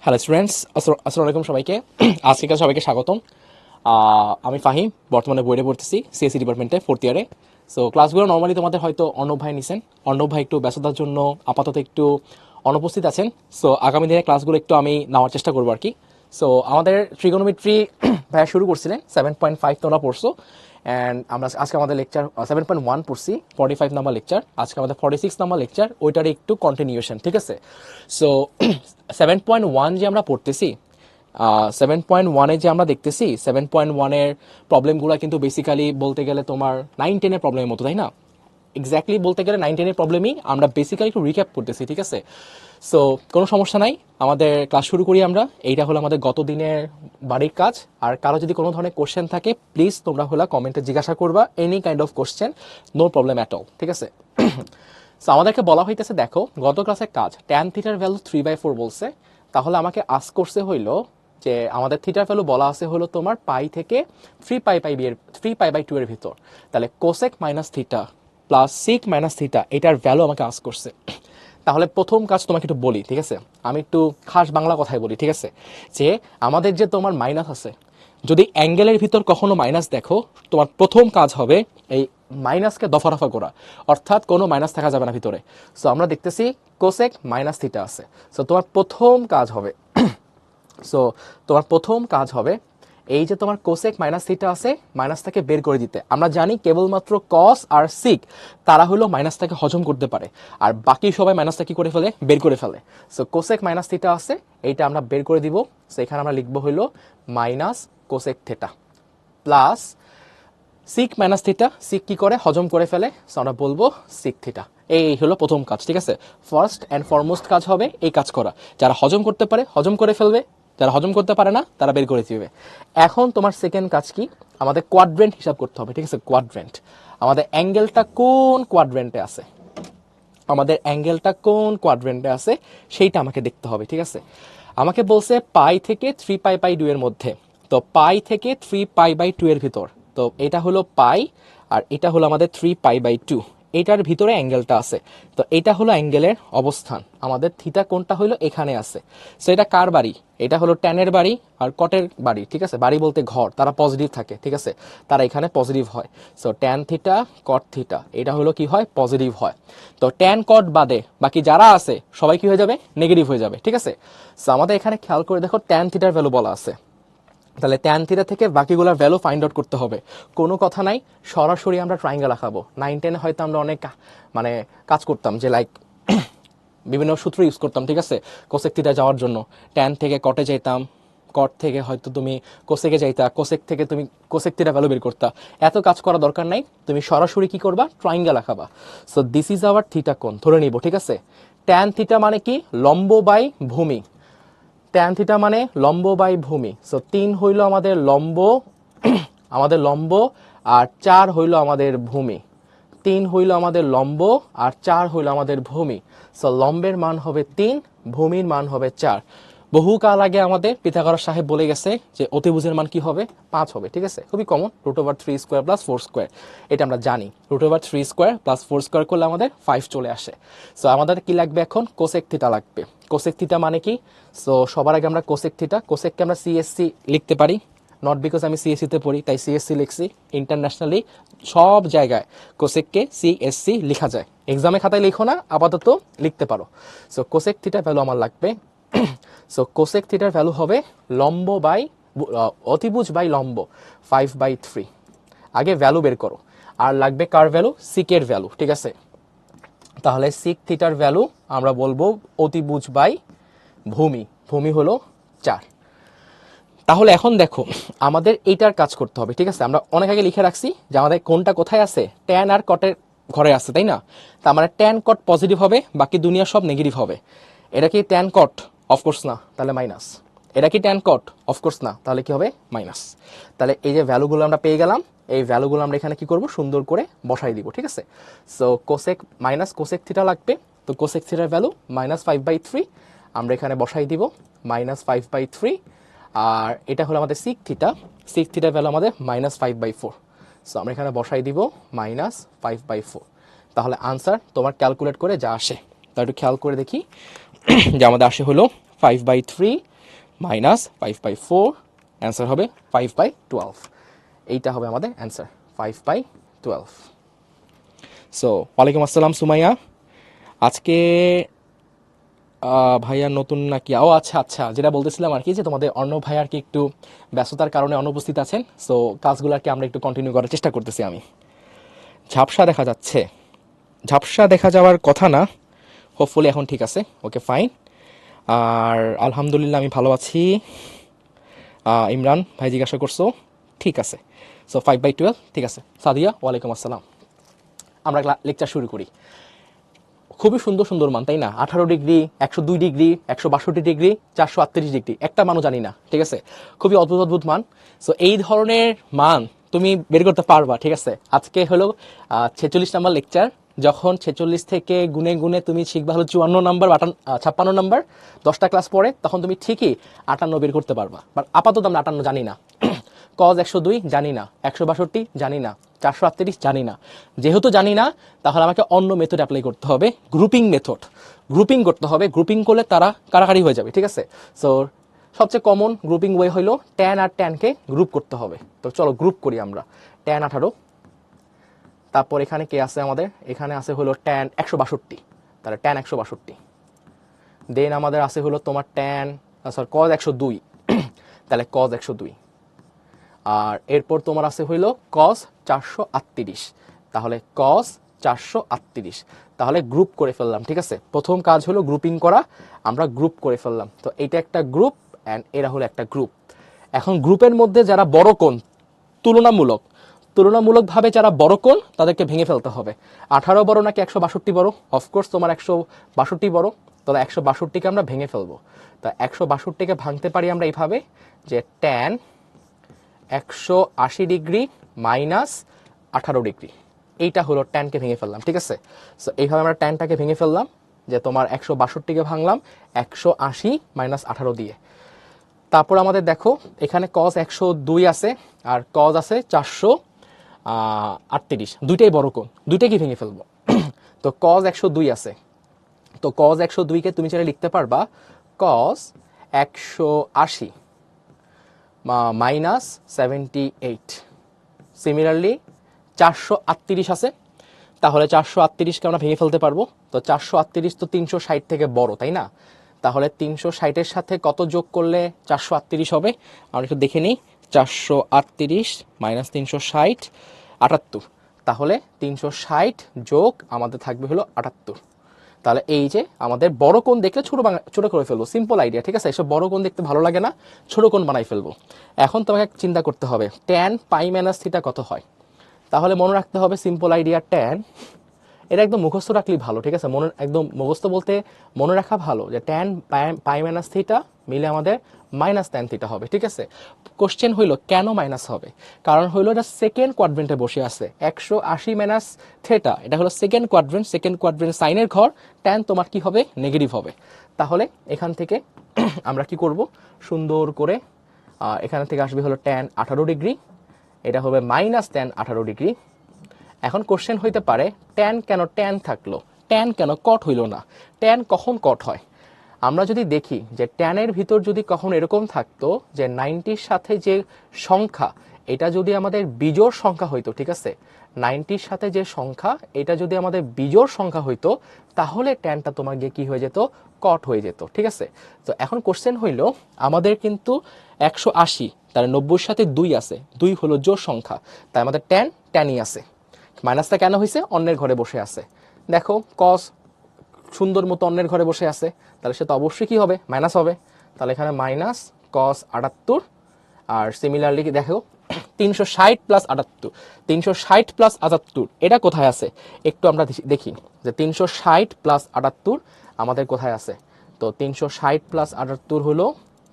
Hello students, আসসালামু আলাইকুম সবাইকে। আজকে কাছে সবাইকে স্বাগতম। আমি ফাহিম, বর্তমানে বইয়ে পড়তেছি সিএসসি ডিপার্টমেন্টে 4th ইয়ারে। সো ক্লাসগুলো নর্মালি তোমাদের হয়তো অর্ণব ভাই নিছেন। অর্ণব ভাই একটু ব্যস্ততার জন্য আপাতত একটু অনুপস্থিত আছেন। সো আগামী দিনের ক্লাসগুলো একটু আমি নেওয়ার চেষ্টা করবো আর কি। সো আমাদের ট্রিগোনোমেট্রি ভাইয়া শুরু করছিলেন, 7.5 তোমরা পড়ছো। অ্যান্ড আমরা আজকে আমাদের লেকচার 7.1 পড়ছি, 45 নাম্বার লেকচার। আজকে আমাদের 46 নাম্বার লেকচার, ওইটার একটু কন্টিনিউশন, ঠিক আছে? সো 7.1 যে আমরা পড়তেছি, 7.1-এ যে আমরা দেখতেছি, 7.1-এর প্রবলেমগুলো কিন্তু বেসিক্যালি বলতে গেলে তোমার 9-10-এর প্রবলেমের মতো, তাই না? এক্স্যাক্টলি বলতে গেলে 9-10-এর প্রবলেমই আমরা বেসিক্যালি একটু রিক্যাপ করতেছি, ঠিক আছে? সো কোনো সমস্যা নাই, আমাদের ক্লাস শুরু করি আমরা। এইটা হলো আমাদের গত দিনের বাড়ির কাজ। আর কারো যদি কোনো ধরনের কোশ্চেন থাকে, প্লিজ তোমরা হলো কমেন্টে জিজ্ঞাসা করবা, any kind of question, no problem at all, ঠিক আছে? সো আমাদেরকে বলা হইতেছে, দেখো গত ক্লাসের কাজ ট্যান থিটার ভ্যালু 3/4 বলছে। তাহলে আমাকে আস্ক করছে হইলো যে আমাদের থিটার ভ্যালু বলা আছে হলো তোমার পাই থেকে 3π/2 এর ভিতর। তাহলে cosec minus theta plus sec minus theta, এটার ভ্যালু আমাকে আস্ক করছে। তাহলে প্রথম কাজ তোমাকে একটু বলি, ঠিক আছে? আমি একটু খাস বাংলা কথায় বলি, ঠিক আছে? যে আমাদের যে তোমার মাইনাস আছে, যদি অ্যাঙ্গেলের ভিতর কখনো মাইনাস দেখো, তোমার প্রথম কাজ হবে এই মাইনাসকে দফা করা, অর্থাৎ কোনো মাইনাস থাকা যাবে না ভিতরে। সো আমরা দেখতেছি কোসেক মাইনাস থিটা আছে। সো তোমার প্রথম কাজ হবে এই যে তোমার কোসেক মাইনাস থিটা আছে, মাইনাসটাকে বের করে দিতে। আমরা জানি কেবলমাত্র কস আর সিক তারা হলো মাইনাসটাকে হজম করতে পারে, আর বাকি সবাই মাইনাসটা কি করে ফেলে, বের করে ফেলে। সো কোসেক মাইনাস থিটা আছে, এইটা আমরা বের করে দিব। সো এখানে আমরা লিখবো হলো minus cosec theta plus sec minus theta, sec কি করে, হজম করে ফেলে। সো আমরা বলবো সিক থিটা। এই হলো প্রথম কাজ, ঠিক আছে? ফার্স্ট অ্যান্ড ফরমোস্ট কাজ হবে এই কাজ করা। যারা হজম করতে পারে হজম করে ফেলবে, যারা হজম করতে পারে না তারা বের করে দিবে। এখন তোমার সেকেন্ড কাজ কি, আমাদের কোয়াড্রেন্ট হিসাব করতে হবে, ঠিক আছে? কোয়াড্রেন্ট, আমাদের অ্যাঙ্গেলটা কোন কোয়াড্রেন্টে আছে, সেইটা আমাকে দেখতে হবে, ঠিক আছে? আমাকে বলছে পাই থেকে 3π/2 এর মধ্যে। তো পাই থেকে 3π/2 এর ভিতর, তো এটা হলো পাই আর এটা হলো আমাদের 3π/2, এটার ভিতরে অ্যাঙ্গেলটা আছে। তো এটা হলো অ্যাঙ্গেলের অবস্থান, আমাদের থিটা কোনটা হলো এখানে আছে। সো এটা কার বাড়ি, এটা হলো ট্যানের বাড়ি আর কটের বাড়ি, ঠিক আছে? বাড়ি বলতে ঘর, তারা পজিটিভ থাকে, ঠিক আছে? তারা এখানে পজিটিভ হয়। সো ট্যান থিটা কট থিটা, এটা হলো কি হয়, পজিটিভ হয়। তো ট্যান কট বাদে বাকি যারা আছে সবাই কি হয়ে যাবে, নেগেটিভ হয়ে যাবে, ঠিক আছে? সো আমাদের এখানে খেয়াল করে দেখো ট্যান থিটার ভ্যালু বলা আছে। তাহলে ট্যান থিটা থেকে বাকিগুলোর ভ্যালু ফাইন্ড আউট করতে হবে। কোনো কথা নাই, সরাসরি আমরা ট্রায়াঙ্গেল আঁকাবো। 9-10 হয়তো আমরা অনেক মানে কাজ করতাম, যে লাইক বিভিন্ন সূত্র ইউজ করতাম, ঠিক আছে? কোসেক থিটা যাওয়ার জন্য ট্যান থেকে কটে যাইতাম, কট থেকে হয়তো তুমি কোসেকে যাইতা, কোসেক থেকে তুমি কোসেক থিটা ভ্যালু বের করতা। এত কাজ করা দরকার নাই, তুমি সরাসরি কি করবা, ট্রায়াঙ্গেল আঁকাবা। So this is our theta কোণ ধরে নিব, ঠিক আছে? ট্যান থিটা মানে কি, লম্ব বাই ভূমি। ট্যান থিটা মানে লম্ব বাই ভূমি। সো 3 হইল আমাদের লম্ব আর 4 হইল আমাদের ভূমি। 3 হইল আমাদের লম্ব আর 4 হইল আমাদের ভূমি। সো লম্বের মান হবে 3, ভূমির মান হবে 4। বহুকাল আগে আমাদের পিথাগোরাস সাহেব বলে গেছে যে অতিভুজের মান কি হবে, 5 হবে, ঠিক আছে? খুবই কমন, √3² + 4², এটা আমরা জানি। √3² + 4² করলে আমাদের 5 চলে আসে। সো আমাদের কি লাগবে এখন, কোসেক থিটা লাগবে। কোসেক থিটা মানে কি, সো সবার আগে আমরা কোসেককে আমরা সিএসসি লিখতে পারি। নট বিকজ আমি সিএসসিতে পড়ি তাই সিএসসি লিখছি, ইন্টারন্যাশনালি সব জায়গায় কোসেককে সিএসসি লেখা যায়। এক্সামে খাতায় লিখো না, আপাতত লিখতে পারো। সো কোসেক থিটার ভ্যালু আমার লাগবে। সো কোসেক থিটার ভ্যালু হবে লম্ব বাই অতিভুজ বাই লম্ব 5/3। আগে ভ্যালু বের করো। আর লাগবে কার ভ্যালু, সিকের ভ্যালু, ঠিক আছে? তাহলে সিক থিটার ভ্যালু আমরা বলবো অতিভুজ বাই ভূমি, ভূমি হলো 4। তাহলে এখন দেখো আমাদের এইটার কাজ করতে হবে, ঠিক আছে? আমরা অনেক আগে লিখে রাখছি যে আমাদের কোনটা কোথায় আছে, ট্যান আর কটের ঘরে আছে, তাই না? তার মানে ট্যান কট পজিটিভ হবে, বাকি দুনিয়া সব নেগেটিভ হবে। এটা কি ট্যান কট, অফকোর্স না, তাহলে মাইনাস। এটা কি ট্যান কট, অফকোর্স না, তাহলে কি হবে, মাইনাস। তাহলে এই যে ভ্যালুগুলো আমরা পেয়ে গেলাম, এই ভ্যালুগুলো আমরা এখানে কি করব, সুন্দর করে বসাই দিব, ঠিক আছে? So cosec minus cosec theta লাগবে। তো কোসেক থিটার ভ্যালু -5/3 আমরা এখানে বসাই দিব, -5/3। আর এটা হলো আমাদের সিক থিটার ভ্যালু আমাদের -5/4। সো আমরা এখানে বসাই দিব -5/4। তাহলে আনসার তোমার ক্যালকুলেট করে যা আসে তা একটু খেয়াল করে দেখি। যে আমাদের আসে হলো 5/3 মাইনাস 5/4, অ্যান্সার হবে 5/12। এইটা হবে আমাদের অ্যান্সার 5/12। সো ওয়ালাইকুম আসসালাম সুমাইয়া। আজকে ভাইয়া নতুন নাকি? ও আচ্ছা আচ্ছা, যেটা বলতেছিলাম আর কি, যে তোমাদের অর্ণব ভাই আর কি একটু ব্যস্ততার কারণে অনুপস্থিত আছেন। সো কাজগুলো আর কি আমরা একটু কন্টিনিউ করার চেষ্টা করতেছি আমি। ঝাপসা দেখা যাচ্ছে, ঝাপসা দেখা যাওয়ার কথা না, হোপফুলি এখন ঠিক আছে, ওকে ফাইন। আর আলহামদুলিল্লাহ আমি ভালো আছি। ইমরান ভাই জিজ্ঞাসা করছো, ঠিক আছে। সো 5/12 ঠিক আছে। সাদিয়া ওয়ালাইকুম আসসালাম। আমরা লেকচার শুরু করি। খুবই সুন্দর সুন্দর মান, তাই না? 18 ডিগ্রি, 102 ডিগ্রি, 162 ডিগ্রি, 438 ডিগ্রি, একটা মানও জানি না, ঠিক আছে? খুবই অদ্ভুত অদ্ভুত মান। সো এই ধরনের মান তুমি বের করতে পারবা, ঠিক আছে? আজকে হলো 46 নাম্বার লেকচার। যখন 46 থেকে গুনে গুনে তুমি শিখবা হলো 54 নাম্বার, 56 নাম্বার, 10টা ক্লাস পরে, তখন তুমি ঠিকই 58 বের করতে পারবা। বাট আপাতত আমরা 58 জানি না। কজ 102 জানি না, 162 জানি না, 438 জানি না। যেহেতু জানি না, তাহলে আমাকে অন্য মেথড অ্যাপ্লাই করতে হবে, গ্রুপিং মেথড। গ্রুপিং করতে হবে, গ্রুপিং করলে তারা কারাকারি হয়ে যাবে, ঠিক আছে? সো সবচেয়ে কমন গ্রুপিং ওয়ে হলো tan আর tan-কে গ্রুপ করতে হবে। তো চলো গ্রুপ করি আমরা। tan 18, তারপর এখানে কে আছে আমাদের? এখানে আছে হলো tan 162, তাহলে tan 162। দেন আমাদের আছে হলো তোমার tan cos 102, তাহলে cos 102। আর এরপর তোমার আছে হইল cos 438, তাহলে cos 438। তাহলে গ্রুপ করে ফেললাম, ঠিক আছে? প্রথম কাজ হলো গ্রুপিং করা, আমরা গ্রুপ করে ফেললাম। তো এটা একটা গ্রুপ অ্যান্ড এরা হলো একটা গ্রুপ। এখন গ্রুপের মধ্যে যারা বড় কোণ, তুলনামূলকভাবে যারা বড় কোণ, তাদেরকে ভেঙে ফেলতে হবে। 18 বড় নাকি 162 বড়? অফকোর্স তোমার 162 বড়, তাহলে 162কে আমরা ভেঙে ফেলবো। তা 162কে ভাঙতে পারি আমরা এইভাবে, যে tan 180 ডিগ্রি মাইনাস 18 ডিগ্রি, এইটা হলো ট্যানকে ভেঙে ফেললাম, ঠিক আছে? সো এইভাবে আমরা ট্যানটাকে ভেঙে ফেললাম, যে তোমার 162কে ভাঙলাম 180 মাইনাস 18 দিয়ে। তারপর আমাদের দেখো এখানে cos 102 আছে আর cos আছে 438, দুইটাই বড় কোণ, দুইটাই ভেঙে ফেলবো। তো cos 102 আছে, তো cos 102কে তুমি চাইলে লিখতে পারবা cos 180 মাইনাস 78। সিমিলারলি 438 আছে, তাহলে 438কে আমরা ভেঙে ফেলতে পারবো। তো 438 তো 360 থেকে বড়, তাই না? তাহলে 360-এর সাথে কত যোগ করলে 438 হবে? আমরা একটু দেখে নিই। 438 মাইনাস 360, 78। তাহলে 360 যোগ আমাদের থাকবে হলো 78। তাহলে এই যে আমাদের বড় কোণ দেখলে ছোট করে ফেলবো, সিম্পল আইডিয়া, ঠিক আছে? এসব বড় কোণ দেখতে ভালো লাগে না, ছোট কোণ বানাই ফেলবো। এখন তোমাকে চিন্তা করতে হবে tan পাই মাইনাস থিটা কত হয়। তাহলে মনে রাখতে হবে সিম্পল আইডিয়া tan, এটা একদম মুখস্থ রাখলেই ভালো, ঠিক আছে? একদম মুখস্থ বলতে মনে রাখা ভালো, যে tan পাই মাইনাস থিটা মিলে আমাদের মাইনাস tan থিটা হবে, ঠিক আছে? কোশ্চেন হইলো কেন মাইনাস হবে? কারণ হইলো এটা সেকেন্ড কোয়াড্রেন্টে বসে আছে। 180 মাইনাস থিটা, এটা হলো সেকেন্ড কোয়াড্রেন্ট সাইনের ঘর, tan তোমার কি হবে? নেগেটিভ হবে। তাহলে এখান থেকে আমরা কি করব? সুন্দর করে এখান থেকে আসবে হলো tan 18 ডিগ্রি, এটা হবে মাইনাস tan 18 ডিগ্রি। এখন কোশ্চেন হইতে পারে tan কেন tan থাকলো, tan কেন কট হইল না? tan কখন কট হয়? আমরা যদি দেখি যে ট্যানের ভিতর যদি কখন এরকম থাকতো যে 90-র সাথে যে সংখ্যা, এটা যদি আমাদের বিজোড় সংখ্যা হইতো, ঠিক আছে? 90-র সাথে যে সংখ্যা, এটা যদি আমাদের বিজোড় সংখ্যা হইতো, তাহলে ট্যানটা তোমার গিয়ে কি হয়ে যেত? কট হয়ে যেত, ঠিক আছে? তো এখন কোশ্চেন হইল আমাদের কিন্তু 180, তাহলে 90-র সাথে 2 আছে, 2 হলো জোড় সংখ্যা, তাই আমাদের ট্যানই আছে। মাইনাসটা কেন হয়েছে? অন্যের ঘরে বসে আছে। দেখো cos সুন্দর মতো অন্যের ঘরে বসে আছে, তাহলে সে তো অবশ্যই কি হবে? মাইনাস হবে। তাহলে এখানে মাইনাস cos 78। আর সিমিলারলি কি দেখো 360 প্লাস 78, 360 প্লাস 78 এটা কোথায় আছে একটু আমরা দেখি, যে 360 প্লাস 78 আমাদের কোথায় আছে। তো 360 প্লাস 78 হলো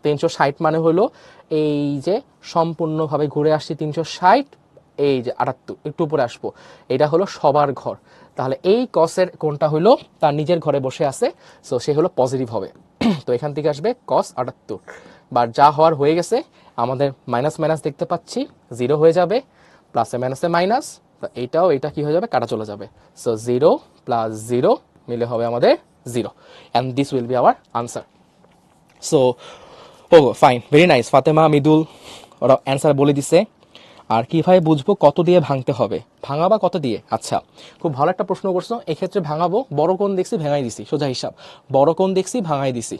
360 মানে হলো এই যে সম্পূর্ণভাবে ঘুরে আসছি 360, এই যে 78 একটু উপরে আসবো, এটা হলো সবার ঘর। তাহলে এই কসের কোনটা হলো তার নিজের ঘরে বসে আছে, সো সে হলো পজিটিভ হবে। তো এখান থেকে আসবে cos 78, বা যা হওয়ার হয়ে গেছে। আমাদের মাইনাস মাইনাস দেখতে পাচ্ছি 0 হয়ে যাবে, প্লাসে মাইনাসে মাইনাস, এইটাও এটা কি হয়ে যাবে? কাটা চলে যাবে। সো 0 প্লাস 0 মিলে হবে আমাদের 0, and this will be our answer. So ও fine, very nice. Fatema Midul ওরা অ্যান্সার বলে দিছে। আর কিভাবে বুঝবো কত দিয়ে ভাঙতে হবে, ভাঙাবা কত দিয়ে? আচ্ছা, খুব ভালো একটা প্রশ্ন করছো। এক্ষেত্রে ভাঙাবো, বড় কোণ দেখছি ভেঙাই দিছি, সোজা হিসাব, বড় কোণ দেখছি ভাঙাই দিছি।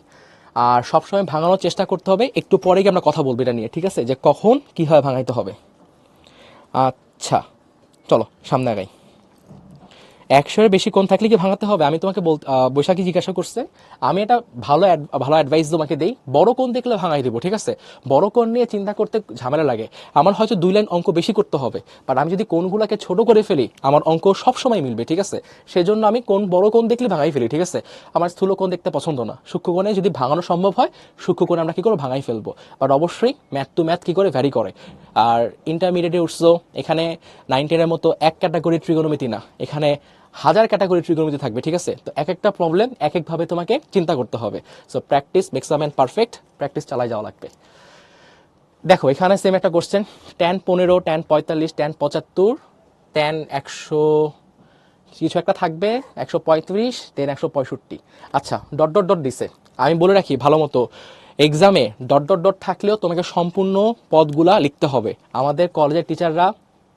আর সবসময় ভাঙানোর চেষ্টা করতে হবে। একটু পরে গিয়ে আমরা কথা বলবো এটা নিয়ে, ঠিক আছে, যে কখন কীভাবে ভাঙাইতে হবে। আচ্ছা, চলো সামনে আগাই। 100-এর বেশি কোণ থাকলে কি ভাঙাতে হবে? আমি তোমাকে বৈশাখী জিজ্ঞাসা করছে, আমি এটা ভালো অ্যাডভাইস তোমাকে দেই। বড় কোণ দেখলে ভাঙাই দেবো, ঠিক আছে। বড় কোণ নিয়ে চিন্তা করতে ঝামেলা লাগে। আমার হয়তো 2 লাইন অঙ্ক বেশি করতে হবে, বাট আমি যদি কোণগুলোকে ছোট করে ফেলি আমার অঙ্ক সবসময় মিলবে, ঠিক আছে। সেজন্য আমি বড় কোণ দেখলে ভাঙাই ফেলি, ঠিক আছে। আমার স্থূল কোণ দেখতে পছন্দ না। সূক্ষ্ম কোণে যদি ভাঙানো সম্ভব হয়, সূক্ষ্ম কোণে আমরা কী করে ভাঙাই ফেলবো। বাট অবশ্যই ম্যাথ টু ম্যাথ কী করে ভ্যারি করে। আর ইন্টারমিডিয়েটে উঠছো, এখানে 9-10-এর মতো এক ক্যাটাগরি ত্রিগোণমিতি না, এখানে হাজার ক্যাটাগরি ট্রিগোনোমেট্রি থাকবে, ঠিক আছে। তো এক একটা প্রবলেম এক একভাবে তোমাকে চিন্তা করতে হবে। So practice makes a man perfect, practice চালাই যাওয়া লাগবে। দেখো এখানে সেম একটা question, tan 15, tan 45, tan 75, tan 100 কিছু একটা থাকবে, 135, দেন 165। আচ্ছা, ডট ডট ডট দিছে। আমি বলে রাখি ভালো মতো, এক্সামে ডট ডট ডট থাকলেও তোমাকে সম্পূর্ণ পদগুলা লিখতে হবে। আমাদের কলেজের টিচাররা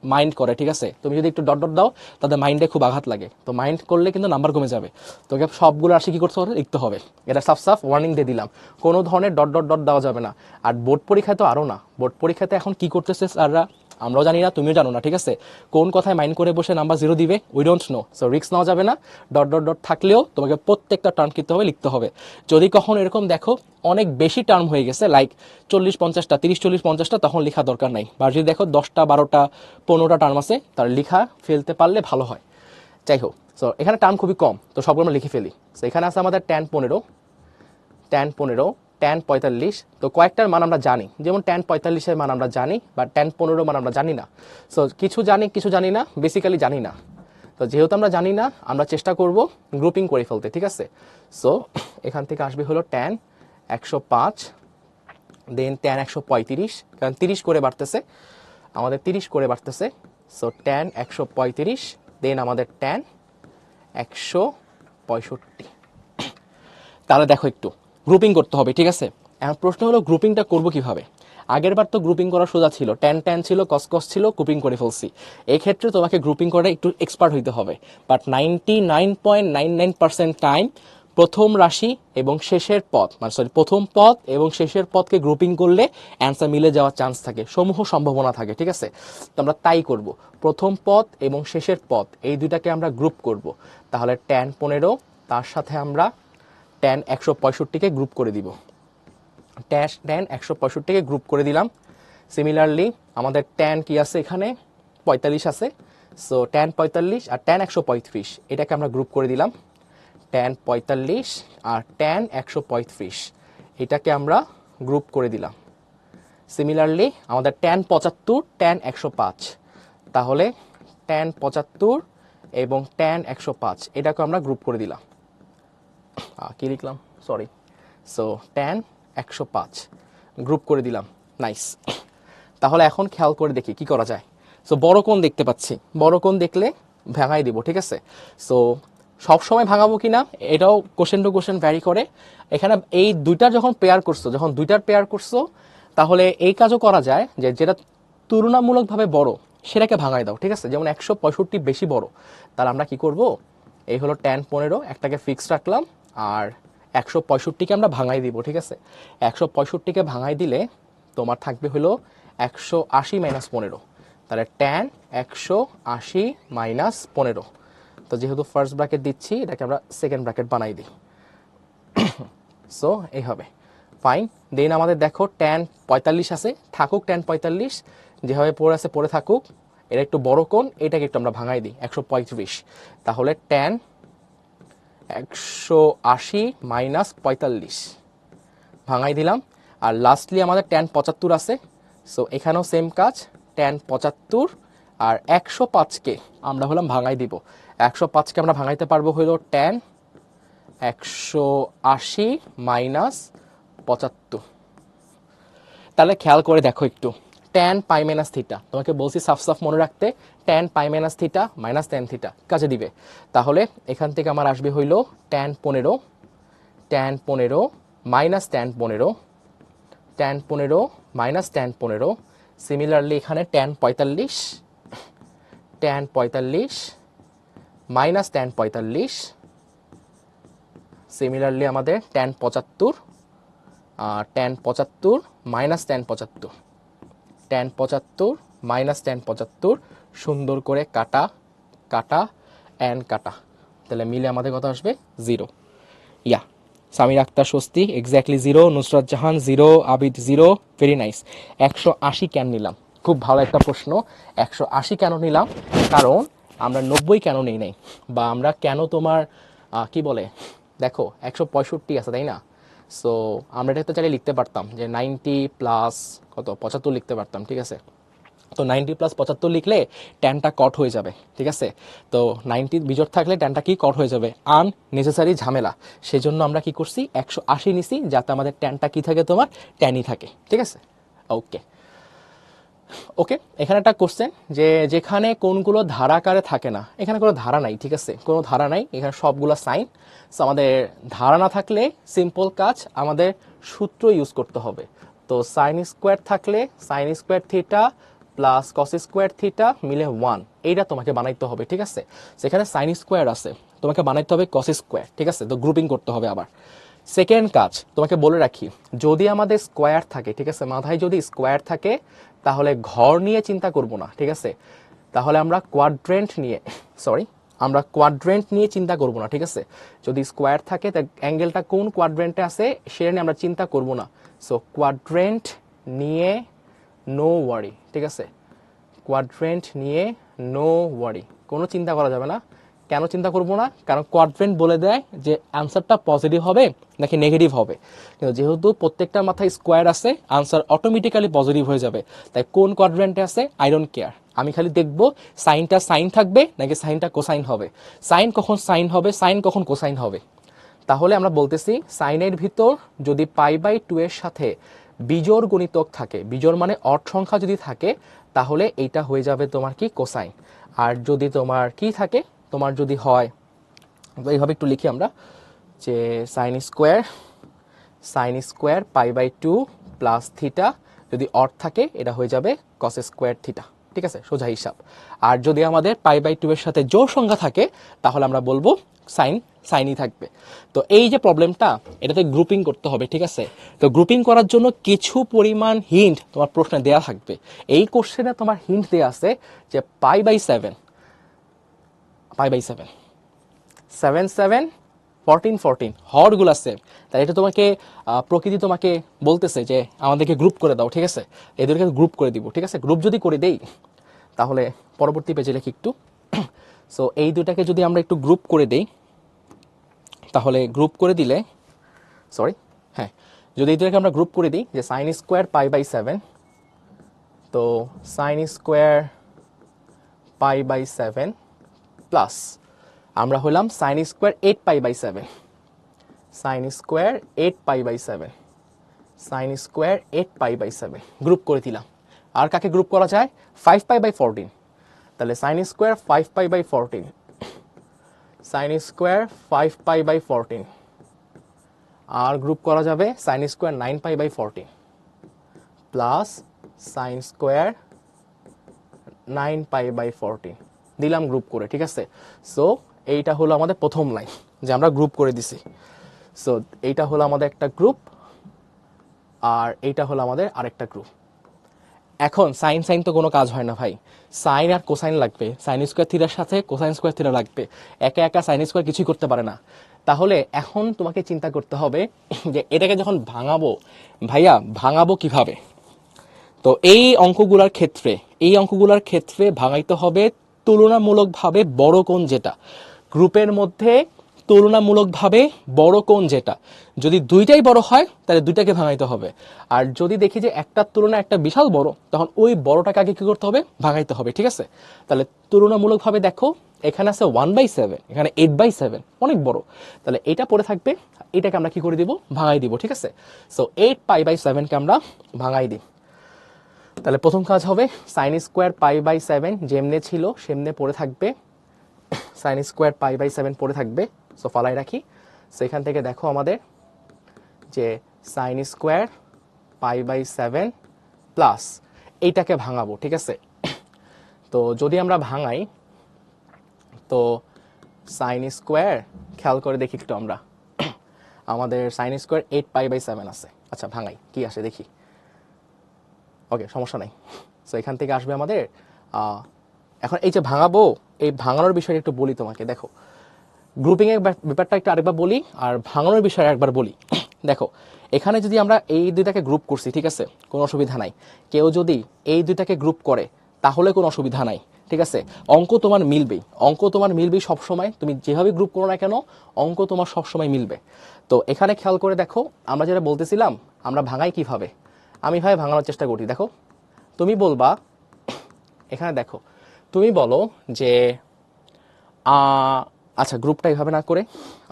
মাইন্ড করে, ঠিক আছে। তুমি যদি একটু ডট ডট দাও তাদের মাইন্ডে খুব আঘাত লাগে, তো মাইন্ড করলে কিন্তু নাম্বার কমে যাবে। তোকে সবগুলো আসে কী করতে হবে, লিখতে হবে। এটা সাফ ওয়ার্নিং দিয়ে দিলাম, কোনো ধরনের ডট ডট ডট দেওয়া যাবে না। আর বোর্ড পরীক্ষায় তো আরও না। বোর্ড পরীক্ষাতে এখন কি করতেছে স্যাররা, আমরাও জানি না, তুমিও জানো না, ঠিক আছে। কোন কথায় মাইন্ড করে বসে নাম্বার 0 দিবে, we don't know. So risk নেওয়া যাবে না। ডট ডট ডট থাকলেও তোমাকে প্রত্যেকটা টার্ম কিনতে হবে, লিখতে হবে। যদি কখন এরকম দেখো অনেক বেশি টার্ম হয়ে গেছে, লাইক 40-50টা, 30-40-50টা, তখন লেখা দরকার নাই। বা যদি দেখো 10টা 12টা 15টা টার্ম আছে, তার লেখা ফেলতে পারলে ভালো হয়। যাই হোক, সো এখানে টার্ম খুবই কম, তো সবগুলো আমরা লিখে ফেলি। সো এখানে আছে আমাদের tan 15, tan 15, tan 45। তো কয়েকটার মান আমরা জানি, যেমন tan 45-এর মান আমরা জানি, বা tan 15 মান আমরা জানি না। সো কিছু জানি কিছু জানি না, বেসিক্যালি জানি না। তো যেহেতু আমরা জানি না, আমরা চেষ্টা করব গ্রুপিং করে ফেলতে, ঠিক আছে। সো এখান থেকে আসবে হলো tan 105, দেন tan 135, কারণ 30 করে বাড়তেছে, আমাদের 30 করে বাড়তেছে। সো tan 135, দেন আমাদের tan 165। তাহলে দেখো একটু গ্রুপিং করতে হবে, ঠিক আছে। এখন প্রশ্ন হলো গ্রুপিংটা করব কিভাবে। আগের বার তো গ্রুপিং করা সোজা ছিল, ট্যান ট্যান ছিল, কসকস ছিল, গ্রুপিং করে ফেলছি। এই ক্ষেত্রে তোমাকে গ্রুপিং করা একটু এক্সপার্ট হইতে হবে। বাট 99.99% টাইম প্রথম রাশি এবং শেষের পদ, মানে সরি প্রথম পদ এবং শেষের পদকে গ্রুপিং করলে অ্যান্সার মিলে যাওয়ার চান্স থাকে, সমূহ সম্ভাবনা থাকে, ঠিক আছে। তো আমরা তাই করব, প্রথম পদ এবং শেষের পদ এই দুইটাকে আমরা গ্রুপ করব। তাহলে tan 15 তার সাথে আমরা tan 165-কে গ্রুপ করে দিব। tan 165-কে গ্রুপ করে দিলাম। সিমিলারলি আমাদের tan কি আছে, এখানে 45 আছে। সো tan 45 আর tan 135 এটাকে আমরা গ্রুপ করে দিলাম। tan 45 আর tan 135 এটাকে আমরা গ্রুপ করে দিলাম। সিমিলারলি আমাদের tan 75, tan 105, তাহলে tan 75 এবং tan 105 এটাকে আমরা গ্রুপ করে দিলাম। কি লিখলাম, সরি। সো tan 105 গ্রুপ করে দিলাম। নাইস। তাহলে এখন খেয়াল করে দেখি কি করা যায়। সো বড় কোণ দেখতে পাচ্ছি, বড় কোণ দেখলে ভাঙাই দিব, ঠিক আছে। সো সবসময় ভাঙাবো কি না এটাও কোশ্চেন টু কোশ্চেন ভ্যারি করে। এখানে এই দুইটার যখন পেয়ার করছো, যখন দুইটার পেয়ার করছো, তাহলে এই কাজও করা যায় যে যেটা তুলনামূলকভাবে বড় সেটাকে ভাঙাই দাও, ঠিক আছে। যেমন 165 বেশি বড়, তাহলে আমরা কি করব, এই হলো tan 15, একটাকে ফিক্স রাখলাম, আর 165-কে আমরা ভাঙাই দিব, ঠিক আছে। 165-কে ভাঙাই দিলে তোমার থাকবে হলো 180 - 15, তাহলে tan 180 - 15। তো যেহেতু ফার্স্ট ব্র্যাকেট দিচ্ছি, এটাকে আমরা সেকেন্ড ব্র্যাকেট বানাই দিই। সো এই হবে ফাইন। দেন আমাদের দেখো tan 45 আছে, থাকুক tan 45, যেভাবে পড়ে আছে পড়ে থাকুক। এটা একটু বড় কোণ, এটাকে একটু আমরা ভাঙাই দিই 135। তাহলে tan 180 - 45 ভাঙাই দিলাম। আর লাস্টলি আমাদের tan 75 আছে। সো এখানেও সেম কাজ, tan 75 আর 105-কে আমরা হলাম ভাঙাই দিব। 105-কে আমরা ভাঙাইতে পারবো হলো tan 180 - 75। তাহলে খেয়াল করে দেখো একটু, tan পাই মাইনাস থিটা, তোমাকে বলছি সাফ মনে রাখতে, tan pi minus theta minus tan theta কাজে দিবে। তাহলে এখান থেকে আমার আসবে হইল tan 15 minus tan 15 tan 15 minus tan 15, similarly এখানে tan 45 মাইনাস tan 45, সিমিলারলি আমাদের tan 75 tan 75 minus tan 75, tan 75 minus tan 75, সুন্দর করে কাটা কাটা অ্যান্ড কাটা, তাহলে মিলে আমাদের কত আসবে 0। ইয়া সামির আক্তার স্বস্তি exactly 0, Nusrat Jahan 0, Abid 0, very nice. 180 কেন নিলাম? খুব ভালো একটা প্রশ্ন। 180 কেন নিলাম? কারণ আমরা 90 কেন নেই নাই, বা আমরা কেন তোমার কি বলে দেখো 165 আছে তাই না? সো আমরা এটা তো চাইলে লিখতে পারতাম যে 90 প্লাস কত 75 লিখতে পারতাম, ঠিক আছে? তো 90 প্লাস 75 লিখলে ট্যানটা কট হয়ে যাবে, ঠিক আছে? তো 90 বিজোড় থাকলে ট্যানটা কি কট হয়ে যাবে, আননেসেসারি ঝামেলা। সেই জন্য আমরা কি করছি 180 নিছি, যাতে আমাদের ট্যানটা কি থাকে, তোমার ট্যানই থাকে, ঠিক আছে? ওকে ওকে, এখানে একটা কোশ্চেন যে যেখানে কোনগুলো ধারাকারে থাকে না, এখানে কোনো ধারা নাই, ঠিক আছে? কোনো ধারা নাই, এখানে সবগুলো সাইন। সো আমাদের ধারা না থাকলে সিম্পল কাজ, আমাদের সূত্র ইউজ করতে হবে। তো সাইন স্কোয়ার থাকলে sign square theta plus cos square theta মিলে 1, এইটা তোমাকে বানাইতে হবে, ঠিক আছে? সেখানে সাইন স্কোয়ার আছে, তোমাকে বানাইতে হবে কস স্কোয়ার, ঠিক আছে? তো গ্রুপিং করতে হবে আবার। সেকেন্ড কাজ তোমাকে বলে রাখি, যদি আমাদের স্কোয়ার থাকে, ঠিক আছে, মাথায় যদি স্কোয়ার থাকে তাহলে ঘর নিয়ে চিন্তা করব না, ঠিক আছে? তাহলে আমরা কোয়াড্রেন্ট নিয়ে চিন্তা করব না, ঠিক আছে? যদি স্কোয়ার থাকে তা অ্যাঙ্গেলটা কোন কোয়াড্রেন্টে আছে সেটা নিয়ে আমরা চিন্তা করব না। সো কোয়াড্রেন্ট নিয়ে নো ওয়ারি, ঠিক আছে? কোয়াড্রেন্ট নিয়ে নো ওয়ারি, কোনো চিন্তা করা যাবে না। কেন চিন্তা করবো না? কারণ কোয়াড্রেন্ট বলে দেয় যে অ্যান্সারটা পজিটিভ হবে নাকি নেগেটিভ হবে, কিন্তু যেহেতু প্রত্যেকটা মাথায় স্কোয়ার আছে আনসার অটোমেটিক্যালি পজিটিভ হয়ে যাবে। তাই কোন কোয়াড্রেন্টে আছে আই ডোন্ট কেয়ার, আমি খালি দেখবো সাইনটা সাইন থাকবে নাকি সাইনটা কোসাইন হবে, সাইন কখন সাইন হবে, সাইন কখন কোসাইন হবে। তাহলে আমরা বলতেছি সাইনের ভিতর যদি π/2 এর সাথে বিজোড় গুণিতক থাকে, বিজোড় মানে অড সংখ্যা যদি থাকে, তাহলে এইটা হয়ে যাবে তোমার কি কোসাইন। আর যদি তোমার কি থাকে, তোমার যদি হয় এইভাবে একটু লিখি আমরা, যে সাইন স্কোয়ার π/2 প্লাস থিটা, যদি অড থাকে এটা হয়ে যাবে কস স্কোয়ার থিটা, ঠিক আছে? সোজা হিসাব। আর যদি আমাদের π/2 এর সাথে জোড় সংখ্যা থাকে তাহলে আমরা বলবো সাইনই থাকবে। তো এই যে প্রবলেমটা, এটাতে গ্রুপিং করতে হবে, ঠিক আছে? তো গ্রুপিং করার জন্য কিছু পরিমাণ হিন্ট তোমার প্রশ্নে দেওয়া থাকবে। এই কোশ্চেনে তোমার হিন্ট দেওয়া আছে যে π/7 7 7 14 14 হরগুলো সেম। তাই এটা তোমাকে প্রকৃতি তোমাকে বলতেছে যে আমাদেরকে গ্রুপ করে দাও, ঠিক আছে? এদেরকে গ্রুপ করে দিব, ঠিক আছে? গ্রুপ যদি করে দেই তাহলে পরবর্তী পেজে লিখি একটু। সো এই দুটাকে যদি আমরা একটু গ্রুপ করে দেই, তাহলে গ্রুপ করে দিলে যদি এই দুটাকে আমরা গ্রুপ করে দিই যে সাইন স্কোয়ার π/7, তো সাইন স্কোয়ার π/7 প্লাস আমরা হলাম sine square 8π/7, sine square 8π/7, sine square 8π/7 group করে দিলাম। আর কাকে গ্রুপ করা যায়? 5π/14, তাহলে সাইন স্কোয়ার 5π/14, সাইন স্কোয়ার 5π/14, আর গ্রুপ করা যাবে sine square 9π/14 plus sine square 9π/14 দিলাম গ্রুপ করে, ঠিক আছে? সো এইটা হলো আমাদের প্রথম লাইন যে আমরা গ্রুপ করে দিছি। সো এইটা হলো আমাদের একটা গ্রুপ, আর এইটা হলো আমাদের আরেকটা গ্রুপ। এখন সাইন তো কোনো কাজ হয় না ভাই, সাইন আর কোসাইন লাগবে, সাইন স্কোয়ার থিটার সাথে কোসাইন স্কোয়ার থিটা লাগবে, একা একা সাইন স্কোয়ার কিছুই করতে পারে না। তাহলে এখন তোমাকে চিন্তা করতে হবে যে এটাকে যখন ভাইয়া ভাঙাবো কিভাবে। তো এই অঙ্কগুলোর ক্ষেত্রে ভাঙাইতে হবে তুলনামূলকভাবে বড় কোণ যেটা, গ্রুপের মধ্যে তুলনামূলকভাবে বড় কোণ যেটা, যদি দুইটাই বড় হয় তাহলে দুইটাকে ভাঙাইতে হবে। আর যদি দেখি যে একটার তুলনায় একটা বিশাল বড়, তখন ওই বড়টাকে আগে কি করতে হবে, ভাঙাইতে হবে, ঠিক আছে? তাহলে তুলনামূলকভাবে দেখো, এখানে আছে 1/7, এখানে 8/7, অনেক বড়। তাহলে এটা পড়ে থাকবে, এটাকে আমরা কি করে দিব, ভাঙাই দিব, ঠিক আছে? সো 8π/7কে আমরা ভাঙাই দিই। তাহলে প্রথম কাজ হবে সাইন স্কোয়ার π/7 যেমনে ছিল সেমনে পড়ে থাকবে, সাইন স্কোয়ার π/7 পড়ে থাকবে। সো ফালাই রাখি। সো এখান থেকে দেখো আমাদের যে সাইন স্কোয়ার 8π/7 প্লাস এইটাকে ভাঙাবো, ঠিক আছে। তো যদি আমরা ভাঙাই তো সাইন স্কোয়ার, খেয়াল করে দেখি একটু আমরা, আমাদের সাইন স্কোয়ার 8π/7 আছে। আচ্ছা ভাঙাই কি আসে দেখি। ওকে, সমস্যা নাই। সো এখান থেকে আসবে আমাদের এখন এই যে ভাঙাবো, এই ভাঙানোর বিষয়টা একটু বলি তোমাকে। দেখো গ্রুপিং এর ব্যাপারটা একটু আরেকবার বলি, আর ভাঙানোর বিষয়ে একবার বলি। দেখো এখানে যদি আমরা এই দুইটাকে গ্রুপ করছি, ঠিক আছে, কোনো অসুবিধা নাই। কেউ যদি এই দুইটাকে গ্রুপ করে তাহলে কোনো অসুবিধা নাই, ঠিক আছে। অঙ্ক তোমার মিলবেই, অঙ্ক তোমার মিলবেই সবসময়, তুমি যেভাবে গ্রুপ করো না কেন অঙ্ক তোমার সবসময় মিলবে। তো এখানে খেয়াল করে দেখো, আমরা যেটা বলতেছিলাম আমরা ভাঙাই কিভাবে, আমি ভাই ভাঙানোর চেষ্টা করি। দেখো তুমি বলবা, এখানে দেখো তুমি বলো যে আচ্ছা গ্রুপটা এইভাবে না করে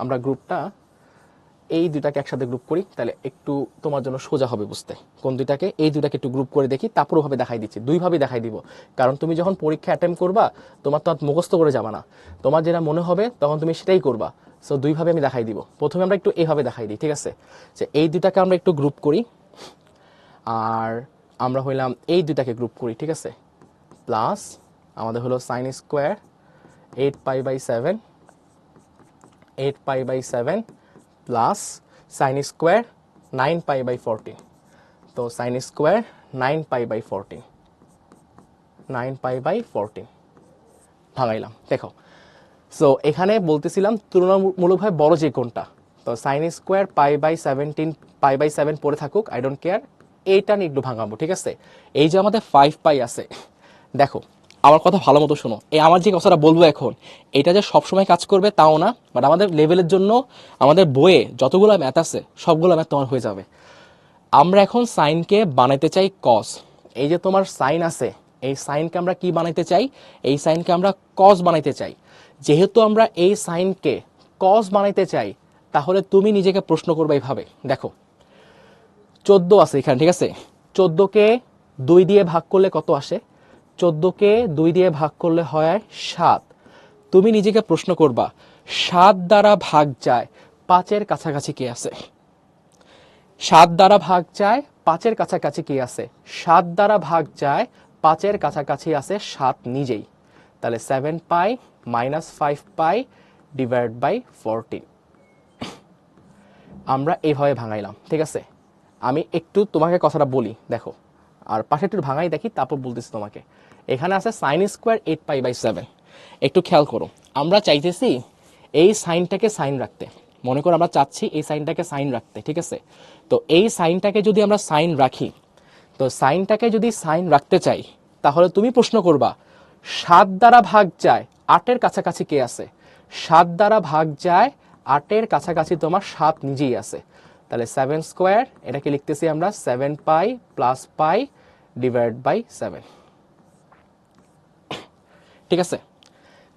আমরা গ্রুপটা এই দুইটাকে একসাথে গ্রুপ করি, তাহলে একটু তোমার জন্য সোজা হবে বুঝতে। কোন দুইটাকে? এই দুইটাকে একটু গ্রুপ করে দেখি, তারপর ওভাবে দেখাই দিচ্ছি, দুইভাবে দেখাই দিব। কারণ তুমি যখন পরীক্ষা অ্যাটেম্প করবা তোমার তো আর মুখস্থ করে যাবা না, তোমার যেটা মনে হবে তখন তুমি সেটাই করবা। সো দুইভাবে আমি দেখাই দিব। প্রথমে আমরা একটু এইভাবে দেখাই দিই, ঠিক আছে, যে এই দুইটাকে আমরা একটু গ্রুপ করি, আর আমরা হইলাম এই দুইটাকে গ্রুপ করি, ঠিক আছে। প্লাস আমাদের হলো sine square 8π/7 plus sine square 9π/14। তো সাইন স্কোয়ার 9π/14 ভাঙাইলাম। দেখো সো এখানে বলতেছিলাম তুলনামূলকভাবে বড় যে কোনটা, তো সাইন স্কোয়ার π/7 পড়ে থাকুক, আই ডোন্ট কেয়ার, এইটা নিয়ে একটু ভাঙাবো, ঠিক আছে। এই যে আমাদের 5π আছে, দেখো আমার কথা ভালো মতো শোনো, এই আমার যে কথাটা বলবো এখন এটা যে সবসময় কাজ করবে তাও না, বাট আমাদের লেভেলের জন্য আমাদের বইয়ে যতগুলো ম্যাথ আছে সবগুলো ম্যাথ তোমার হয়ে যাবে। আমরা এখন সাইনকে বানাইতে চাই কস। এই যে তোমার সাইন আছে, এই সাইনকে আমরা কি বানাইতে চাই? এই সাইনকে আমরা কস বানাইতে চাই। যেহেতু আমরা এই সাইনকে কস বানাইতে চাই, তাহলে তুমি নিজেকে প্রশ্ন করবে এইভাবে। দেখো 14 আছে এখানে, ঠিক আছে, 14কে 2 দিয়ে ভাগ করলে কত আসে? 14কে 2 দিয়ে ভাগ করলে হয় 7। তুমি নিজেকে প্রশ্ন করবা 7 দ্বারা ভাগ যায় 5-এর কাছাকাছি কে আছে? 7 দ্বারা ভাগ যায় 5-এর কাছাকাছি কে আছে? 7 দ্বারা ভাগ যায় 5-এর কাছাকাছি আছে 7 নিজেই। তাহলে 7π - 5π / 14 আমরা এইভাবে ভাঙাইলাম, ঠিক আছে। আমি একটু তোমাকে কথাটা বলি, দেখো, আর পাশে একটু ভাঙাই দেখি, তারপর বলতেছি তোমাকে। এখানে আছে সাইন স্কোয়ার 8π/7। একটু খেয়াল করো, আমরা চাইতেছি এই সাইনটাকে সাইন রাখতে। মনে করো আমরা চাচ্ছি এই সাইনটাকে সাইন রাখতে, ঠিক আছে। তো এই সাইনটাকে যদি আমরা সাইন রাখি, তো সাইনটাকে যদি সাইন রাখতে চাই, তাহলে তুমি প্রশ্ন করবা 7 দ্বারা ভাগ যায় 8-এর কাছাকাছি কে আছে? 7 দ্বারা ভাগ যায় 8-এর কাছাকাছি তোমার 7 নিজেই আছে। তাহলে 7 স্কোয়ার, এটাকে লিখতেছি আমরা 7π + π / 7, ঠিক আছে।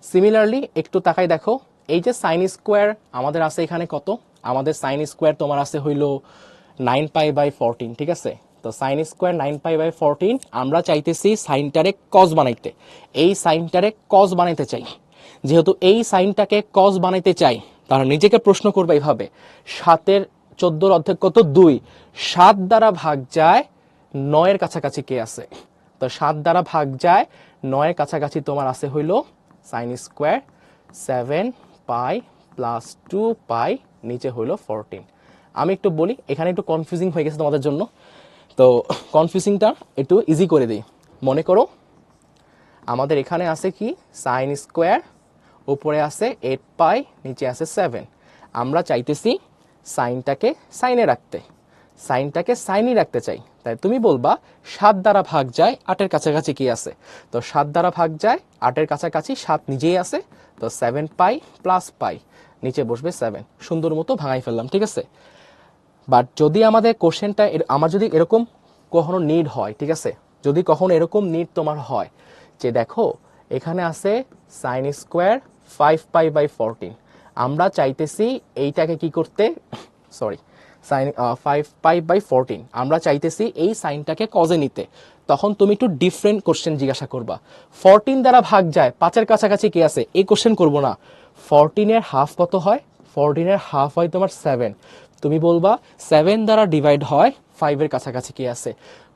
সিমিলারলি একটু তাকাই দেখো, এই যে সাইন স্কোয়ার আমাদের আছে এখানে কত? আমাদের সাইন স্কোয়ার তোমার আছে হইল 9π/14, ঠিক আছে। তো সাইন স্কোয়ার 9π/14 আমরা চাইতেছি সাইনটারে কস বানাইতে, এই সাইনটারে কস বানাইতে চাই। যেহেতু এই সাইনটাকে কস বানাইতে চাই, তাহলে নিজেকে প্রশ্ন করবে এইভাবে 7-এর 14 অর্ধেক কত? 2। 7 দ্বারা ভাগ যায় 9-এর কাছাকাছি কে আছে? তো 7 দ্বারা ভাগ যায় 9-এর কাছাকাছি তোমার আছে হইল সাইন স্কোয়ার 7π + 2π, নিচে হইল 14। আমি একটু বলি, এখানে একটু কনফিউজিং হয়ে গেছে তোমাদের জন্য, তো কনফিউজিংটা একটু ইজি করে দিই। মনে করো আমাদের এখানে আছে কি? সাইন স্কোয়ার, উপরে আছে 8π, নিচে আছে 7। আমরা চাইতেছি সাইনটাকে সাইনে রাখতে, সাইনটাকে সাইনই রাখতে চাই। তাই তুমি বলবা 7 দ্বারা ভাগ যায় 8-এর কাছাকাছি কি আছে? তো 7 দ্বারা ভাগ যায় 8-এর কাছাকাছি 7 নিজেই আছে। তো 7π + π, নিচে বসবে 7। সুন্দর মতো ভাঙাই ফেললাম, ঠিক আছে। বাট যদি আমাদের কোশ্চেনটা আমার যদি এরকম কখনো নিড হয়, ঠিক আছে, যদি কখনো এরকম নিড তোমার হয় যে দেখো এখানে আছে সাইন স্কোয়ার 5π/14, আমরা চাইতেছি এইটাকে কি করতে, সরি সাইন 5π/14 আমরা চাইতেছি এই সাইনটাকে কজে নিতে, তখন তুমি একটু ডিফারেন্ট কোশ্চেন জিজ্ঞাসা করবা। 14 দ্বারা ভাগ যায় 5-এর কাছাকাছি কে আছে, এই কোশ্চেন করবো না। 14-এর হাফ কত হয়? 14-এর হাফ হয় তোমার 7। তুমি বলবা 7 দ্বারা ডিভাইড হয় 5 এর কাছাকাছি কি আছে।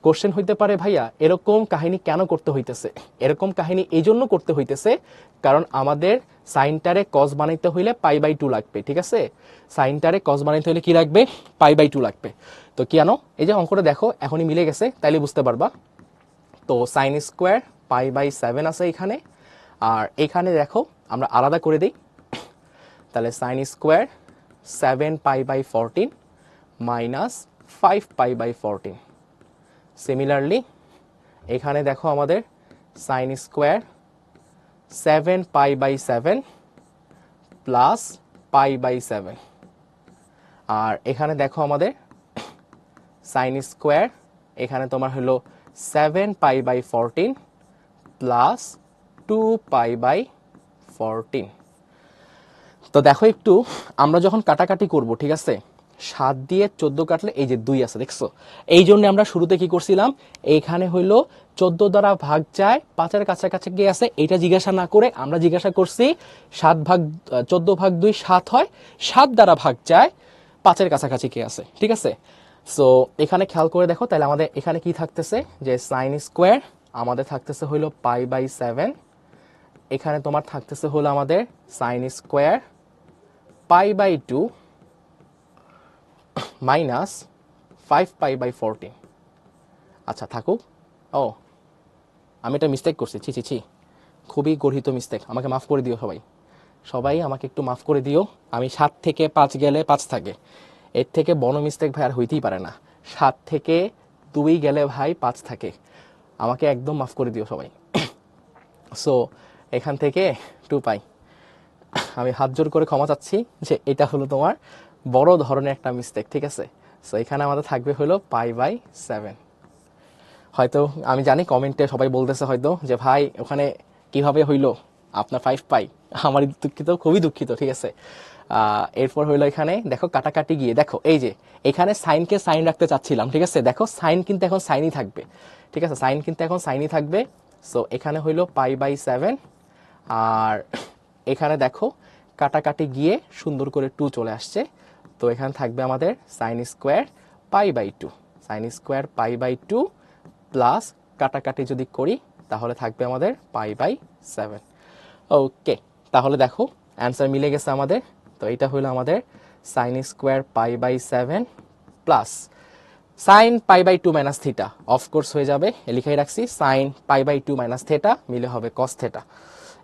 কোশ্চেন হইতে পারে ভাইয়া এরকম কাহিনী কেন করতে হইতেছে, এরকম কাহিনী এই জন্য করতে হইতেছে কারণ আমাদের সাইনটারে কজ বানাইতে হইলে π/2 লাগবে, ঠিক আছে। সাইনটারে কজ বানাইতে হইলে কি লাগবে, π/2 লাগবে। তো কেন, এই যে অঙ্কটা দেখো এখনই মিলে গেছে, তাইলে বুঝতে পারবা। তো সাইন স্কোয়ার π/7 আছে এখানে, আর এখানে দেখো আমরা আলাদা করে দিই, তাহলে সাইন স্কোয়ার 7π/14 মাইনাস 5π/14। সিমিলারলি এখানে দেখো আমাদের সাইন স্কোয়ার 7π/7 প্লাস π/7, আর এখানে দেখো আমাদের সাইন স্কোয়ার এখানে তোমার হলো 7π/14 প্লাস 2π/14। তো দেখো একটু আমরা যখন কাটাকাটি করব, ঠিক আছে, 7 দিয়ে 14 কাটলে এই যে 2 আছে, দেখছো। এই জন্য আমরা শুরুতে কি করছিলাম, এইখানে হইলো 14 দ্বারা ভাগ যায় 5-এর কাছাকাছি কি আছে, এটা জিজ্ঞাসা না করে আমরা জিজ্ঞাসা করছি 14/2 7 হয়, 7 দ্বারা ভাগ যায় 5-এর কাছাকাছি কি আছে, ঠিক আছে। সো এখানে খেয়াল করে দেখো, তাহলে আমাদের এখানে কি থাকতেছে, যে সাইন স্কোয়ার আমাদের থাকতেছে হইলো π/7, এখানে তোমার থাকতেছে হলো আমাদের সাইন স্কোয়ার π/2 মাইনাস 5π/14। আচ্ছা থাকুক। ও আমি এটা মিস্টেক করছি, ছি ছি ছি, খুবই গর্হিত মিস্টেক, আমাকে মাফ করে দিও সবাই, সবাই আমাকে একটু মাফ করে দিও। আমি 7 থেকে 5 গেলে 5 থাকে, এর থেকে বড় মিস্টেক ভাই আর হইতেই পারে না। 7 থেকে 2 গেলে ভাই 5 থাকে, আমাকে একদম মাফ করে দিও সবাই। সো এখান থেকে 2 পাই, আমি হাত জোর করে ক্ষমা চাচ্ছি যে এটা হলো তোমার বড় ধরনের একটা মিস্টেক, ঠিক আছে। সো এখানে আমাদের থাকবে হলো π/7। হয়তো আমি জানি কমেন্টে সবাই বলতেছে হয়তো যে ভাই ওখানে কিভাবে হইলো আপনার 5 পাই, আমার দুঃখিত, খুবই দুঃখিত, ঠিক আছে। এরপর হইলো এখানে দেখো কাটাকাটি গিয়ে দেখো এই যে এখানে সাইনকে সাইন রাখতে চাচ্ছিলাম, ঠিক আছে। দেখো সাইন কিন্তু এখন সাইনই থাকবে, ঠিক আছে, সাইন কিন্তু এখন সাইনই থাকবে। সো এখানে হইলো π/7, আর এখানে দেখো কাটাকাটি গিয়ে সুন্দর করে 2 চলে আসছে। তো এখানে থাকবে আমাদের sine square π/2, sine square π/2 plus কাটাকাটি যদি করি তাহলে থাকবে আমাদের π/7। ওকে, তাহলে দেখো অ্যান্সার মিলে গেছে আমাদের। তো এটা হলো আমাদের sine square π/7 plus sine π/2 minus theta, of course হয়ে যাবে, লিখাই রাখছি সাইন π/2 মাইনাস থিটা মিলে হবে কস থিটা।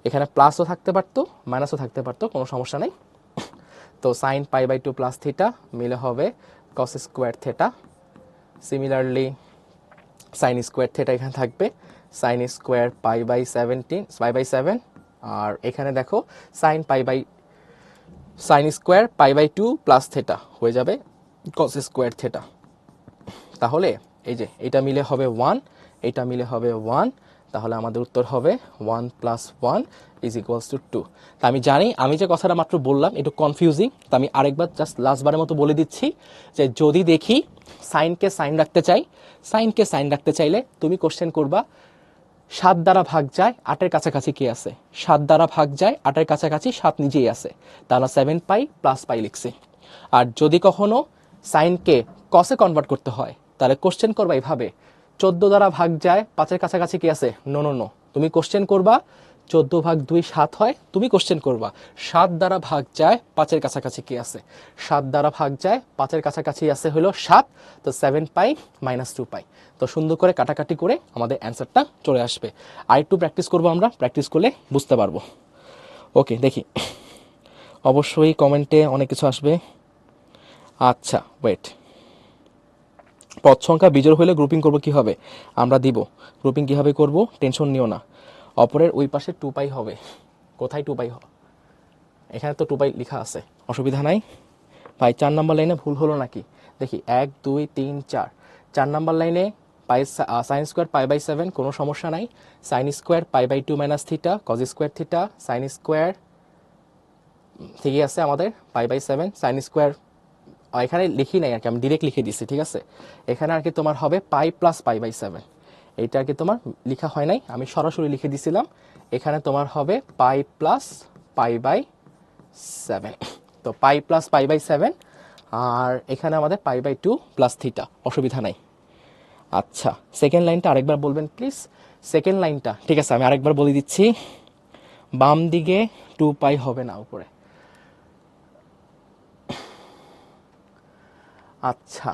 এখানে প্লাসও থাকতে পারতো মাইনাসও থাকতে পারতো, কোনো সমস্যা নেই। তো সাইন π/2 প্লাস থিটা মিলে হবে কস square theta. Similarly sign square theta এখানে থাকবে সাইন স্কোয়ার π/7, আর এখানে দেখো সাইন স্কোয়ার π/2 প্লাস থিটা হয়ে যাবে কস স্কোয়ার থিটা। তাহলে এই যে এটা মিলে হবে 1, এটা মিলে হবে 1, তাহলে আমাদের উত্তর হবে 1 + 1 = 2। তা আমি জানি আমি যে কথাটা মাত্র বললাম একটু কনফিউজিং, তো আমি আরেকবার জাস্ট লাস্টবারের মতো বলে দিচ্ছি যে যদি দেখি সাইনকে সাইন রাখতে চাই, সাইনকে সাইন রাখতে চাইলে তুমি কোশ্চেন করবা 7 দ্বারা ভাগ যায় 8-এর কাছাকাছি কি আছে, 7 দ্বারা ভাগ যায় 8-এর কাছাকাছি 7 নিজেই আছে, তাহলে 7π + π লিখছি। আর যদি কখনো সাইনকে কসে কনভার্ট করতে হয় তাহলে কোশ্চেন করবা এইভাবে 14 দ্বারা ভাগ যায় 5-এর কাছাকাছি কি আছে, নো, তুমি কোশ্চেন করবা 14/2 7 হয়, তুমি কোশ্চেন করবা 7 দ্বারা ভাগ যায় 5-এর কাছাকাছি কি আছে, 7 দ্বারা ভাগ যায় 5-এর কাছাকাছি আছে হলো 7, তো 7π - 2π। তো সুন্দর করে কাটাকাটি করে আমাদের অ্যান্সারটা চলে আসবে। আর একটু প্র্যাকটিস করবো আমরা, প্র্যাকটিস করলে বুঝতে পারবো। ওকে দেখি, অবশ্যই কমেন্টে অনেক কিছু আসবে। আচ্ছা ওয়েট, পদ সংখ্যা বিজোড় হলে গ্রুপিং করব কিভাবে, আমরা দিব গ্রুপিং কিভাবে করব, টেনশন নিও না। অপরের ওই পাশে 2π হবে, কোথায় 2π হবে, এখানে তো 2π লেখা আছে, অসুবিধা নাই ভাই। 4 নম্বর লাইনে ভুল হলো নাকি দেখি, 1 2 3 4, 4 নম্বর লাইনে সাইন স্কোয়ার π/7 কোনো সমস্যা নাই, sine square π/2 minus theta cos square theta, sine square ঠিকই আছে আমাদের π/7, সাইন স্কোয়ার এখানে লিখি নাই আর কি, আমি ডিরেক্ট লিখে দিচ্ছি, ঠিক আছে। এখানে আর কি তোমার হবে π + π/7, এইটা আর কি তোমার লেখা হয় নাই, আমি সরাসরি লিখে দিছিলাম। এখানে তোমার হবে π + π/7, তো π + π/7, আর এখানে আমাদের π/2 প্লাস থিটা, অসুবিধা নাই। আচ্ছা, সেকেন্ড লাইনটা আরেকবার বলবেন প্লিজ। সেকেন্ড লাইনটা ঠিক আছে, আমি আরেকবার বলে দিচ্ছি। বাম দিকে 2π হবে না উপরে। আচ্ছা,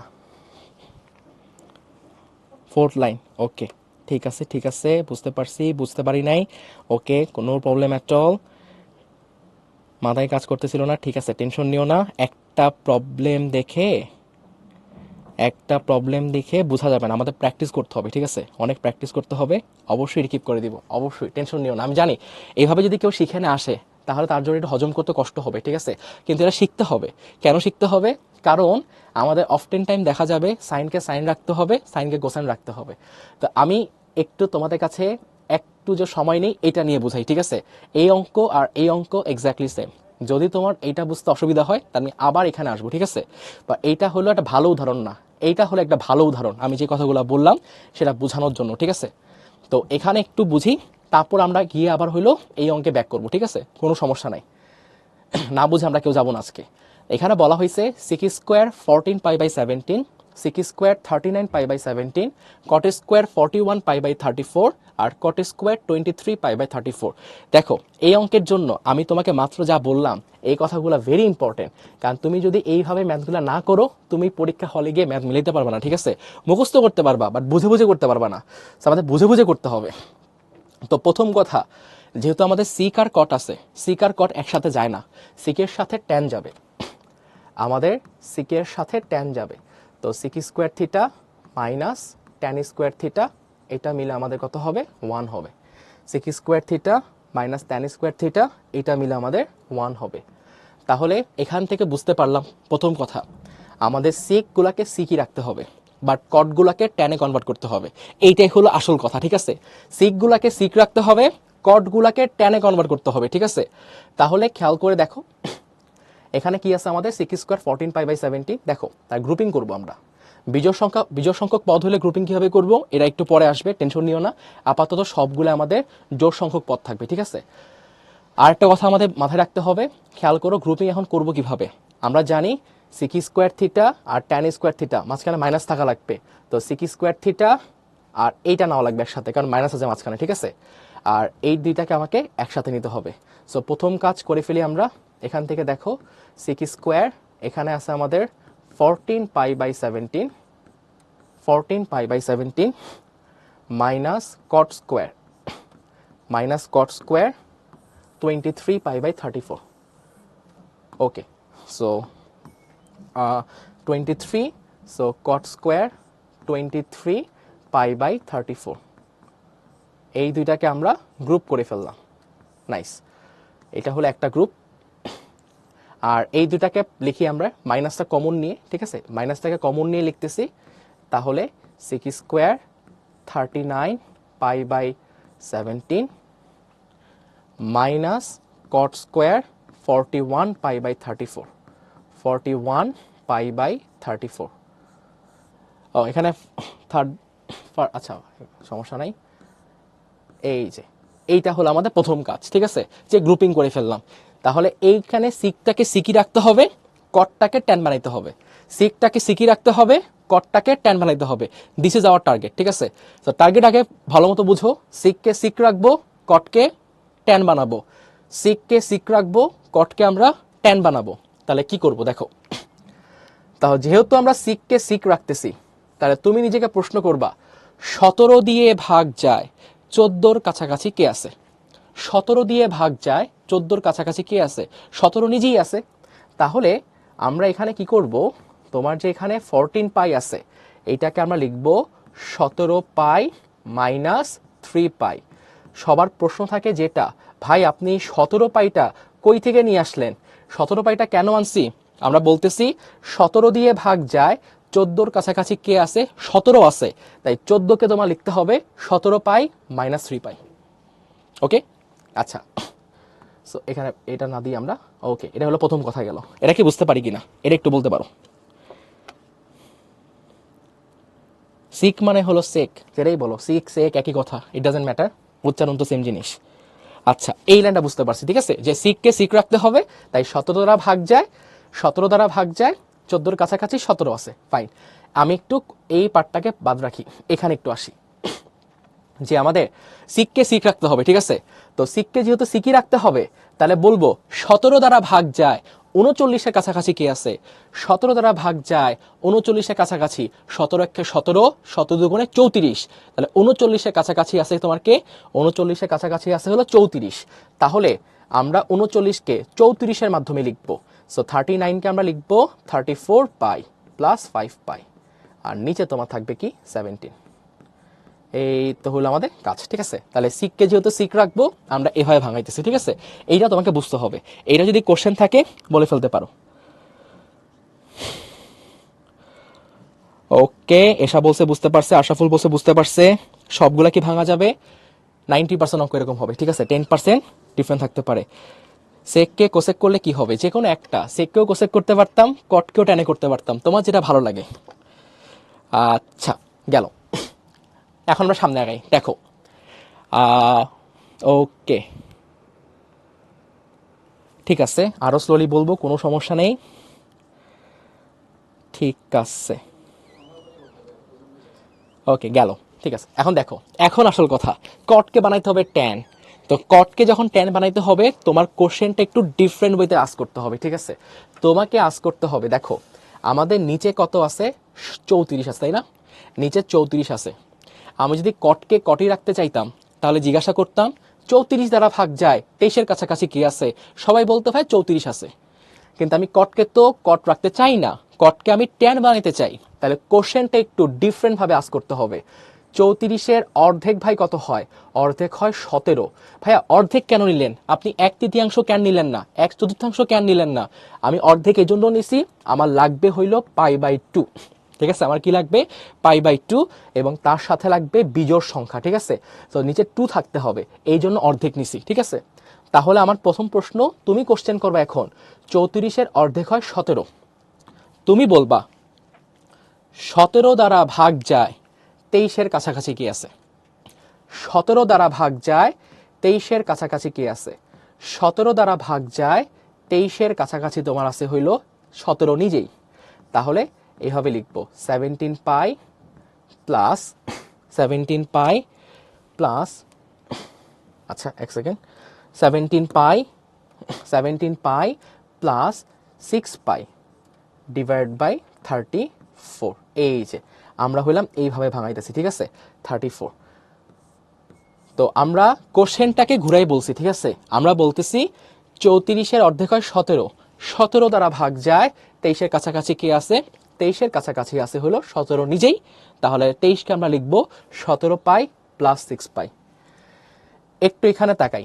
ফোর্থ লাইন, ওকে ঠিক আছে ঠিক আছে, বুঝতে পারছি, বুঝতে পারি নাই, ওকে কোনো প্রবলেম অ্যাট অল, মাথায় কাজ করতেছিল না, ঠিক আছে টেনশন নিও না। একটা প্রবলেম দেখে বোঝা যাবে না, আমাদের প্র্যাকটিস করতে হবে, ঠিক আছে অনেক প্র্যাকটিস করতে হবে। অবশ্যই রিকিপ করে দিব, অবশ্যই টেনশন নিও না। আমি জানি এইভাবে যদি কেউ শিখে না আসে তাহলে তার জন্য এটা হজম করতে কষ্ট হবে, ঠিক আছে, কিন্তু এটা শিখতে হবে। কেন শিখতে হবে? কারণ আমাদের অফটেন টাইম দেখা যাবে সাইনকে সাইন রাখতে হবে, সাইনকে কোসাইন রাখতে হবে। তো আমি একটু তোমাদের কাছে একটু যে সময় নেই এটা নিয়ে বোঝাই, ঠিক আছে। এই অঙ্ক আর এই অঙ্ক এক্স্যাক্টলি সেম। যদি তোমার এইটা বুঝতে অসুবিধা হয় তাহলে আমি আবার এখানে আসবো, ঠিক আছে। বা এইটা হলো একটা ভালো উদাহরণ না, এইটা হলো একটা ভালো উদাহরণ আমি যে কথাগুলো বললাম সেটা বোঝানোর জন্য, ঠিক আছে। তো এখানে একটু বুঝি, তারপর আমরা গিয়ে আবার হলো এই অঙ্কে ব্যাক করবো, ঠিক আছে, কোনো সমস্যা নাই। না বুঝে আমরা কেউ যাবো না আজকে। এখানে বলা হয়েছে sec² 14π/17, sec² 39π/17, cot² 41π/34 আর cot² 23π/34। দেখো এই অঙ্কের জন্য আমি তোমাকে মাত্র যা বললাম এই কথাগুলো ভেরি ইম্পর্টেন্ট, কারণ তুমি যদি এইভাবে ম্যাথগুলো না করো তুমি পরীক্ষা হলে গিয়ে ম্যাথ মিলাতে পারবে না, ঠিক আছে। মুখস্থ করতে পারবা বাট বুঝে বুঝে করতে পারবা না, আমাদের বুঝে বুঝে করতে হবে। তো প্রথম কথা, যেহেতু আমাদের সিক আর কট আছে, সিক আর কট একসাথে যায় না, সিকের সাথে ট্যান যাবে, আমাদের সিকের সাথে ট্যান যাবে। তো sec² theta minus tan² theta, এটা মিলে আমাদের কত হবে? 1 হবে। sec² theta minus tan² theta, এটা মিলে আমাদের 1 হবে। তাহলে এখান থেকে বুঝতে পারলাম প্রথম কথা, আমাদের সিকগুলাকে সিকই রাখতে হবে বাট কটগুলাকে ট্যানে কনভার্ট করতে হবে। এইটাই হলো আসল কথা, ঠিক আছে। সিকগুলাকে সিক রাখতে হবে, কটগুলাকে ট্যানে কনভার্ট করতে হবে, ঠিক আছে। তাহলে খেয়াল করে দেখো এখানে কি আছে আমাদের sec² 14π/17। দেখো তার গ্রুপিং করব আমরা, বিজোড় সংখ্যক পদ হলে গ্রুপিং কিভাবে করব এরা একটু পরে আসবে, টেনশন নিও না। আপাতত সবগুলো আমাদের জোড় সংখ্যক পদ থাকবে, ঠিক আছে। আর একটা কথা আমাদের মাথায় রাখতে হবে, খেয়াল করো গ্রুপিং এখন করব কিভাবে। আমরা জানি sec² থিটা আর tan² থিটা মাঝখানে মাইনাস থাকা লাগবে। তো sec² থিটা আর এইটা নেওয়া লাগবে একসাথে, কারণ মাইনাস আছে মাঝখানে, ঠিক আছে। আর এই দুইটাকে আমাকে একসাথে নিতে হবে। সো প্রথম কাজ করে ফেলি আমরা। এখান থেকে দেখো sec² এখানে আছে আমাদের 14π/17 মাইনাস cot² 23π/34। ওকে, সো 23, সো cot² 23π/34, এই দুইটাকে আমরা গ্রুপ করে ফেললাম। নাইস, এটা হলো একটা গ্রুপ। আর এই দুটাকে লিখি আমরা মাইনাসটা কমন নিয়ে, ঠিক আছে, মাইনাসটাকে কমন নিয়ে লিখতেছি। তাহলে sec² 39π/17 মাইনাস cot² 41π/34। ও এখানে থার্ড, আচ্ছা সমস্যা নাই। এই যে এইটা হলো আমাদের প্রথম কাজ, ঠিক আছে, যে গ্রুপিং করে ফেললাম। তাহলে এইখানে সিকটাকে সিকি রাখতে হবে, কটটাকে ট্যান বানাইতে হবে, সিকটাকে সিকি রাখতে হবে, কটটাকে ট্যান বানাইতে হবে। দিস ইজ আওয়ার টার্গেট, ঠিক আছে। তো টার্গেট আগে ভালো মতো বুঝো, সিককে সিক রাখবো, কটকে ট্যান বানাবো, সিককে সিক রাখবো, কটকে আমরা ট্যান বানাবো। তাহলে কি করব দেখো, তাহলে যেহেতু আমরা সিককে সিক রাখতেছি তাহলে তুমি নিজেকে প্রশ্ন করবা 17 দিয়ে ভাগ যায় 14-র কাছাকাছি কে আছে? 17 দিয়ে ভাগ যায় 14-র কাছাকাছি কে আছে? 17 নিজেই আছে। তাহলে আমরা এখানে কি করব, তোমার যে এখানে 14π আছে এইটাকে আমরা লিখব 17π মাইনাস 3π। সবার প্রশ্ন থাকে যেটা, ভাই আপনি 17πটা কই থেকে নিয়ে আসলেন? 17πটা কেন আনছি? আমরা বলতেছি 17 দিয়ে ভাগ যায় 14-র কাছাকাছি কে আছে? 17 আছে, তাই 14কে তোমার লিখতে হবে 17π মাইনাস 3π। ওকে, আচ্ছা, সো এখানে এটা না দিয়ে আমরা, ওকে এটা হলো প্রথম কথা গেল। এটা কি বুঝতে পারি কিনা এটা একটু বলতে পারো। সিক মানে হলো সেক, যেটাই বলো সিক সেক একই কথা, ইট ডাজেন্ট ম্যাটার, উচ্চারণ তো সেম জিনিস। আচ্ছা এই লাইনটা বুঝতে পারছি, ঠিক আছে, যে সিককে সিক রাখতে হবে, তাই 17 দ্বারা ভাগ যায়, 17 দ্বারা ভাগ যায় 14 কাছাকাছি 17 আছে, ফাইন। আমি একটু এই পার্টটাকে বাদ রাখি, এখানে একটু আসি, যে আমাদের সিককে সিক রাখতে হবে, ঠিক আছে? তো সিককে যেহেতু সিকই রাখতে হবে, তাহলে বলবো 17 দ্বারা ভাগ যায় 39-এর কাছাকাছি কি আছে? 17 দ্বারা ভাগ যায় 39-এর কাছাকাছি, 17 একে 17, 17 দুগুণে 34, তাহলে 39-এর কাছাকাছি আছে তোমার কে? 39-এর কাছাকাছি আছে হলো 34। তাহলে আমরা 39-কে 34-এর মাধ্যমে লিখবো। সো 39-কে আমরা লিখবো 34 পাই প্লাস 5 পাই, আর নিচে তোমার থাকবে কি 17। এই তো হলো আমাদের কাজ, ঠিক আছে? তাহলে সিককে যেহেতু সিক রাখবো, আমরা এভাবে ভাঙাইতেছি, ঠিক আছে? এইটা তোমাকে বুঝতে হবে। এইটা যদি কোশ্চেন থাকে বলে ফেলতে পারো। ওকে, এসা বলছে বুঝতে পারছে, আশাফুল বলছে বুঝতে পারছে। সবগুলা কি ভাঙা যাবে? 90% অঙ্ক এরকম হবে, ঠিক আছে? 10% ডিফারেন্ট থাকতে পারে। সেককে কোসেক করলে কি হবে? যে কোনো একটা, সেককেও কোসেক করতে পারতাম, কটকেও টেনে করতে পারতাম, তোমার যেটা ভালো লাগে। আচ্ছা, গেল। এখন আমরা সামনে আগাই, দেখো। ওকে, ঠিক আছে, আরো স্লোলি বলবো, কোনো সমস্যা নেই। ঠিক আছে, ওকে, গেল। ঠিক আছে, এখন দেখো, এখন আসল কথা, কটকে বানাইতে হবে ট্যান। তো কটকে যখন ট্যান বানাইতে হবে, তোমার কোশ্চেনটা একটু ডিফারেন্ট ওয়েতে আস করতে হবে, ঠিক আছে? তোমাকে আস করতে হবে, দেখো আমাদের নিচে কত আছে? 34 আছে, তাই না? নিচে 34 আছে। আমি যদি কটকে কটি রাখতে চাইতাম, তাহলে জিজ্ঞাসা করতাম 34 দ্বারা ভাগ যায় 23-এর কাছাকাছি কি আছে? সবাই বলতে হয় 34 আছে। কিন্তু আমি কটকে তো কট রাখতে চাই না, কটকে আমি ট্যান বানাইতে চাই। তাহলে কোশ্চেনটা একটু ডিফারেন্ট ভাবে আস করতে হবে। 34-এর অর্ধেক ভাই কত হয়? অর্ধেক হয় 17। ভাইয়া অর্ধেক কেন নিলেন আপনি? 1/3 কেন নিলেন না? 1/4 কেন নিলেন না? আমি অর্ধেক এই জন্য নিছি, আমার লাগবে হইল π/2। ঠিক আছে, আমার কি লাগবে? π/2, এবং তার সাথে লাগবে বিজোড় সংখ্যা, ঠিক আছে? তো নিচে 2 থাকতে হবে, এই জন্য অর্ধেক নিছি, ঠিক আছে? তাহলে আমার প্রথম প্রশ্ন, তুমি কোশ্চেন করবা এখন 34-এর অর্ধেক হয় 17। তুমি বলবা 17 দ্বারা ভাগ যায় 23-এর কাছাকাছি কি আছে? 17 দ্বারা ভাগ যায় 23-এর কাছাকাছি কি আছে? 17 দ্বারা ভাগ যায় 23-এর কাছাকাছি তোমার আছে হইল 17 নিজেই। তাহলে এইভাবে লিখবো 17 পাই প্লাস 17 পাই প্লাস, আচ্ছা এক second, 17 pi plus 6 pi divide by 34। এই যে আমরা হইলাম এইভাবে ভাঙাইতেছি, ঠিক আছে? 34। তো আমরা কোশ্চেনটাকে ঘুরাই বলছি, ঠিক আছে? আমরা বলতেছি 34-এর অর্ধেক হয় 17, 17 দ্বারা ভাগ যায় 23-এর কাছাকাছি কি আছে? 23-এর কাছাকাছি আছে হলো 17 নিজেই। তাহলে 23-কে আমরা লিখবো 17 পাই প্লাস 6 পাই। একটু এখানে তাকাই,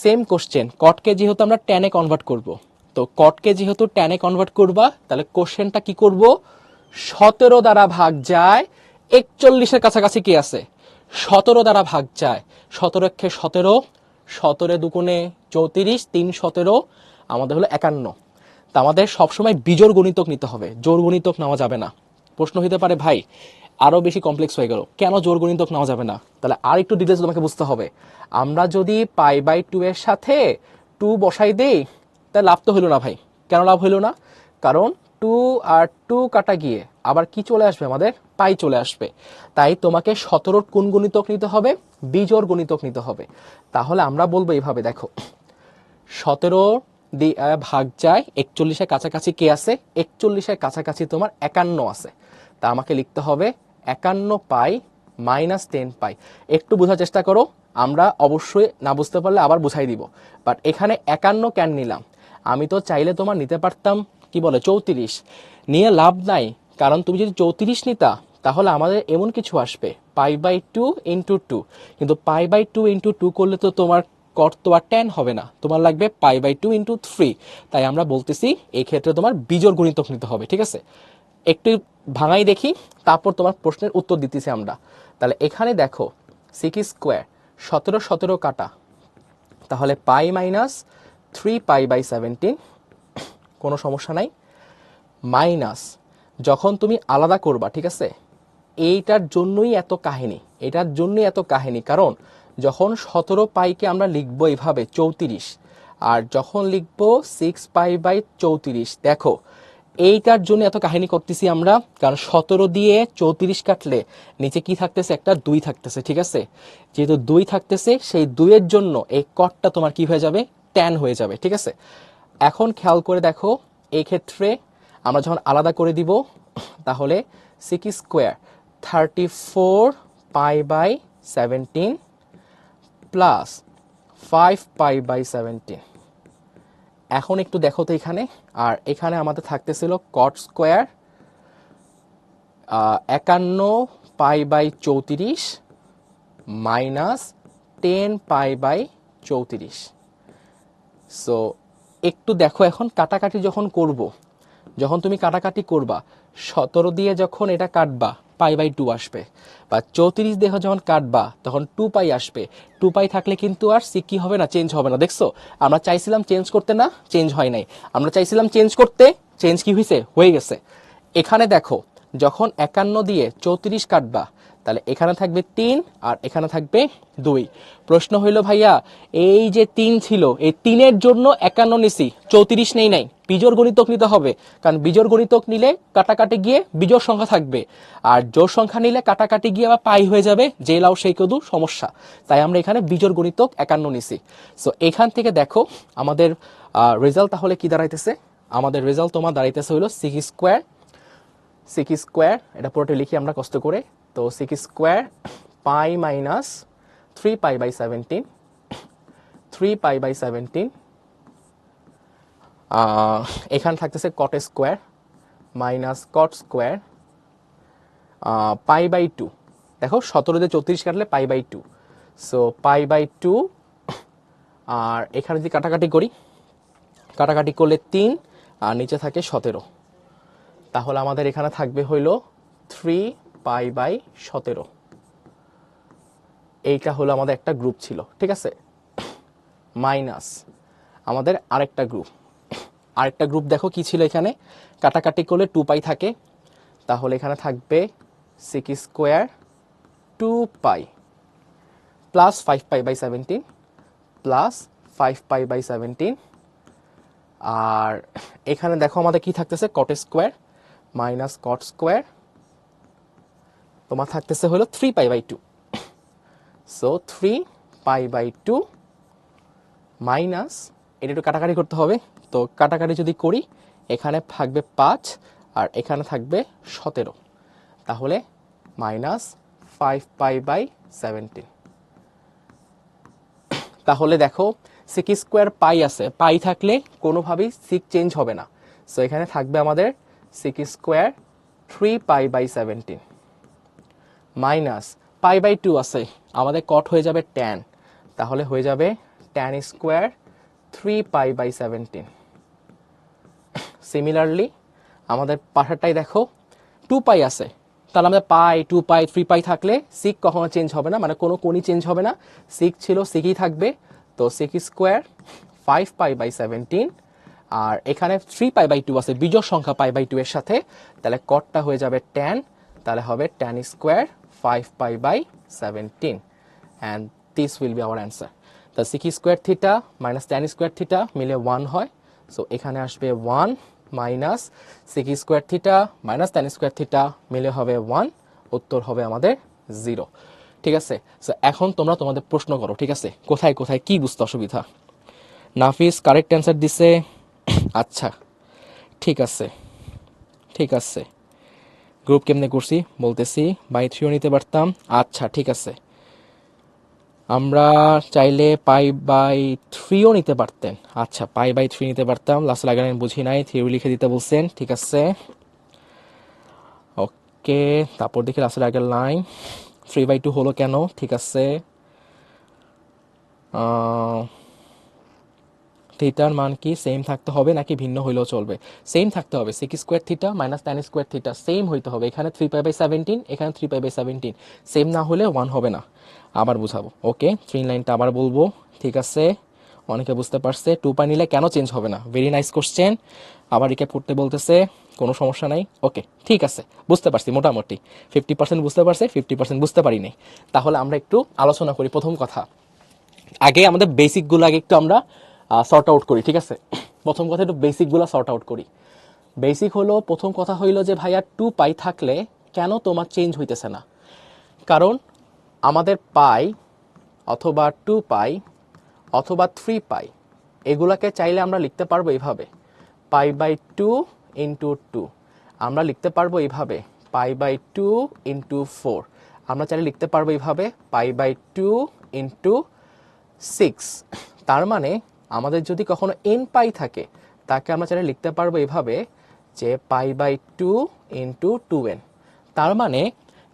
সেম কোশ্চেন, কটকে যেহেতু আমরা ট্যানে কনভার্ট করব, তো কটকে যেহেতু ট্যানে কনভার্ট করবা, তাহলে কোশ্চেনটা কি করব? 17 দ্বারা ভাগ যায় 41-এর কাছাকাছি কি আছে? 17 দ্বারা ভাগ যায়, 17 একে 17, 17 দুগুণে 34, 3 17, আমাদের হলো 51। তা আমাদের সবসময় বিজোড় গণিতক নিতে হবে, জোড় গণিতক নেওয়া যাবে না। প্রশ্ন হইতে পারে ভাই আরো বেশি কমপ্লেক্স হয়ে গেল, কেন জোড় গণিতক নেওয়া যাবে না? তাহলে আর একটু ডিটেলস তোমাকে বুঝতে হবে। আমরা যদি π/2 এর সাথে 2 বসাই দেই, তাহলে লাভ তো হইল না ভাই। কেন লাভ হইল না? কারণ 2 আর 2 কাটা গিয়ে আবার কি চলে আসবে? আমাদের পাই চলে আসবে। তাই তোমাকে 17 কোন গণিতক নিতে হবে? বিজোড় গণিতক নিতে হবে। তাহলে আমরা বলবো এইভাবে, দেখো 17 ভাগ যায় 41-এর কাছাকাছি কে আছে? 41-এর কাছাকাছি তোমার 51 আছে। তা আমাকে লিখতে হবে 51 পাই মাইনাস 10 পাই। একটু বোঝার চেষ্টা করো, আমরা অবশ্যই না বুঝতে পারলে আবার বুঝাই দিব। বাট এখানে 51 কেন নিলাম? আমি তো চাইলে তোমার নিতে পারতাম কি বলে 34, নিয়ে লাভ নাই। কারণ তুমি যদি 34 নিতা, তাহলে আমাদের এমন কিছু আসবে π/2 ইন্টু 2, কিন্তু π/2 ইন্টু 2 করলে তো তোমার কট তো আর 10 হবে না, তোমার লাগবে π/2 ইন্টু 3। তাই আমরা বলতেছি এই ক্ষেত্রে তোমার বিজোড় গণিতক নিতে হবে, ঠিক আছে? একটু ভাঙাই দেখি, তারপর তোমার প্রশ্নের উত্তর দিতেছি আমরা। তাহলে এখানে দেখো 6 স্কোয়ার, 17 17 কাটা, তাহলে পাই মাইনাস 3 π/17, কোনো সমস্যা নাই। মাইনাস, যখন তুমি আলাদা করবা, ঠিক আছে, এইটার জন্যই এত কাহিনী, এটার জন্যই এত কাহিনী। কারণ যখন 17 পাইকে আমরা লিখবো এইভাবে 34, আর যখন লিখবো 6 π/34, দেখো এইটার জন্য এত কাহিনী করতেছি আমরা, কারণ 17 দিয়ে 34 কাটলে নিচে কি থাকতেছে, একটা 2 থাকতেছে, ঠিক আছে। যেহেতু 2 থাকতেছে, সেই 2 এর জন্য এই কটটা তোমার কি হয়ে যাবে, tan হয়ে যাবে, ঠিক আছে। এখন খেয়াল করে দেখো, এই ক্ষেত্রে আমরা যখন আলাদা করে দিব, তাহলে সিক স্কোয়ার 34 পাই/17 প্লাস 5 পাই/17। এখন একটু দেখো তো এখানে, আর এখানে আমাদের থাকতেছিল কট স্কোয়ার 51 পাই/34 মাইনাস 10 পাই/34। সো একটু দেখো, এখন কাটাকাটি যখন করব, যখন তুমি কাটাকাটি করবা, 17 দিয়ে যখন এটা কাটবা পাই/2 আসবে, বা 34 দিয়ে যখন কাটবা তখন 2 পাই আসবে। 2 পাই থাকলে কিন্তু আর সি কি হবে না, চেঞ্জ হবে না। দেখছো, আমরা চাইছিলাম চেঞ্জ করতে, না চেঞ্জ হয় নাই। আমরা চাইছিলাম চেঞ্জ করতে, চেঞ্জ কি হয়েছে, হয়ে গেছে। এখানে দেখো, যখন 51 দিয়ে 34 কাটবা, তাহলে এখানে থাকবে 3 আর এখানে থাকবে 2। প্রশ্ন হইল ভাইয়া, এই যে 3 ছিল, এই 3-এর জন্য 51 নিছি, 34 নেই নাই, বিজোড় গণিতক নিতে হবে। কারণ বিজোড় গণিতক নিলে কাটাকাটি গিয়ে বিজোড় সংখ্যা থাকবে, আর জোড় সংখ্যা নিলে কাটাকাটি গিয়ে আবার পাই হয়ে যাবে, যে লাও সেই কদু, সমস্যা। তাই আমরা এখানে বিজোড় গণিতক 51 নিছি। সো এখান থেকে দেখো আমাদের রেজাল্ট তাহলে কি দাঁড়াইতেছে। আমাদের রেজাল্ট তোমার দাঁড়াইতেছে হলো সিক স্কোয়ার, এটা পুরোটা লিখি আমরা কষ্ট করে। তো সিক স্কোয়ার পাই মাইনাস 3 পাই/17, 3 পাই/17, এখানে থাকতেছে cot square minus cot square পাই/2। দেখো 17 দিয়ে 34 কাটলে পাই/2, সো পাই/2। আর এখানে যদি কাটাকাটি করি, কাটাকাটি করলে 3 আর নিচে থাকে 17, তাহলে আমাদের এখানে থাকবে হইল 3 পাই/17। এইটা হলো আমাদের একটা গ্রুপ ছিল, ঠিক আছে। মাইনাস আমাদের আরেকটা গ্রুপ দেখো কি ছিল, এখানে কাটাকাটি করলে 2 পাই থাকে, তাহলে এখানে থাকবে সিক স্কোয়ার 2 পাই প্লাস 5 পাই/17 প্লাস 5 পাই/17। আর এখানে দেখো আমাদের কি থাকতেছে, cot square minus cot square, তোমার থাকতেছে হলো 3 পাই/2। সো 3 পাই/2 মাইনাস, এটা একটু কাটাকাটি করতে হবে। তো কাটাকাটি যদি করি, এখানে থাকবে 5 আর এখানে থাকবে 17, তাহলে মাইনাস 5 পাই/17। তাহলে দেখো সিক স্কোয়ার পাই আছে, পাই থাকলে কোনোভাবেই সিক চেঞ্জ হবে না। সো এখানে থাকবে আমাদের সিক স্কোয়ার 3 পাই/17 মাইনাস পাই/2 আছে, আমাদের কট হয়ে যাবে tan, তাহলে হয়ে যাবে tan স্কোয়ার 3 পাই/17। সিমিলারলি আমাদের পাশেরটাই দেখো 2 পাই আছে, তাহলে আমাদের পাই 2 পাই 3 পাই থাকলে সিক কখনো চেঞ্জ হবে না, মানে কোনো কোনই চেঞ্জ হবে না, সিক ছিল সিকই থাকবে। তো সিক স্কোয়ার 5 পাই/17, আর এখানে 3 পাই/2 আছে বিজোড় সংখ্যা পাই/2 এর সাথে, তাহলে কটটা হয়ে যাবে tan, তাহলে হবে tan square 5 পাই/17, and this will be our answer. The sec square theta minus tan square theta মিলে 1 হয়, সো এখানে আসবে 1 minus sec square theta minus tan square theta মিলে হবে 1, উত্তর হবে আমাদের 0। ঠিক আছে, সো এখন তোমরা তোমাদের প্রশ্ন করো, ঠিক আছে, কোথায় কোথায় কি বুঝতে অসুবিধা। নাফিস কারেক্ট অ্যান্সার দিছে, আচ্ছা ঠিক আছে ঠিক আছে। গ্রুপ কেমনে করছি বলতেছি, বাই 3ও নিতে পারতাম, আচ্ছা ঠিক আছে। আমরা চাইলে পাই/3ও নিতে পারতেন, আচ্ছা পাই/3 নিতে পারতাম, লাস্ট লাগালেন বুঝি নাই, থিওরি লিখে দিতে বলছেন, ঠিক আছে ওকে। তারপর দেখি লাস্টের আগের লাইন 3/2 হলো কেন, ঠিক আছে। থিটার মান কি সেম থাকতে হবে নাকি ভিন্ন হইলেও চলবে? সেম থাকতে হবে, sec square theta minus tan square theta same হইতে হবে। এখানে 3 পাই/17, এখানে 3 পাই/17, সেম না হলে 1 হবে না। আবার বুঝাবো, ওকে 3 লাইনটা আবার বলবো, ঠিক আছে। অনেকে বুঝতে পারছে 2 পাই নিলে কেন চেঞ্জ হবে না, ভেরি নাইস কোশ্চেন। আবার রিক্যাপ করতে বলতেছে, কোনো সমস্যা নাই, ওকে ঠিক আছে, বুঝতে পারছি মোটামুটি 50% বুঝতে পারছে, 50% বুঝতে পারি নাই। তাহলে আমরা একটু আলোচনা করি। প্রথম কথা, আগে আমাদের বেসিকগুলো আগে একটু আমরা সর্ট আউট করি, ঠিক আছে। প্রথম কথা একটু বেসিকগুলো সর্ট আউট করি। বেসিক হলো প্রথম কথা হইল যে ভাইয়া 2 পাই থাকলে কেন তোমার চেঞ্জ হইতেছে না? কারণ আমাদের পাই অথবা 2 পাই অথবা 3 পাই এগুলাকে চাইলে আমরা লিখতে পারবো এইভাবে পাই বাই 2 ইন্টু 2, আমরা লিখতে পারবো এইভাবে পাই বাই 2 ইন্টু 4, আমরা চাইলে লিখতে পারবো এইভাবে পাই বাই 2 ইন্টু 6। তার মানে আমাদের যদি কখনো n পাই থাকে তাকে আমরা চাইলে লিখতে পারবো এইভাবে যে পাই বাই 2 ইন্টু 2n। তার মানে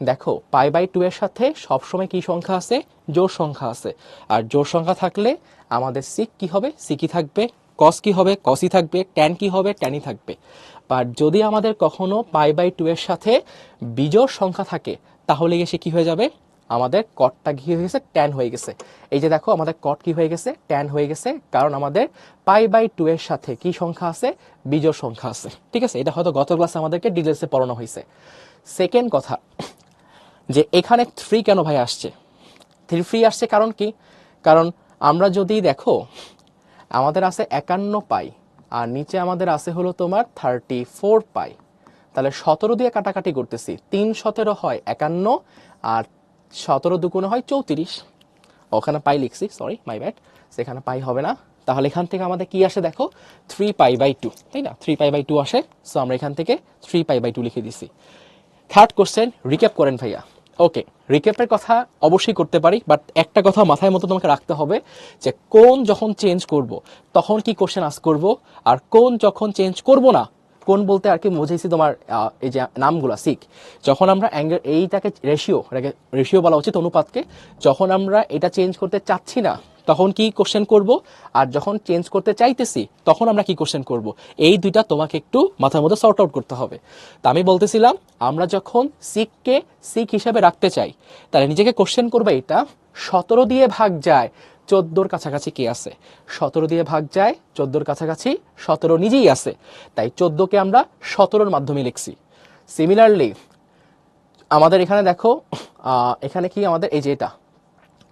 দেখো পাই বাই 2 এর সাথে সবসময় কি সংখ্যা আছে? জোড় সংখ্যা আছে। আর জোড় সংখ্যা থাকলে আমাদের সিক কি হবে? সিকই থাকবে। কস কি হবে? কসই থাকবে। ট্যান কি হবে? ট্যানই থাকবে। বাট যদি আমাদের কখনো পাই বাই 2 এর সাথে বিজোড় সংখ্যা থাকে তাহলে এসে কি হয়ে যাবে? আমাদের কটটা কি হয়ে গেছে? ট্যান হয়ে গেছে। এই যে দেখো আমাদের কট কি হয়ে গেছে? ট্যান হয়ে গেছে, কারণ আমাদের পাই বাই 2 এর সাথে কি সংখ্যা আছে? বিজোড় সংখ্যা আছে। ঠিক আছে, এটা হয়তো গত ক্লাসে আমাদেরকে ডিটেলসে পড়ানো হয়েছে। সেকেন্ড কথা যে এখানে 3 কেন ভাই আসছে? 3 ফ্রি আসছে কারণ কি? কারণ আমরা যদি দেখো আমাদের আছে 51 পাই আর নিচে আমাদের আছে হলো তোমার 34 পাই, তাহলে 17 দিয়ে কাটাকাটি করতেছি, 3 17 হয় 51 আর 17 দুগুণে হয় 34। ওখানে পাই লিখছি, সরি মাই ব্যাড, সেখানে পাই হবে না। তাহলে এখান থেকে আমাদের কি আসে দেখো 3 পাই বাই 2, তাই না? 3 পাই বাই 2 আসে। সো আমরা এখান থেকে 3 পাই বাই 2 লিখে দিছি। থার্ড কোশ্চেন, রিক্যাপ করেন ভাইয়া। ওকে, রিক্যাপের কথা অবশ্যই করতে পারি, বাট একটা কথা মাথায় মতো তোমাকে রাখতে হবে যে কোন যখন চেঞ্জ করব তখন কি কোশ্চেন আস্ক করব, আর কোন যখন চেঞ্জ করব না। কোন বলতে আর কি বুঝেছি তোমার এই যে নামগুলা সিক, যখন আমরা অ্যাঙ্গেল এইটাকে রেশিও বলা উচিত, অনুপাতকে, যখন আমরা এটা চেঞ্জ করতে চাচ্ছি না তখন কি কোশ্চেন করব, আর যখন চেঞ্জ করতে চাইতেছি তখন আমরা কি কোশ্চেন করব। এই দুইটা তোমাকে একটু মাথার মধ্যে সর্ট আউট করতে হবে। তা আমি বলতেছিলাম আমরা যখন সিককে সিক হিসাবে রাখতে চাই তাহলে নিজেকে কোশ্চেন করবে এটা 17 দিয়ে ভাগ যায় 14-র কাছাকাছি কি আছে? 17 দিয়ে ভাগ যায় 14-র কাছাকাছি 17 নিজেই আছে, তাই 14কে আমরা 17-র মাধ্যমে লিখছি। সিমিলারলি আমাদের এখানে দেখো এখানে কি আমাদের এই যে এটা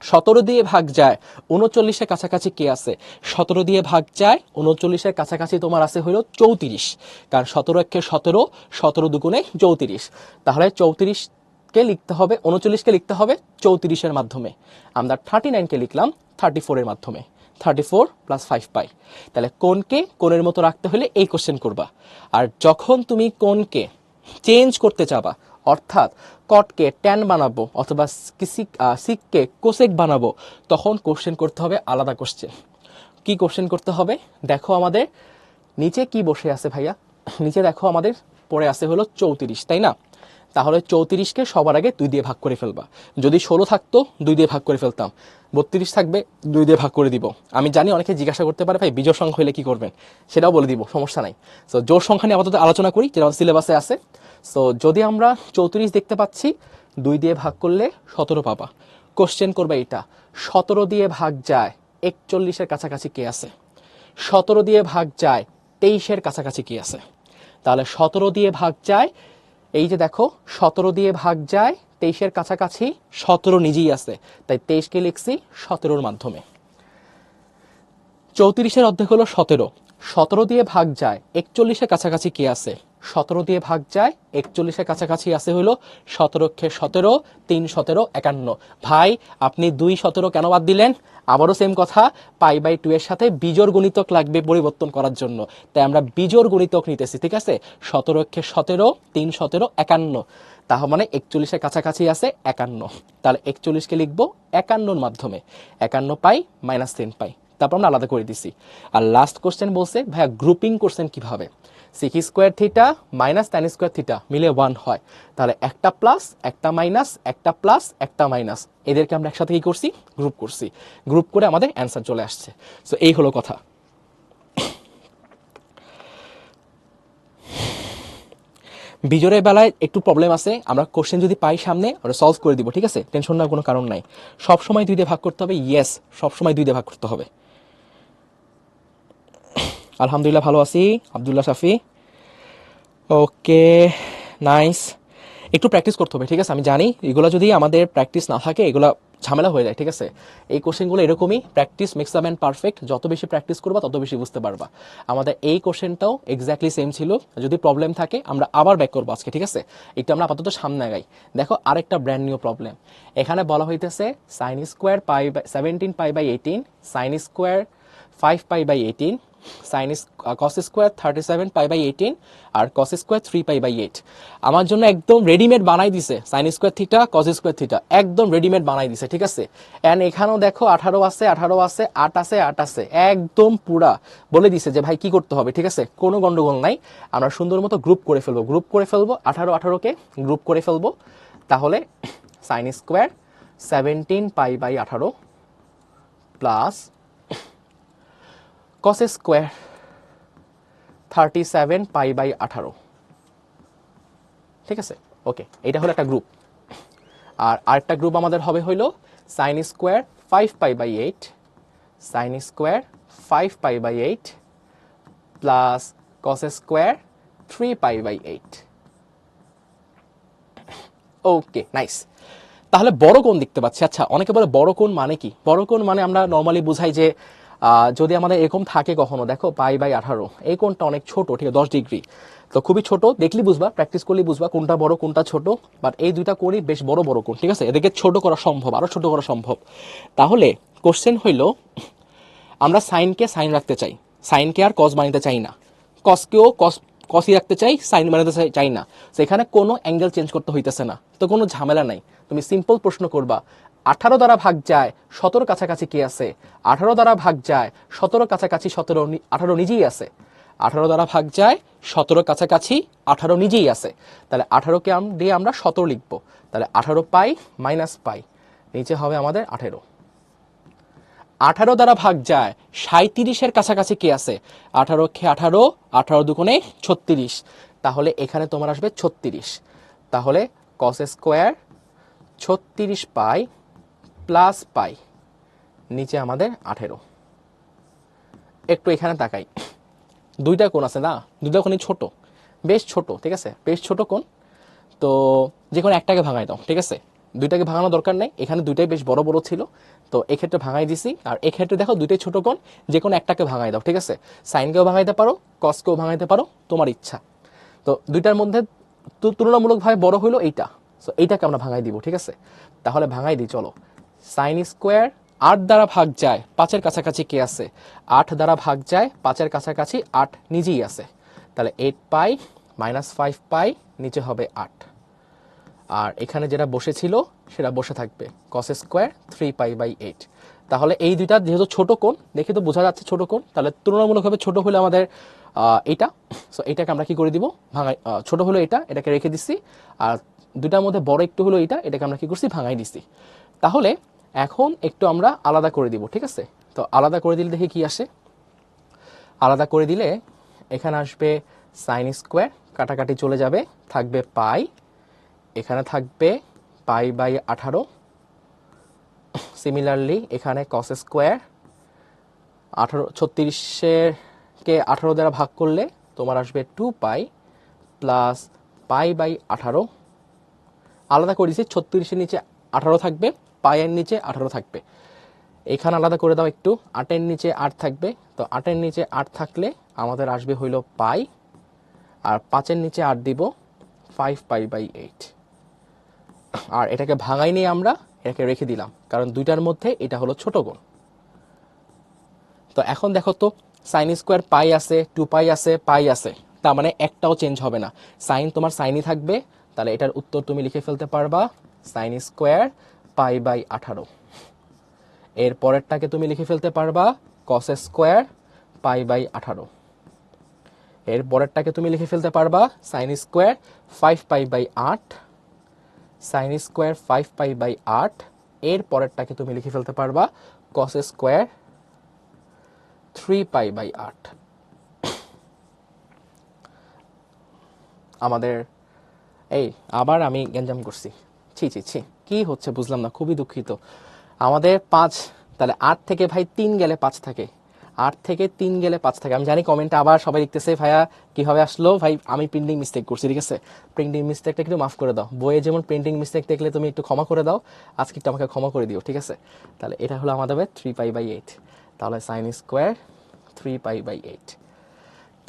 17 দিয়ে ভাগ যায় 39-এর কাছাকাছি কে আছে? 17 দিয়ে ভাগ যায় 39-এর কাছাকাছি তোমার আছে হলো 34, কারণ 17 একে 17, 17 দুগুণে 34, তাহলে 34কে লিখতে হবে, 39কে লিখতে হবে 34-এর মাধ্যমে। আমরা 39কে লিখলাম 34-এর মাধ্যমে, 34 প্লাস 5 পাই। তাহলে কোনকে কোণের মতো রাখতে হলে এই কোশ্চেন করবা। আর যখন তুমি কোণকে চেঞ্জ করতে চাবা, অর্থাৎ কটকে ট্যান বানাবো অথবা সিককে কোসেক বানাবো, তখন কোশ্চেন করতে হবে আলাদা কোশ্চেন। কি কোশ্চেন করতে হবে? দেখো আমাদের নিচে কি বসে আছে ভাইয়া? নিচে দেখো আমাদের পড়ে আছে হলো 34, তাই না? তাহলে 34কে সবার আগে 2 দিয়ে ভাগ করে ফেলবা। যদি 16 থাকতো 2 দিয়ে ভাগ করে ফেলতাম, 32 থাকবে 2 দিয়ে ভাগ করে দিব। আমি জানি অনেকে জিজ্ঞাসা করতে পারে ভাই বিজোড় সংখ্যা হলে কি করবেন, সেটাও বলে দিব, সমস্যা নাই। সো জোড় সংখ্যা নিয়ে আপাতত আলোচনা করি, যেটা সিলেবাসে আছে। সো যদি আমরা 34 দেখতে পাচ্ছি 2 দিয়ে ভাগ করলে 17 পাবা। কোশ্চেন করবে এটা 17 দিয়ে ভাগ যায় 41-এর কাছাকাছি কে আছে? 17 দিয়ে ভাগ যায় 23-এর কাছাকাছি কি আছে? তাহলে 17 দিয়ে ভাগ যায়, এই যে দেখো 17 দিয়ে ভাগ যায় 23-এর কাছাকাছি 17 নিজেই আছে, তাই 23কে লিখছি 17-র মাধ্যমে। 34-এর অর্ধেক হলো 17, 17 দিয়ে ভাগ যায় 41-এর কাছাকাছি কি আছে? 17 দিয়ে ভাগ যায় 41-এর কাছাকাছি আছে হলো 17-কে 17, 3 17 51। ভাই আপনি 2 17 কেন বাদ দিলেন? আবারও সেম কথা, পাই বাই 2 এর সাথে বিজোড় গুণিতক লাগবে পরিবর্তন করার জন্য, তাই আমরা বিজোড় গুণিতক নিতেছি। ঠিক আছে, 17-কে 17, 3 17 51, তার মানে 41-এর কাছাকাছি আছে 51। তাহলে 41কে লিখবো 51-র মাধ্যমে, 51 পাই মাইনাস 10 পাই, তারপর আমরা আলাদা করে দিছি। আর লাস্ট কোশ্চেন বলছে ভাইয়া গ্রুপিং করছেন কিভাবে? Sec square theta minus tan square theta মিলে 1 হয়, তাহলে একটা প্লাস একটা মাইনাস, একটা প্লাস একটা মাইনাস, এদেরকে আমরা একসাথে কি করছি? গ্রুপ করছি। গ্রুপ করে আমাদের অ্যান্সার চলে আসছে। সো এই হলো কথা। বিজোড়ের বেলায় একটু প্রবলেম আছে, আমরা কোশ্চেন যদি পাই সামনে আমরা সলভ করে দিব, ঠিক আছে, টেনশন নেওয়ার কোনো কারণ নাই। সবসময় 2 দিয়ে ভাগ করতে হবে, ইয়েস সবসময় 2 দিয়ে ভাগ করতে হবে। আলহামদুলিল্লাহ ভালো আছি, আব্দুল্লাহ শাফি। ওকে নাইস, একটু প্র্যাকটিস করতে হবে, ঠিক আছে। আমি জানি এগুলো যদি আমাদের প্র্যাকটিস না থাকে এগুলো ঝামেলা হয়ে যায়, ঠিক আছে। এই কোশ্চেনগুলো এরকমই, practice makes a man perfect, যত বেশি প্র্যাকটিস করবা তত বেশি বুঝতে পারবা। আমাদের এই কোশ্চেনটাও এক্স্যাক্টলি সেম ছিল, যদি প্রবলেম থাকে আমরা আবার ব্যাক করবো আজকে, ঠিক আছে। একটু আমরা আপাতত সামনে আগাই। দেখো আরেকটা ব্র্যান্ড নিউ প্রবলেম, এখানে বলা হইতেছে sine square pi by 17 pi by 18, sine square 5 pi by 18, sine cos square 37 pi by 18 আর কস স্কোয়ার 3 পাই বাই 8। আমার জন্য একদম রেডিমেড বানাই দিছে sine square theta cos square theta, একদম রেডিমেড বানাই দিছে, ঠিক আছে। এন্ড এখানেও দেখো 18 আছে 18 আছে 8 আছে 8 আছে, একদম পুরা বলে দিছে যে ভাই কি করতে হবে, ঠিক আছে। কোনো গন্ডগোল নাই, আমরা সুন্দর মতো গ্রুপ করে ফেলবো 18 18কে গ্রুপ করে ফেলবো। তাহলে sine square 17 pi by 18 plus cos square 37 pi by 18, ঠিক আছে। ওকে, এটা হলো একটা গ্রুপ। আর আরেকটা গ্রুপ আমাদের হবে হইলো sine square 5 pi by 8, sine square 5 pi by 8 plus cos square 3 pi by 8। Okay, nice. তাহলে বড় কোণ দেখতে পাচ্ছি। আচ্ছা, অনেকে বলে বড় কোণ মানে কি? বড় কোণ মানে আমরা নর্মালি বুঝাই যে যদি আমাদের এরকম থাকে কখনো, দেখো পাই বাই 18, এই কোণটা অনেক ছোট, ঠিক আছে, 10 ডিগ্রি, তো খুবই ছোট, দেখলি বুঝবা, প্র্যাকটিস করলে বুঝবা কোনটা বড় কোনটা ছোট। বাট এই দুইটা কোণই বেশ বড় বড় কোণ, ঠিক আছে, এদেরকে ছোট করা সম্ভব, আরো ছোট করা সম্ভব। তাহলে কোশ্চেন হইল, আমরা সাইনকে সাইন রাখতে চাই, সাইনকে আর কস বানাতে চাই না, কসকেও কসই রাখতে চাই, সাইন বানাতে চাই না। সেখানে কোনো অ্যাঙ্গেল চেঞ্জ করতে হইতেছে না, তো কোনো ঝামেলা নাই। তুমি সিম্পল প্রশ্ন করবা, 18 দ্বারা ভাগ যায় 17 কাছাকাছি কে আছে? 18 দ্বারা ভাগ যায় 17 কাছাকাছি 18 নিজেই আছে। 18 দ্বারা ভাগ যায় 17 কাছাকাছি 18 নিজেই আছে। তাহলে 18কে দিয়ে আমরা 17 লিখবো। তাহলে 18 পাই মাইনাস পাই, নিচে হবে আমাদের 18। 18 দ্বারা ভাগ যায় 37-এর কাছাকাছি কে আছে? 18 কে 18, 18 দুগুণে 36, তাহলে এখানে তোমার আসবে 36। তাহলে কস স্কোয়ার 36 পাই প্লাস পাই, নিচে আমাদের 18। একটু এখানে তাকাই, দুইটা কোণ আছে না, দুইটা কোণই ছোট, বেশ ছোট, ঠিক আছে, বেশ ছোট কোণ। তো যে কোনো একটাকে ভাঙাই দাও, ঠিক আছে, দুইটাকে ভাঙানো দরকার নেই, এখানে দুইটাই বেশ বড় বড় ছিল, তো এক্ষেত্রে ভাঙাই দিছি। আর এক্ষেত্রে দেখো দুইটাই ছোট কোণ, যে কোনো একটাকে ভাঙাই দাও, ঠিক আছে। সাইনকেও ভাঙাইতে পারো, কসকেও ভাঙাইতে পারো, তোমার ইচ্ছা। তো দুইটার মধ্যে তুলনামূলকভাবে বড় হইলো এইটা, সো এইটাকে আমরা ভাঙাই দিব, ঠিক আছে। তাহলে ভাঙাই দিই, চলো। সাইন স্কোয়ার 8 দ্বারা ভাগ যায় 5-এর কাছাকাছি কে আছে? 8 দ্বারা ভাগ যায় 5-এর কাছাকাছি 8 নিজেই আছে। তাহলে 8 পাই মাইনাস 5 পাই, নিচে হবে 8। আর এখানে যেটা বসেছিল সেটা বসে থাকবে, কস স্কোয়ার 3 পাই বাই 8। তাহলে এই দুইটা যেহেতু ছোট কোণ, দেখে তো বোঝা যাচ্ছে ছোট কোণ, তাহলে তুলনামূলকভাবে ছোট হলে আমাদের এটা, সো এটাকে আমরা কি করে দিব, ভাঙাই, ছোট হলো এটাকে রেখে দিচ্ছি। আর দুটার মধ্যে বড় একটু হলো এটাকে আমরা কি করছি, ভাঙাই দিচ্ছি। তাহলে এখন একটু আমরা আলাদা করে দিব, ঠিক আছে। তো আলাদা করে দিলে দেখি কি আসে। আলাদা করে দিলে এখানে আসবে সাইন স্কোয়ার, কাটাকাটি চলে যাবে, থাকবে পাই, এখানে থাকবে পাই বাই 18। সিমিলারলি এখানে কস স্কোয়ার 36কে 18 দ্বারা ভাগ করলে তোমার আসবে 2 পাই প্লাস পাই বাই 18। আলাদা করে দিচ্ছি, 36-এর নিচে 18 থাকবে, পায়ের নিচে 18 থাকবে। এখানে আলাদা করে দাও একটু, 8-এর নিচে 8 থাকবে, তো 8-এর নিচে 8 থাকলে আমাদের আসবে হইল পাই, আর 5-এর নিচে 8 দিব, 5 পাই বাই 8। আর এটাকে ভাঙাই নিয়ে আমরা এটাকে রেখে দিলাম, কারণ দুইটার মধ্যে এটা হলো ছোট কোণ। তো এখন দেখো তো, সাইন স্কোয়ার পাই আছে, 2 পাই আছে, পাই আছে, তার মানে একটাও চেঞ্জ হবে না, সাইন তোমার সাইনই থাকবে। তাহলে এটার উত্তর তুমি লিখে ফেলতে পারবা সাইন স্কোয়ার পাই বাই 18। এর পরেরটাকে তুমি লিখে ফেলতে পারবা কস স্কোয়ার পাই বাই 18। এর পরেরটাকে তুমি লিখে ফেলতে পারবা sine square 5 pi by 8, sine square 5 pi by 8। এর পরেরটাকে তুমি লিখে ফেলতে পারবা কস স্কোয়ার 3 পাই বাই 8। আমাদের এই আবার আমি গ্যাঞ্জাম করছি, ছি ছি ছি, কি হচ্ছে বুঝলাম না, খুবই দুঃখিত। আমাদের 5, তাহলে 8 থেকে ভাই 3 গেলে 5 থাকে, 8 থেকে 3 গেলে 5 থাকে। আমি জানি কমেন্টে আবার সবাই লিখতেছে ভাইয়া কিভাবে আসলো, ভাই আমি প্রিন্টিং মিস্টেক করছি, ঠিক আছে, প্রিন্টিং মিস্টেকটা একটু মাফ করে দাও। বইয়ে যেমন প্রিন্টিং মিস্টেক দেখলে তুমি একটু ক্ষমা করে দাও, আজকে একটু আমাকে ক্ষমা করে দিও, ঠিক আছে। তাহলে এটা হলো আমাদের 3π/8। তাহলে সাইন স্কোয়ার 3π/8,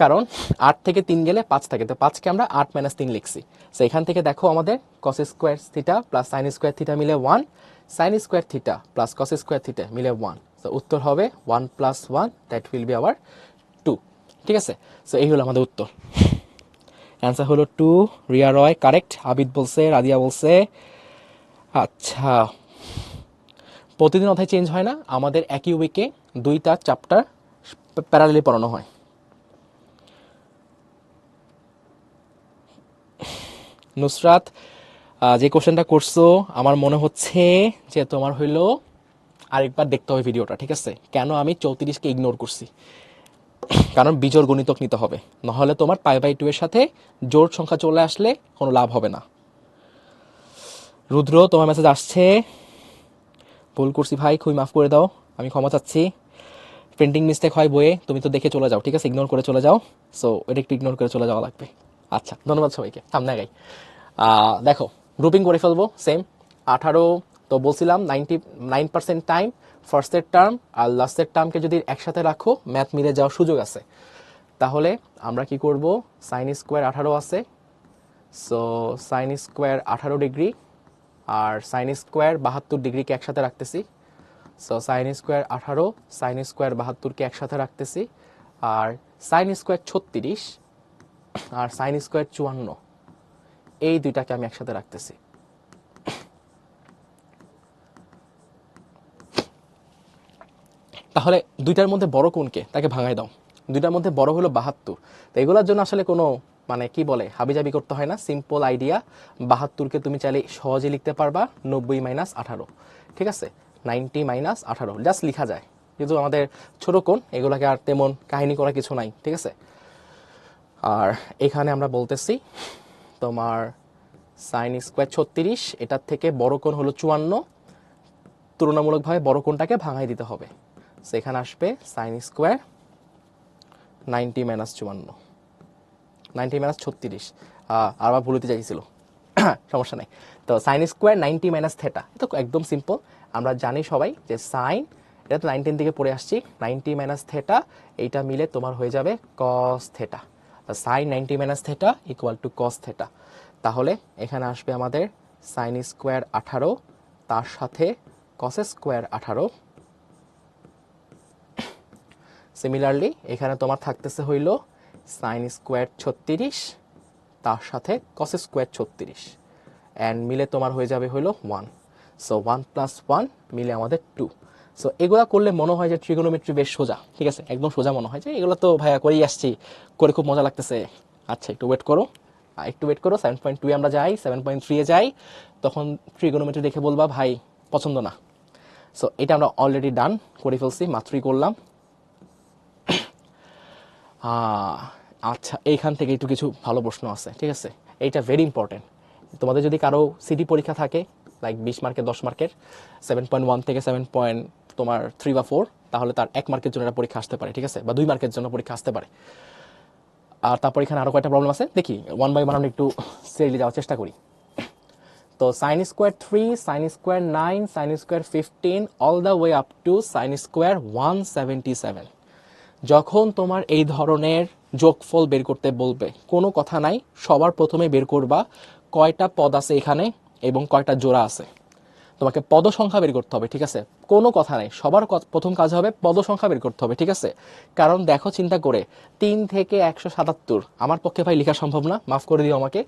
কারণ 8 থেকে 3 গেলে 5 থাকে, তো 5কে আমরা 8 - 3 লিখছি। সো এখান থেকে দেখো আমাদের কস square theta plus sine square theta মিলে 1, sign square theta plus cos square theta মিলে 1। তো উত্তর হবে 1 + 1, দ্যাট উইল বি আওয়ার 2, ঠিক আছে। সো এই হলো আমাদের উত্তর, অ্যান্সার হলো 2। রিয়া রয় কারেক্ট, আবিদ বলছে, রাদিয়া বলছে। আচ্ছা, প্রতিদিন অধ্যায় চেঞ্জ হয় না, আমাদের একই উইকে 2টা চ্যাপ্টার প্যারালালি পড়ানো হয়। নুসরাত, যে কোশ্চেনটা করছো আমার মনে হচ্ছে যে তোমার হইলো আরেকবার দেখতে হবে ভিডিওটা, ঠিক আছে। কেন আমি 34কে ইগনোর করছি, কারণ বিজোড় গণিতক নিতে হবে, নাহলে তোমার π/2 এর সাথে জোড় সংখ্যা চলে আসলে কোনো লাভ হবে না। রুদ্র, তোমার মেসেজ আসছে, ভুল করছি ভাই, খুবই মাফ করে দাও, আমি ক্ষমা চাচ্ছি। প্রিন্টিং মিস্টেক হয় বইয়ে, তুমি তো দেখে চলে যাও, ঠিক আছে, ইগনোর করে চলে যাও। সো এটা একটু ইগনোর করে চলে যাওয়া লাগবে। আচ্ছা, ধন্যবাদ সবাইকে, সামনে আগাই। দেখো, গ্রুপিং করে ফেলবো সেম 18। তো বলছিলাম 99% টাইম ফার্স্টের টার্ম আর লাস্টের টার্মকে যদি একসাথে রাখো ম্যাথ মিলে যাওয়ার সুযোগ আছে। তাহলে আমরা কি করব, সাইন স্কোয়ার 18 আছে, সো সাইন স্কোয়ার 18 ডিগ্রি আর সাইন স্কোয়ার 72 ডিগ্রিকে একসাথে রাখতেছি। So sine square 18, sine square 72কে একসাথে রাখতেছি, আর সাইন স্কোয়ার 36 আর সাইন স্কোয়ার 54, এই দুইটাকে আমি একসাথে রাখতেছি। তাহলে দুইটার মধ্যে বড় কোনকে, তাকে ভাঙাই দাও। দুইটার মধ্যে বড় হলো 72। তো এগুলোর জন্য আসলে কোনো মানে কি বলে হাবিজাবি করতে হয় না, সিম্পল আইডিয়া। 72কে তুমি চাইলে সহজে লিখতে পারবা 90 - 18, ঠিক আছে, 90 - 18 জাস্ট লিখা যায়। কিন্তু আমাদের ছোট কোণ, এগুলোকে আর তেমন কাহিনী করা কিছু নাই, ঠিক আছে। আর এখানে আমরা বলতেছি তোমার সাইন স্কোয়ার 36, এটার থেকে বড় কোণ হলো 54, তুলনামূলকভাবে বড় কোণটাকে ভাঙাই দিতে হবে। সেখানে আসবে সাইন স্কোয়ার 90 - 54, 90 - 36, আবার ভুলতে চাইছিল, সমস্যা নাই। তো সাইন স্কোয়ার 90 - থেটা, এটা তো একদম সিম্পল। আমরা জানি সবাই যে সাইন, এটা তো 19 থেকে পড়ে আসছি, 90 - থেটা, এইটা মিলে তোমার হয়ে যাবে cos theta. Sine 90 - theta equal to cos theta. তাহলে এখানে আসবে আমাদের সাইন স্কোয়ার 18, তার সাথে কস স্কোয়ার 18। সিমিলারলি এখানে তোমার থাকতেছে হইল সাইন স্কোয়ার 36, তার সাথে কস স্কোয়ার 36, অ্যান্ড মিলে তোমার হয়ে যাবে হইল 1। সো 1 + 1 মিলে আমাদের 2। সো এগুলা করলে মনে হয় যে ট্রিগোনোমেট্রি বেশ সোজা, ঠিক আছে, একদম সোজা মনে হয় যে এগুলো তো ভাইয়া করেই আসছি, করে খুব মজা লাগতেছে। আচ্ছা, একটু ওয়েট করো, 7.2 আমরা যাই, 7.3 যাই, তখন ট্রিগোনোমেট্রি দেখে বলবা ভাই পছন্দ না। সো এটা আমরা অলরেডি ডান করে ফেলছি, মাত্রই করলাম। আচ্ছা, এইখান থেকে একটু কিছু ভালো প্রশ্ন আছে, ঠিক আছে, এইটা ভেরি ইম্পর্টেন্ট। তোমাদের যদি কারো সিটি পরীক্ষা থাকে লাইক 20 মার্কের 10 মার্কের 7.1 থেকে 3 বা 4, তাহলে তার 1 মার্কের জন্য একটা পরীক্ষা আসতে পারে, ঠিক আছে, বা 2 মার্কের জন্য পরীক্ষা আসতে পারে। আর তারপর এখানে আরো কয়েকটা প্রবলেম আছে, দেখি 1 বাই 1 আমরা একটু সিরিয়ালি যাওয়ার চেষ্টা করি। তো sine square 3, sine square 9, sine square 15, all the way up to sign square 177। যখন তোমার এই ধরনের যোগফল বের করতে বলবে, কোনো কথা নাই, সবার প্রথমে বের করবা কয়টা পদ আছে এখানে এবং কয়টা জোড়া আছে। তোমাকে পদ সংখ্যা বের করতে হবে, ঠিক আছে, কোনো কথা নাই, সবার প্রথম কাজ হবে পদ সংখ্যা বের করতে হবে, ঠিক আছে। কারণ দেখো চিন্তা করে 3 থেকে 177 আমার পক্ষে ভাই লেখা সম্ভব না, মাফ করে দিও আমাকে,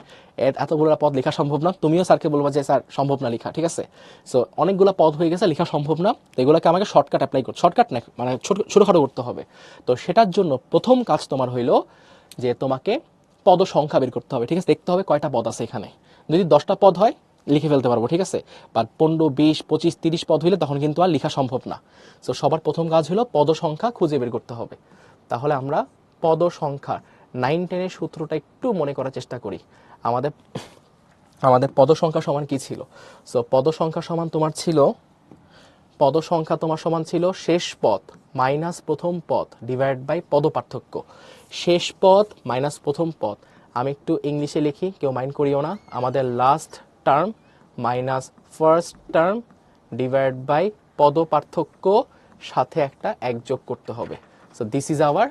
এতগুলো পদ লেখা সম্ভব না। তুমিও স্যারকে বলবা যে স্যার সম্ভব না লেখা, ঠিক আছে। সো অনেকগুলো পদ হয়ে গেছে, লেখা সম্ভব না, তো এগুলোকে আমাকে শর্টকাট অ্যাপ্লাই করতে, শর্টকাট না মানে ছোটোখাটো করতে হবে। তো সেটার জন্য প্রথম কাজ তোমার হইলো যে তোমাকে পদ সংখ্যা বের করতে হবে, ঠিক আছে, দেখতে হবে কয়টা পদ আছে এখানে। যদি 10টা পদ হয় লিখে ফেলতে পারবো, ঠিক আছে, বাট 15, 20, 25, 30 পদ হইলে তখন কিন্তু আর লেখা সম্ভব না। সো সবার প্রথম কাজ হলো পদ সংখ্যা খুঁজে বের করতে হবে। তাহলে আমরা পদ সংখ্যা 9, 10 সূত্রটা একটু মনে করার চেষ্টা করি। আমাদের পদ সংখ্যা সমান কি ছিল? সো পদ সংখ্যা সমান তোমার ছিল পদ সংখ্যা তোমার সমান ছিল শেষ পদ মাইনাস প্রথম পদ ডিভাইড বাই পদ পার্থক্য। শেষ পদ মাইনাস প্রথম পদ, আমি একটু ইংলিশে লিখি, কেউ মাইন্ড করিও না। আমাদের last term minus first term divide by পদ পার্থক্য, সাথে একটা এক যোগ করতে হবে। সো দিস ইজ আওয়ার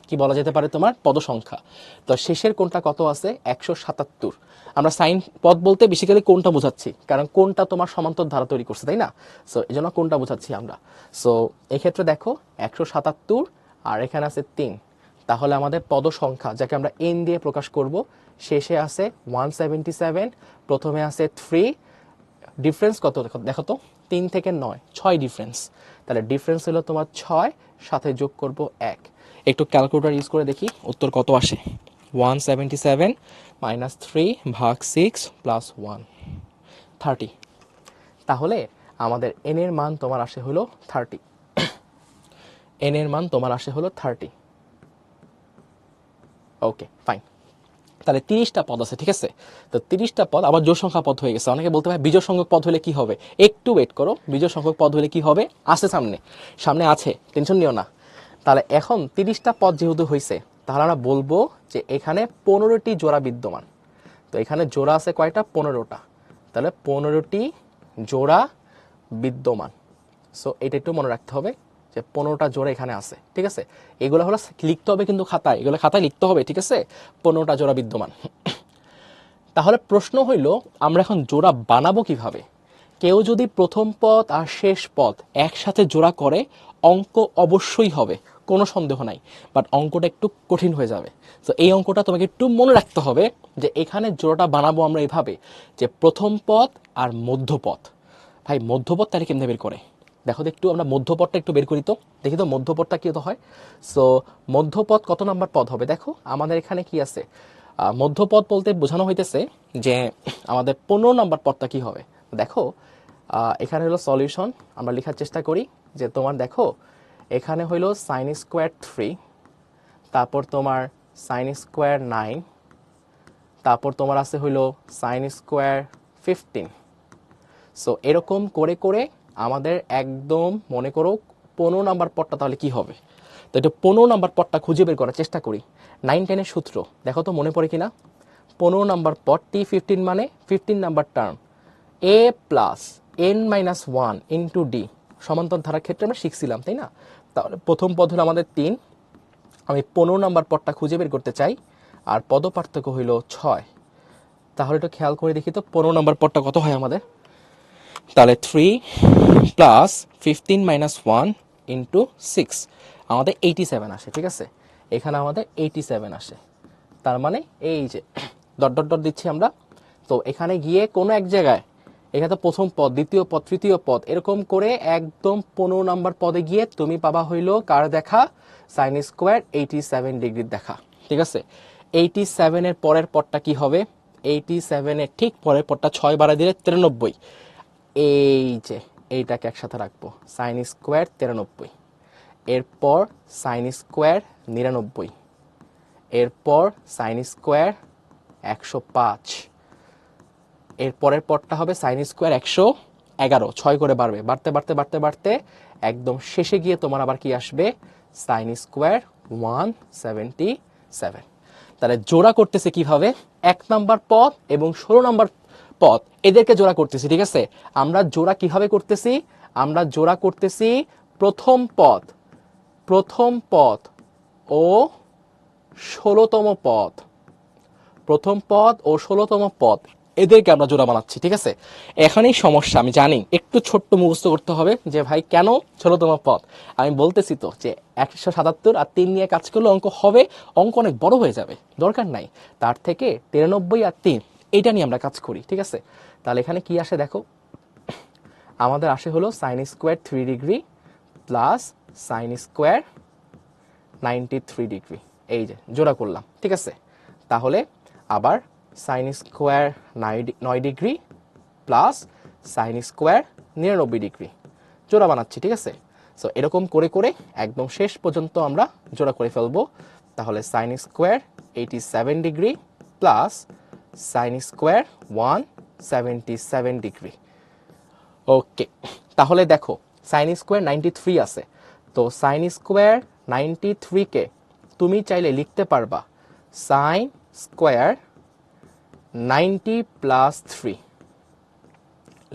কি বলা যেতে পারে তোমার পদ সংখ্যা। তো শেষের কোণটা কত আছে? 177। আমরা সাইন পদ বলতে বেসিক্যালি কোণটা বোঝাচ্ছি, কারণ কোণটা তোমার সমান্তর ধারা তৈরি করছে, তাই না? সো এই জন্য কোণটা বোঝাচ্ছি আমরা। সো এক্ষেত্রে দেখো 177 আর এখানে আছে 3, তাহলে আমাদের পদ সংখ্যা যাকে আমরা এন দিয়ে প্রকাশ করব, শেষে আছে 177, প্রথমে আছে 3, ডিফারেন্স কত দেখো তো, 3 থেকে 9, 6 ডিফারেন্স। তাহলে ডিফারেন্স হলো তোমার 6, সাথে যোগ করব 1। একটু ক্যালকুলেটর ইউজ করে দেখি উত্তর কত আসে। 177 মাইনাস 3 ভাগ 6 প্লাস 1, 30। তাহলে আমাদের এন এর মান তোমার আসে হলো 30। এন এর মান তোমার আসে হলো 30। Okay fine. তাহলে 30টা পদ আছে, ঠিক আছে? তো 30টা পদ আবার জোড় সংখ্যা পদ হয়ে গেছে। অনেকে বলতে পারে বিজোড় সংখ্যক পদ হলে কি হবে, একটু ওয়েট করো। বিজোড় সংখ্যক পদ হলে কি হবে আছে, সামনে আছে, টেনশন নিও না। তাহলে এখন 30টা পদ যেহেতু হয়েছে, তাহলে আমরা বলবো যে এখানে 15টি জোড়া বিদ্যমান। তো এখানে জোড়া আছে কয়টা? 15টা। তাহলে 15টি জোড়া বিদ্যমান। সো এটা একটু মনে রাখতে হবে যে 15টা জোড়া এখানে আছে, ঠিক আছে? এগুলো হলো লিখতে হবে কিন্তু খাতায়, এগুলো খাতায় লিখতে হবে, ঠিক আছে? 15টা জোড়া বিদ্যমান। তাহলে প্রশ্ন হইল আমরা এখন জোড়া বানাবো কিভাবে? কেউ যদি প্রথম পদ আর শেষ পদ একসাথে জোড়া করে, অঙ্ক অবশ্যই হবে, কোনো সন্দেহ নাই, বাট অঙ্কটা একটু কঠিন হয়ে যাবে। তো এই অঙ্কটা তোমাকে একটু মনে রাখতে হবে যে এখানে জোড়াটা বানাবো আমরা এভাবে যে প্রথম পদ আর মধ্যপদ। ভাই মধ্যপদ তাহলে কেমনে বের করে? দেখো তো একটু, আমরা মধ্যপদটা একটু বের করি তো, দেখি তো মধ্যপদটা কি হয়। সো মধ্যপদ কত নাম্বার পদ হবে? দেখো আমাদের এখানে কি আছে, মধ্যপদ বলতে বোঝানো হইতেছে যে আমাদের 15 নাম্বার পদটা কি হবে। দেখো এখানে হলো সলিউশন, আমরা লেখার চেষ্টা করি যে তোমার দেখো এখানে হইলো সাইন স্কোয়ার 3, তারপর তোমার সাইন স্কোয়ার 9, তারপর তোমার আছে হইলো সাইন স্কোয়ার 15। সো এরকম করে করে আমাদের একদম মনে করো 15 নাম্বার পদটা তাহলে কি হবে। তো এটা 15 নাম্বার পদটা খুঁজে বের করার চেষ্টা করি। 9-10 সূত্র দেখো তো মনে পড়ে কিনা। 15 নাম্বার পদ T15 মানে 15 number term, a plus n minus 1 into D, সমান্তর ধারার ক্ষেত্রে আমরা শিখছিলাম, তাই না? তাহলে প্রথম পদ হলো আমাদের 3, আমি 15 নাম্বার পদটা খুঁজে বের করতে চাই, আর পদ পার্থক্য হইল 6। তাহলে একটু খেয়াল করে দেখি তো 15 নাম্বার পদটা কত হয় আমাদের। তাহলে 3 প্লাস 15 মাইনাস 1 ইন্টু 6, আমাদের 87 আসে, ঠিক আছে? এখানে আমাদের 87 আসে। তার মানে এই যে ডট ডট ডট দিচ্ছি আমরা। তো এখানে গিয়ে কোনো এক জায়গায়, এখানে তো প্রথম পদ, দ্বিতীয় পদ, তৃতীয় পদ, এরকম করে একদম 15 নাম্বার পদে গিয়ে তুমি পাবা হইলো কার দেখা? সাইন স্কোয়ার 87 ডিগ্রির দেখা, ঠিক আছে? 87 এর পরের পদটা কি হবে? 87 এর ঠিক পরের পদটা 6 বাড়ায় দিলে 93। এই যে এইটাকে একসাথে রাখবো, সাইন স্কোয়ার 93, এরপর সাইন স্কোয়ার 99, এরপর সাইন স্কোয়ার 105, এরপরের পরটা হবে সাইন স্কোয়ার 111, 6 করে বাড়বে, বাড়তে বাড়তে বাড়তে বাড়তে একদম শেষে গিয়ে তোমার আবার কি আসবে? Sign square 177। তাহলে জোড়া করতেছে কিভাবে? 1 নাম্বার পদ এবং 16 নাম্বার পদ এদেরকে জোড়া করতেছি, ঠিক আছে? আমরা জোড়া কিভাবে করতেছি? আমরা জোড়া করতেছি প্রথম পদ ও 16তম পদ, প্রথম পদ ও 16তম পদ এদেরকে আমরা জোড়া বানাচ্ছি, ঠিক আছে? এখানেই সমস্যা, আমি জানি একটু ছোট্ট মুখস্থ করতে হবে যে ভাই কেন 16তম পদ। আমি বলতেছি তো যে 177 আর 3 নিয়ে কাজ করলে অঙ্ক হবে, অঙ্ক অনেক বড় হয়ে যাবে, দরকার নাই। তার থেকে 93 আর 3 এইটা নিয়ে আমরা কাজ করি, ঠিক আছে? তাহলে এখানে কি আসে দেখো, আমাদের আসে হলো sine square 3 degree plus sine square 93 degree, এই যে জোড়া করলাম, ঠিক আছে? তাহলে আবার sine square 9 degree plus sine square 99 degree জোড়া বানাচ্ছি, ঠিক আছে? সো এরকম করে করে একদম শেষ পর্যন্ত আমরা জোড়া করে ফেলবো। তাহলে sine square 87 degree plus sine square 177 degree. Okay, তাহলে দেখো সাইন স্কোয়ার 93 আছে, তো সাইন স্কোয়ার 93-কে তুমি চাইলে লিখতে পারবা সাইন স্কোয়ার 90+3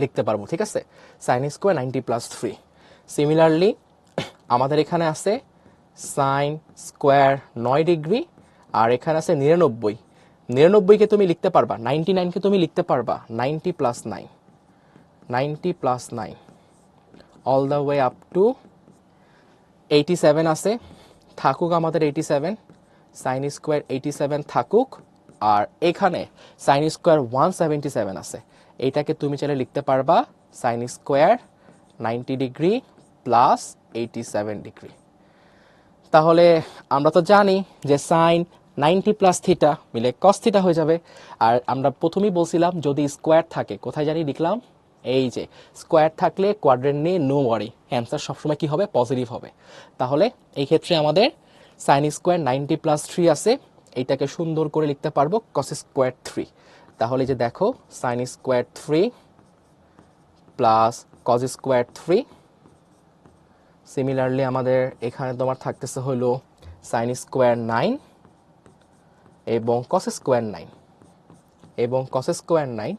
লিখতে পারবো, ঠিক আছে, সাইন স্কোয়ার 90+3। সিমিলারলি আমাদের এখানে আছে সাইন স্কোয়ার 9 ডিগ্রি, আর এখানে আছে 99। 99-কে তুমি লিখতে পারবা, 99-কে তুমি লিখতে পারবা 90+9, 90+9 all the way up to 87 আছে, থাকুক আমাদের 87, সাইন স্কোয়ার 87 থাকুক। আর এখানে সাইন স্কোয়ার 177 আছে, এইটাকে তুমি চাইলে লিখতে পারবা sine square 90 degree plus 87 degree. তাহলে আমরা তো জানি যে সাইন 90+θ মিলে কস থিটা হয়ে যাবে। আর আমরা প্রথমেই বলছিলাম যদি স্কোয়ার থাকে, কোথায় জানি লিখলাম, এই যে স্কোয়ার থাকলে কোয়াড্রেন্ট নিয়ে নো ওয়ারি, অ্যান্সার সবসময় কি হবে, পজিটিভ হবে। তাহলে এই ক্ষেত্রে আমাদের সাইন স্কোয়ার 90+3 আছে, এইটাকে সুন্দর করে লিখতে পারবো কস স্কোয়ার 3। তাহলে যে দেখো sine square 3 plus cos square 3। Similarly আমাদের এখানে তোমার থাকতেছে হলো সাইন স্কোয়ার 9 এবং কস স্কোয়ার 9 এবং কস স্কোয়ার 9।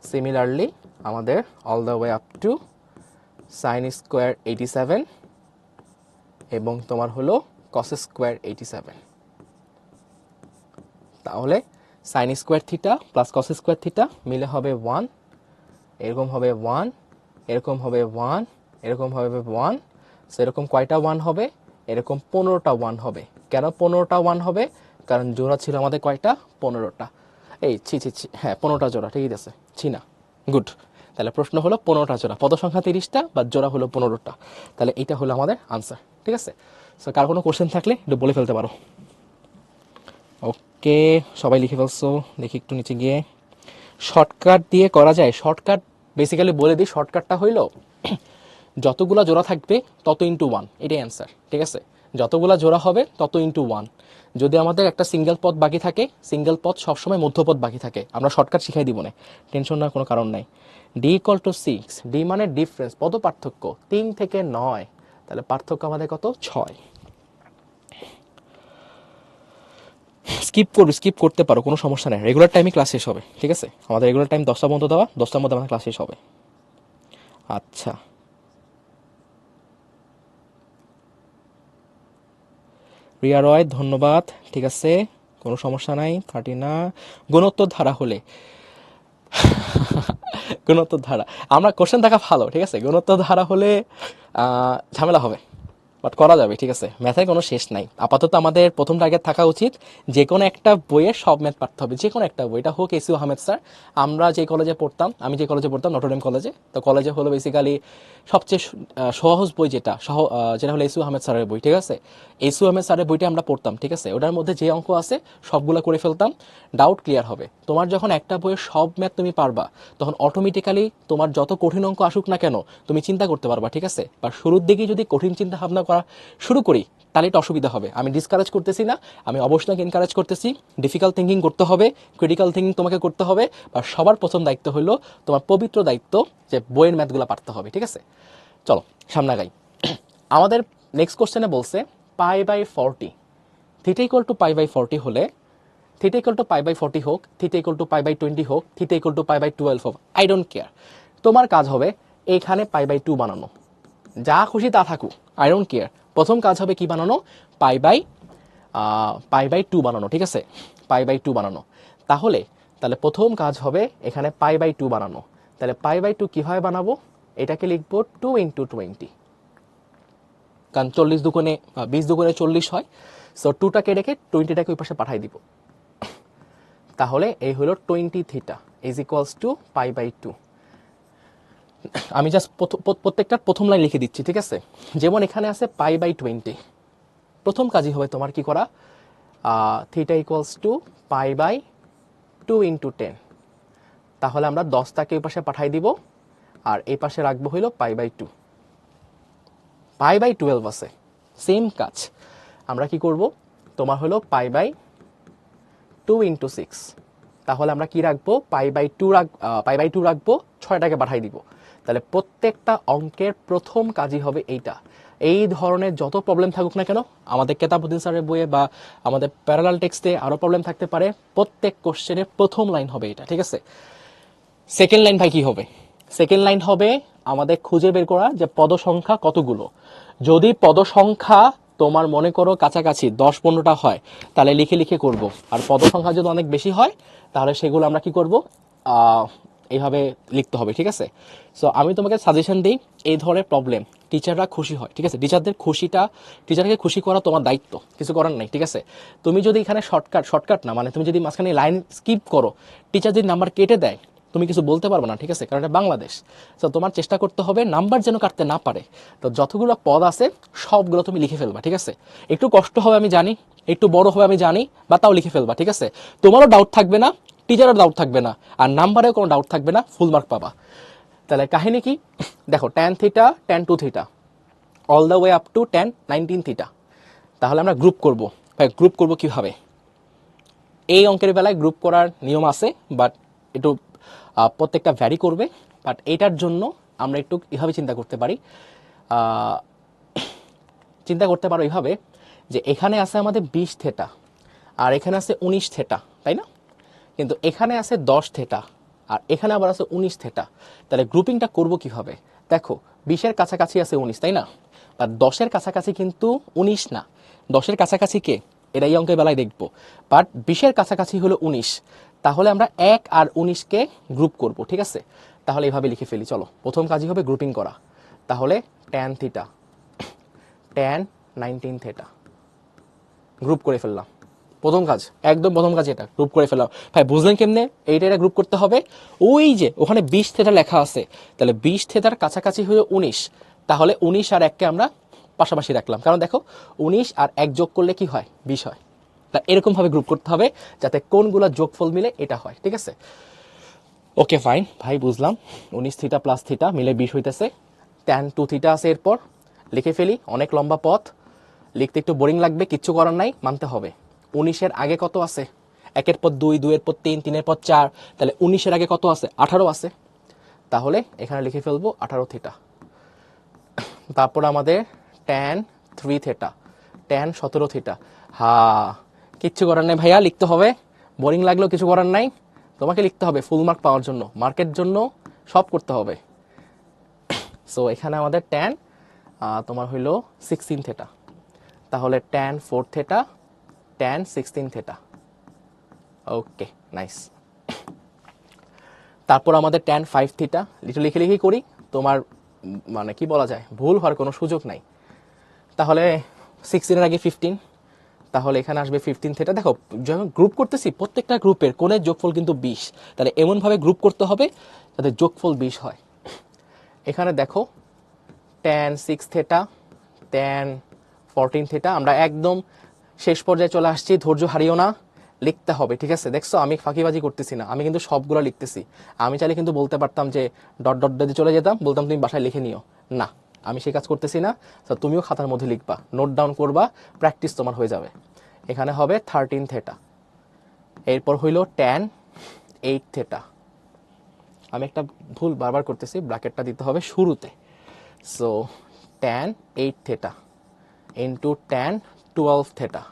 সিমিলারলি আমাদের all the way up to sign square 87 এবং তোমার হলো কস স্কোয়ার 87। তাহলে sine square theta plus cos square theta মিলে হবে 1, এরকম হবে 1, এরকম হবে 1, এরকম হবে 1। সেরকম কয়টা 1 হবে, এরকম 15টা 1 হবে। কেন 15টা 1 হবে, কারণ জোড়া ছিল আমাদের কয়টা, 15টা। এই ছি, হ্যাঁ 15টা জোড়া, ঠিকই আছে, ছি না, গুড। তাহলে প্রশ্ন হলো 15টা জোড়া, পদ সংখ্যা 30টা বা জোড়া হলো 15টা। তাহলে এটা হলো আমাদের আনসার, ঠিক আছে। সো কার কোনো কোশ্চেন থাকলে একটু বলে ফেলতে পারো। ওকে, সবাই লিখে ফেলছো, দেখি একটু নিচে গিয়ে। শর্টকাট দিয়ে করা যায়, শর্টকাট বেসিক্যালি বলে দিই, শর্টকাটটা হইলো যতগুলা জোড়া থাকবে তত ইন্টু 1, এটাই অ্যান্সার, ঠিক আছে। যতগুলা জোড়া হবে তত ইন্টু 1। যদি আমাদের একটা সিঙ্গেল পদ বাকি থাকে, সিঙ্গেল পদ সবসময় মধ্যপদ বাকি থাকে, আমরা শর্টকাট শিখাই দিব না, টেনশন নেওয়ার কোনো কারণ নাই। ডি ইকুয়াল টু 6, ডি মানে ডিফারেন্স, পদ পার্থক্য 3 থেকে 9, তাহলে পার্থক্য আমাদের কত, 6। স্কিপ করতে পারো, কোনো সমস্যা নেই, রেগুলার টাইমে ক্লাস শেষ হবে, ঠিক আছে। আমাদের রেগুলার টাইম 10টা পর্যন্ত দেওয়া, 10টার মধ্যে আমাদের ক্লাস শেষ হবে। আচ্ছা, রিয়া রয় ধন্যবাদ, ঠিক আছে, কোনো সমস্যা নাই, কাটি না। গুণোত্তর ধারা হলে গুণোত্তর ধারা, আমরা কোশ্চেন থাকা ভালো, ঠিক আছে, গুণোত্তর ধারা হলে ঝামেলা হবে, বাট করা যাবে, ঠিক আছে। ম্যাথের কোনো শেষ নাই। আপাতত আমাদের প্রথম টার্গেট থাকা উচিত যে কোনো একটা বইয়ের সব ম্যাথ পারতে হবে, যে কোনো একটা বই, এটা হোক এসইউ আহমেদ স্যার। আমরা যে কলেজে পড়তাম, আমি যে কলেজে পড়তাম নটরডেম কলেজে, তো কলেজে হলো বেসিক্যালি সবচেয়ে সহজ বই যেটা যেটা হলো এসইউ আহমেদ স্যারের বই, ঠিক আছে। এসইউ আহমেদ স্যারের বইটা আমরা পড়তাম, ঠিক আছে। ওটার মধ্যে যে অঙ্ক আছে সবগুলো করে ফেলতাম, ডাউট ক্লিয়ার হবে। তোমার যখন একটা বইয়ের সব ম্যাথ তুমি পারবা, তখন অটোমেটিক্যালি তোমার যত কঠিন অঙ্ক আসুক না কেন তুমি চিন্তা করতে পারবা, ঠিক আছে। বা শুরুর দিকে যদি কঠিন চিন্তা ভাবনা করা শুরু করি তাহলে এটা অসুবিধা হবে। আমি ডিসকারেজ করতেছি না, আমি অবশ্যই এনকারেজ করতেছি। ডিফিকাল্ট থিঙ্কিং করতে হবে, ক্রিটিক্যাল থিঙ্কিং তোমাকে করতে হবে। বা সবার প্রথম দায়িত্ব হলো তোমার পবিত্র দায়িত্ব যে বইয়ের ম্যাথগুলো পারতে হবে, ঠিক আছে। চলো সামনে আগাই। আমাদের নেক্সট কোশ্চেনে বলছে π/40, থিটা ইকুয়াল টু π/40 হলে, থিটা ইকুয়াল টু π/40 হোক, থিটা ইকুয়াল টু π/20 হোক, থিটা ইকুয়াল টু π/12 হোক, আই ডোন্ট কেয়ার। তোমার কাজ হবে এখানে π/2 বানানো, যা খুশি তা থাকুক, আই ডোন্ট কেয়ার। প্রথম কাজ হবে কি বানানো, π/2 বানানো, ঠিক আছে, π/2 বানানো। তাহলে প্রথম কাজ হবে এখানে π/2 বানানো। তাহলে π/2 কিভাবে বানাবো, এটাকে লিখবো 2 × 20, কারণ 40 দুগুণে 20 দুগুণে 40 হয়। সো 2টাকে রেখে 20টাকে ওই পাশে পাঠাই দিব। তাহলে এই হলো 20 থিটা ইজ ইকুয়ালস টু π/2। আমি জাস্ট প্রত্যেকটার প্রথম লাইন লিখে দিচ্ছি, ঠিক আছে। যেমন এখানে আছে π/20, প্রথম কাজই হবে তোমার কি করা, থিটা ইকুয়ালস টু π/2 × 10। তাহলে আমরা 10টাকে এই পাশে পাঠাই দিব, আর এই পাশে রাখবো হইলো π/2। π/12 আছে, সেম কাজ। আমরা কি করব, তোমার হলো π/2 × 6। তাহলে আমরা কি রাখবো, π/2 রাখবো, 6টাকে পাঠাই দিব। তাহলে প্রত্যেকটা অঙ্কের প্রথম কাজই হবে এইটা। এই ধরনের যত প্রবলেম থাকুক না কেন, আমাদের কেতাবুদ্দিন স্যারের বইয়ে বা আমাদের প্যারালাল টেক্সটে আরও প্রবলেম থাকতে পারে, প্রত্যেক কোশ্চেনের প্রথম লাইন হবে এটা, ঠিক আছে? সেকেন্ড লাইন ভাই কি হবে? সেকেন্ড লাইন হবে আমাদের খুঁজে বের করা যে পদ সংখ্যা কতগুলো। যদি পদ সংখ্যা তোমার মনে করো কাছাকাছি 10-15টা হয়, তাহলে লিখে লিখে করব। আর পদ সংখ্যা যদি অনেক বেশি হয়, তাহলে সেগুলো আমরা কি করব, এইভাবে লিখতে হবে, ঠিক আছে? সো আমি তোমাকে সাজেশন দিই, এই ধরনের প্রবলেম টিচাররা খুশি হয়, ঠিক আছে? টিচারকে খুশি করা তোমার দায়িত্ব, কিছু করার নাই, ঠিক আছে? তুমি যদি এখানে শর্টকাট না, মানে তুমি যদি মাঝখানে লাইন স্কিপ করো, টিচার যদি নাম্বার কেটে দেয়, তুমি কিছু বলতে পারবে না, ঠিক আছে? কারণ এটা বাংলাদেশ। তো তোমার চেষ্টা করতে হবে নাম্বার যেন কাটতে না পারে। তো যতগুলো পদ আছে সবগুলো তুমি লিখে ফেলবা, ঠিক আছে? একটু কষ্ট হবে আমি জানি, একটু বড় হবে আমি জানি, বা তাও লিখে ফেলবা, ঠিক আছে? তোমারও ডাউট থাকবে না, টিচারও ডাউট থাকবে না, আর নাম্বারেও কোনো ডাউট থাকবে না, ফুল মার্ক পাবা। তাহলে কাহিনী কি দেখো, tan theta, tan 2 theta, all the way up to tan 19 theta. তাহলে আমরা গ্রুপ করব। ভাই গ্রুপ করব কিভাবে? এই অঙ্কের বেলায় গ্রুপ করার নিয়ম আছে, বাট একটু প্রত্যেকটা ভ্যারি করবে। বাট এটার জন্য আমরা একটু এভাবে চিন্তা করতে পারি, এইভাবে যে এখানে আছে আমাদের 20 থেটা, আর এখানে আছে 19 থেটা, তাই না? কিন্তু এখানে আছে 10 থেটা, আর এখানে আবার আছে 19 থেটা। তাহলে গ্রুপিংটা করব কিভাবে? দেখো 20-এর কাছাকাছি আছে 19, তাই না? বা 10-এর কাছাকাছি কিন্তু 19 না, 10-এর কাছাকাছি কে, এটা এই অঙ্কের বেলায় দেখব। বাট 20-এর কাছাকাছি হলো 19, তাহলে আমরা 1 আর 19-কে গ্রুপ করব, ঠিক আছে? তাহলে এইভাবে লিখে ফেলি, চলো। প্রথম কাজই হবে গ্রুপিং করা। তাহলে tan theta, tan 19 theta, group করে ফেললাম। প্রথম কাজ, একদম প্রথম কাজ এটা, গ্রুপ করে ফেলাম। ভাই বুঝলেন কেমনে? এটা গ্রুপ করতে হবে। ওই যে ওখানে 20 থেটা লেখা আছে, তাহলে 20 থেটার কাছাকাছি হলো 19, তাহলে 19 আর 1কে আমরা পাশাপাশি রাখলাম, কারণ দেখো 19 আর 1 যোগ করলে কি হয়, 20 হয়। তা এরকম ভাবে গ্রুপ করতে হবে যাতে কোনগুলো যোগফল মিলে এটা হয়, ঠিক আছে? ওকে ফাইন ভাই, বুঝলাম। 19 থিটা প্লাস থিটা মিলে 20 হইতেছে। tan 2 থিটা আছে, এরপর লিখে ফেলি। অনেক লম্বা পথ, লিখতে একটু বোরিং লাগবে, কিচ্ছু করার নাই, মানতে হবে। 19-এর আগে কত আছে? 1-এর পর 2, 2-এর পর 3, 3-এর পর 4, তাহলে 19-এর আগে কত আছে? 18 আছে। তাহলে এখানে লিখে ফেলবো 18 থিটা। তারপর আমাদের tan 3 থেটা, tan 17 থিটা। কিচ্ছু করার নাই ভাইয়া, লিখতে হবে। বোরিং লাগলেও কিছু করার নাই, তোমাকে লিখতে হবে ফুল মার্ক পাওয়ার জন্য, মার্কের জন্য সব করতে হবে। সো এখানে আমাদের tan তোমার হইল 16 থেটা, তাহলে tan 4 theta, tan 16 theta. Okay nice. তারপর আমাদের tan 5 থিটা, লিখে লিখেই করি, তোমার মানে কি বলা যায়, ভুল হওয়ার কোনো সুযোগ নাই। তাহলে 16-এর আগে 15, তাহলে এখানে আসবে 15 থেটা। দেখো যখন গ্রুপ করতেছি, প্রত্যেকটা গ্রুপের কোণের যোগফল কিন্তু 20, তাহলে এমনভাবে গ্রুপ করতে হবে যাতে যোগফল 20 হয়। এখানে দেখো tan 6 থেটা, tan 14 থেটা, আমরা একদম শেষ পর্যায়ে চলে আসছি, ধৈর্য হারিও না, লিখতে হবে, ঠিক আছে? দেখছো আমি ফাঁকিবাজি করতেছি না, আমি কিন্তু সবগুলো লিখতেছি। আমি চাইলে কিন্তু বলতে পারতাম যে ডট ডট দিয়ে চলে যেতাম, বলতাম তুমি বাসায় লিখে নিও, না আমি সেই কাজ করতেছি না। তো তুমিও খাতার মধ্যে লিখবা, নোট ডাউন করবা, প্র্যাকটিস তোমার হয়ে যাবে। এখানে হবে 13 থেটা, এরপর হইল tan 8 থেটা। আমি একটা ভুল বারবার করতেছি, ব্র্যাকেটটা দিতে হবে শুরুতে। So tan 8 theta into tan 12 theta,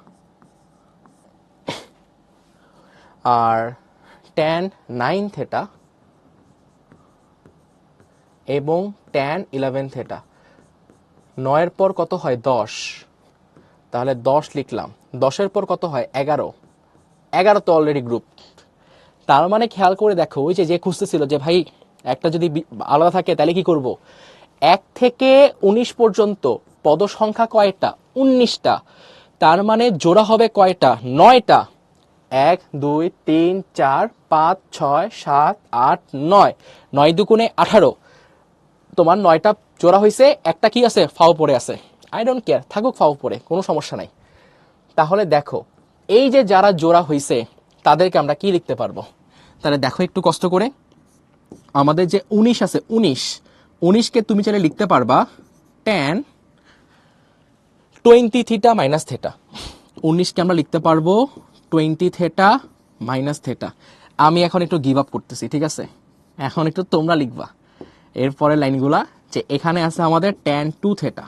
আর tan 9 থেটা এবং tan 11 থেটা। 9-এর পর কত হয়? 10, তাহলে 10 লিখলাম। 10-এর পর কত হয়? 11, 11 তো অলরেডি গ্রুপ। তার মানে খেয়াল করে দেখো, ওই যে খুঁজতেছিল যে ভাই একটা যদি আলাদা থাকে তাহলে কি করব, 1 থেকে 19 পর্যন্ত পদ সংখ্যা কয়টা? 19টা। তার মানে জোড়া হবে কয়টা? 9টা। 1 2 3 4 5 6 7 8 9, 9 দুগুণে 18। তোমার 9টা জোড়া হয়েছে, একটা কি আছে? ফাও পড়ে আছে। আই ডোন্ট কেয়ার, থাকুক ফাও পড়ে, কোনো সমস্যা নাই। তাহলে দেখো এই যে যারা জোড়া হয়েছে তাদেরকে আমরা কি লিখতে পারবো? তাহলে দেখো একটু কষ্ট করে, আমাদের যে 19 আছে, 19কে তুমি চাইলে লিখতে পারবা tan 20 থিটা মাইনাস থেটা। 19কে আমরা লিখতে পারবো 20 থেটা মাইনাস থেটা। আমি এখন একটু গিভ আপ করতেছি, ঠিক আছে? এখন একটু তোমরা লিখবা, এরপরে লাইনগুলা যে এখানে আছে আমাদের tan 2 থেটা,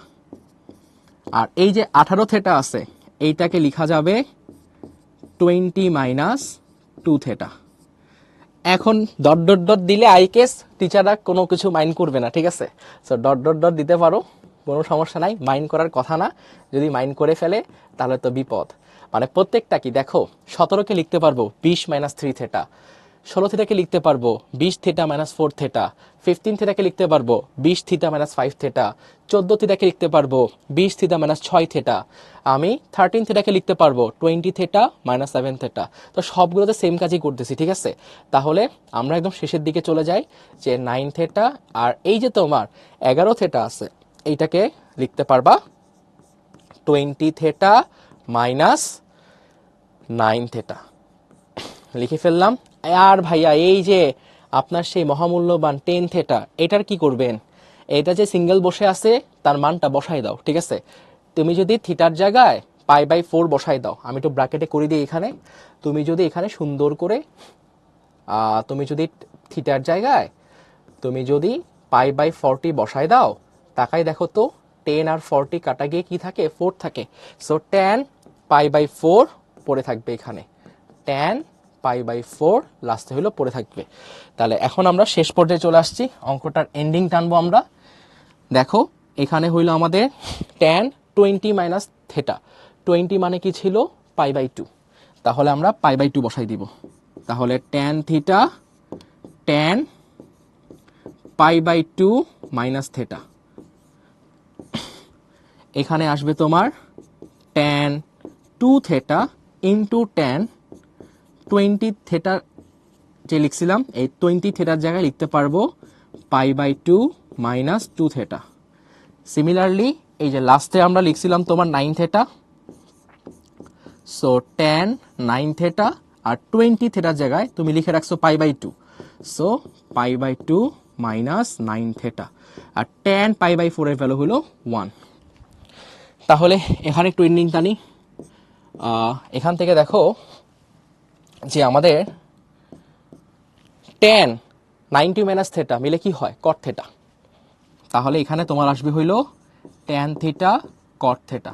আর এই যে 18 থেটা আছে এইটাকে লেখা যাবে 20 মাইনাস 2 থেটা। এখন ডট ডট ডট দিলে আই কেস টিচাররা কোনো কিছু মাইন্ড করবে না, ঠিক আছে? সো ডট ডট ডট দিতে পারো, কোনো সমস্যা নাই, মাইন্ড করার কথা না। যদি মাইন্ড করে ফেলে তাহলে তো বিপদ। মানে প্রত্যেকটা কি দেখো, 17কে লিখতে পারবো 20 মাইনাস 3 থেটা, 16 থিটাকে লিখতে পারবো 20 থিটা মাইনাস 4 থেটা, 15 থিটাকে লিখতে পারবো 20 থিটা মাইনাস 5 থেটা, 14 থিটাকে লিখতে পারবো 20 থিটা মাইনাস 6 থেটা, আমি 13 থিটাকে লিখতে পারবো 20 থেটা মাইনাস 7 থেটা। তো সবগুলোতে সেম কাজই করতেছি, ঠিক আছে? তাহলে আমরা একদম শেষের দিকে চলে যাই যে 9 থেটা, আর এই যে তোমার 11 থেটা আছে এইটাকে লিখতে পারবা 20 থেটা মাইনাস 9 থেটা। লিখে ফেললাম। আর ভাইয়া এই যে আপনার সেই মহামূল্যবান 10 থেটা, এটার কি করবেন? এটা যে সিঙ্গেল বসে আছে তার মানটা বসাই দাও, ঠিক আছে? তুমি যদি থিটার জায়গায় π/4 বসাই দাও, আমি একটু ব্র্যাকেটে করে দিই এখানে, তুমি যদি এখানে সুন্দর করে তুমি যদি থিটার জায়গায় তুমি যদি π/40 বসাই দাও, তাকাই দেখো তো 10 আর 40 কাটা গিয়ে কি থাকে? 4 থাকে। সো tan π/4 পড়ে থাকবে এখানে, tan π/4 লাস্টে হলো পড়ে থাকবে। তাহলে এখন আমরা শেষ পর্যায়ে চলে আসছি, অঙ্কটার এন্ডিং টানবো আমরা। দেখো এখানে হইলো আমাদের tan 20 মাইনাস থেটা, 20 মানে কি ছিল? π/2। তাহলে আমরা π/2 বসাই দিব। তাহলে tan theta tan π/2 minus theta, এখানে আসবে তোমার tan 2 theta into tan 20 theta, যে লিখছিলাম এই 20 থেটার জায়গায় লিখতে পারবো π/2 মাইনাস 2 থেটা। সিমিলারলি এই যে লাস্টে আমরা লিখছিলাম তোমার 9 থেটা, সো tan 9 থেটা, আর 20 থেটার জায়গায় তুমি লিখে রাখছো π/2, সো π/2 মাইনাস 9 থেটা, আর tan π/4 এর ভ্যালু হলো 1। তাহলে এখানে একটু এন্ডিং টানি। এখান থেকে দেখো যে আমাদের tan 90 মাইনাস থেটা মিলে কি হয়? cot theta. তাহলে এখানে তোমার আসবে হইলো tan থিটা cot থেটা।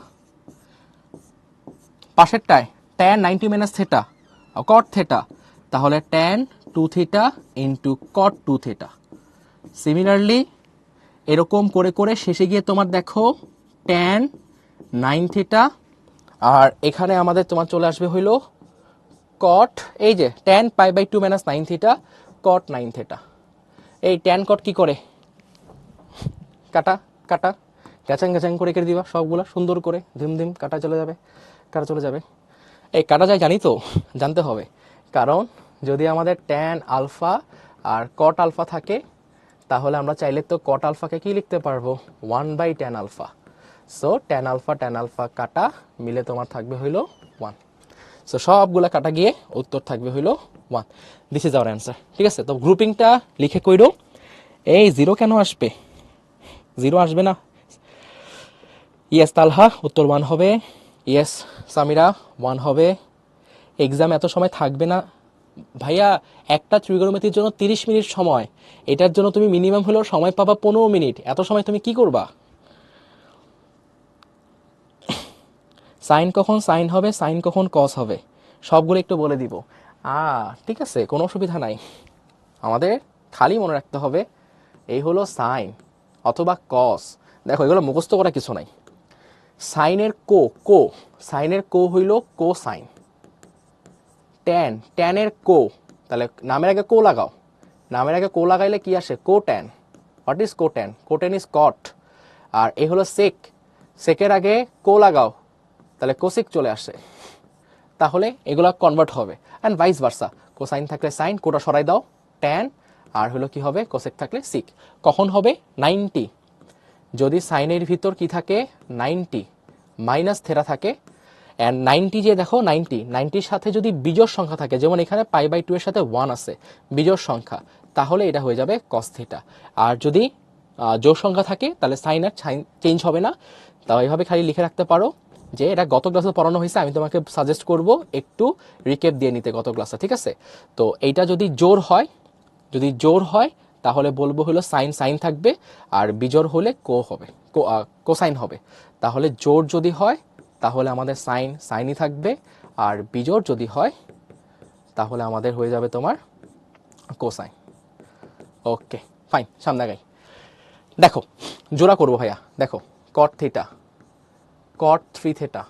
পাশেরটায় tan 90 minus theta cot theta, তাহলে tan 2 theta into cot 2 theta. Similarly এরকম করে করে শেষে গিয়ে তোমার দেখো tan 9 থিটা, আর এখানে আমাদের তোমার চলে আসবে হইলো cot, এই যে tan π/2 minus 9 theta cot 9 theta. এই tan cot কি করে? কাটা কাটা গ্যাচাং গ্যাচাং করে কেটে দিবা সবগুলা সুন্দর করে, ধিম ধিম কাটা চলে যাবে, কাটা চলে যাবে। এই কাটা যায় জানি তো, জানতে হবে, কারণ যদি আমাদের tan আলফা আর cot আলফা থাকে, তাহলে আমরা চাইলে তো cot আলফাকে কি লিখতে পারবো? 1/tan alpha. So tan alpha কাটা মিলে তোমার থাকবে হইলো 1। সো সবগুলা কাটা গিয়ে উত্তর থাকবে হইলো 1। দিস ইজ আওয়ার অ্যান্সার, ঠিক আছে? তো গ্রুপিংটা লিখে কইরো। এই 0 কেন আসবে? 0 আসবে না। ইয়েস তালহা, উত্তর 1 হবে। ইয়েস সামিরা, 1 হবে। এক্সাম এত সময় থাকবে না ভাইয়া, একটা ত্রিগোণমিতির জন্য 30 মিনিট সময়, এটার জন্য তুমি মিনিমাম হলেও সময় পাবা 15 মিনিট। এত সময় তুমি কি করবা? সাইন কখন সাইন হবে, সাইন কখন কস হবে, সবগুলো একটু বলে দিব। ঠিক আছে, কোনো অসুবিধা নাই। আমাদের খালি মনে রাখতে হবে এই হলো সাইন অথবা কস। দেখো এগুলো মুখস্থ করা কিছু নাই। সাইনের সাইনের হইল কো সাইন। ট্যানের তাহলে নামের আগে লাগাও, নামের আগে লাগাইলে কি আসে? Cotan. What is cotan? Cotan is cot. আর এ হলো সেকের আগে লাগাও, তাহলে কোসেক চলে আসে। তাহলে এগুলা কনভার্ট হবে, অ্যান্ড ভাইস ভার্সা। কোসাইন থাকলে সাইন, কোটা সরাই দাও ট্যান, আর হলো কি হবে? কোসেক থাকলে সিক। কখন হবে? 90। যদি সাইনের ভিতর কি থাকে? 90 মাইনাস থেটা থাকে। অ্যান্ড 90 যে দেখো 90-90-র সাথে যদি বিজোড় সংখ্যা থাকে, যেমন এখানে π/2 এর সাথে 1 আছে, বিজোড় সংখ্যা, তাহলে এটা হয়ে যাবে cos থিটা। আর যদি জোড় সংখ্যা থাকে তাহলে সাইন আর চেঞ্জ হবে না। তাও এইভাবে খালি লিখে রাখতে পারো যে এটা গত ক্লাসে পড়ানো হয়েছে। আমি তোমাকে সাজেস্ট করব একটু রিক্যাপ দিয়ে নিতে গত ক্লাসে, ঠিক আছে? তো এইটা যদি জোড় হয় তাহলে বলবো হলো সাইন সাইন থাকবে, আর বিজোড় হলে কোসাইন হবে। তাহলে জোড় যদি হয় তাহলে আমাদের সাইন সাইনই থাকবে, আর বিজোড় যদি হয় তাহলে আমাদের হয়ে যাবে তোমার কোসাইন। ওকে ফাইন, সামনে আগাই। দেখো জোড়া করবো ভাইয়া, দেখো কট থিটা, কট 3 থেটা,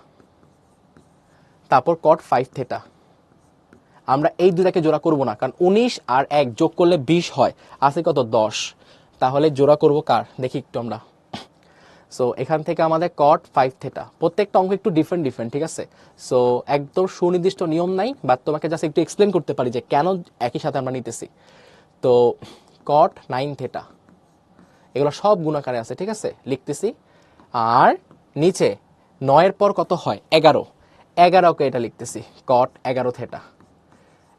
তারপর কট 5 থেটা। আমরা এই দুটাকে জোড়া করব না, কারণ 19 আর 1 যোগ করলে 20 হয়, আছে কত 10। তাহলে জোড়া করব কার দেখি একটু আমরা। সো এখান থেকে আমাদের কট 5 থেটা, প্রত্যেকটা অঙ্ক একটু ডিফারেন্ট ডিফারেন্ট, ঠিক আছে। সো একদম সুনির্দিষ্ট নিয়ম নাই, বাট তোমাকে জাস্ট একটু এক্সপ্লেন করতে পারি যে কেন একই সাথে আমরা নিতেছি। তো কট 9 থেটা, এগুলো সব গুণাকারে আছে, ঠিক আছে, লিখতেছি। আর নিচে 9-এর পর কত হয় 11, 11কে এটা লিখতেছি কট 11 থেটা।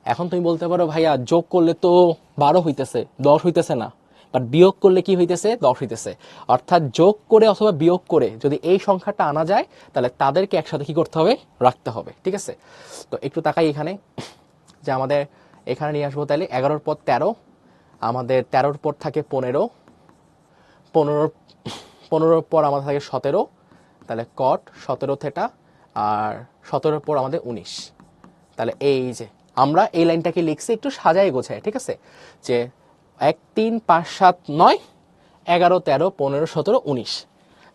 এখন তুমি বলতে পারো ভাইয়া যোগ করলে তো 12 হইতেছে, 10 হইতেছে না, বাট বিয়োগ করলে কি হইতেছে 10 হইতেছে। অর্থাৎ যোগ করে অথবা বিয়োগ করে যদি এই সংখ্যাটা আনা যায় তাহলে তাদেরকে একসাথে কি করতে হবে, রাখতে হবে, ঠিক আছে। তো একটু তাকাই এখানে, যে আমাদের এখানে নিয়ে আসবো তাহলে 11-র পর 13, আমাদের 13-র পর থাকে 15, 15-র পর আমাদের থাকে 17, তাহলে কট 17 থেটা, আর 17-র পর আমাদের 19। তাহলে এই যে আমরা এই লাইনটাকে লিখছি একটু সাজায় গোছায়, ঠিক আছে, যে 1 3 5 7 9 11 13 15 17 19।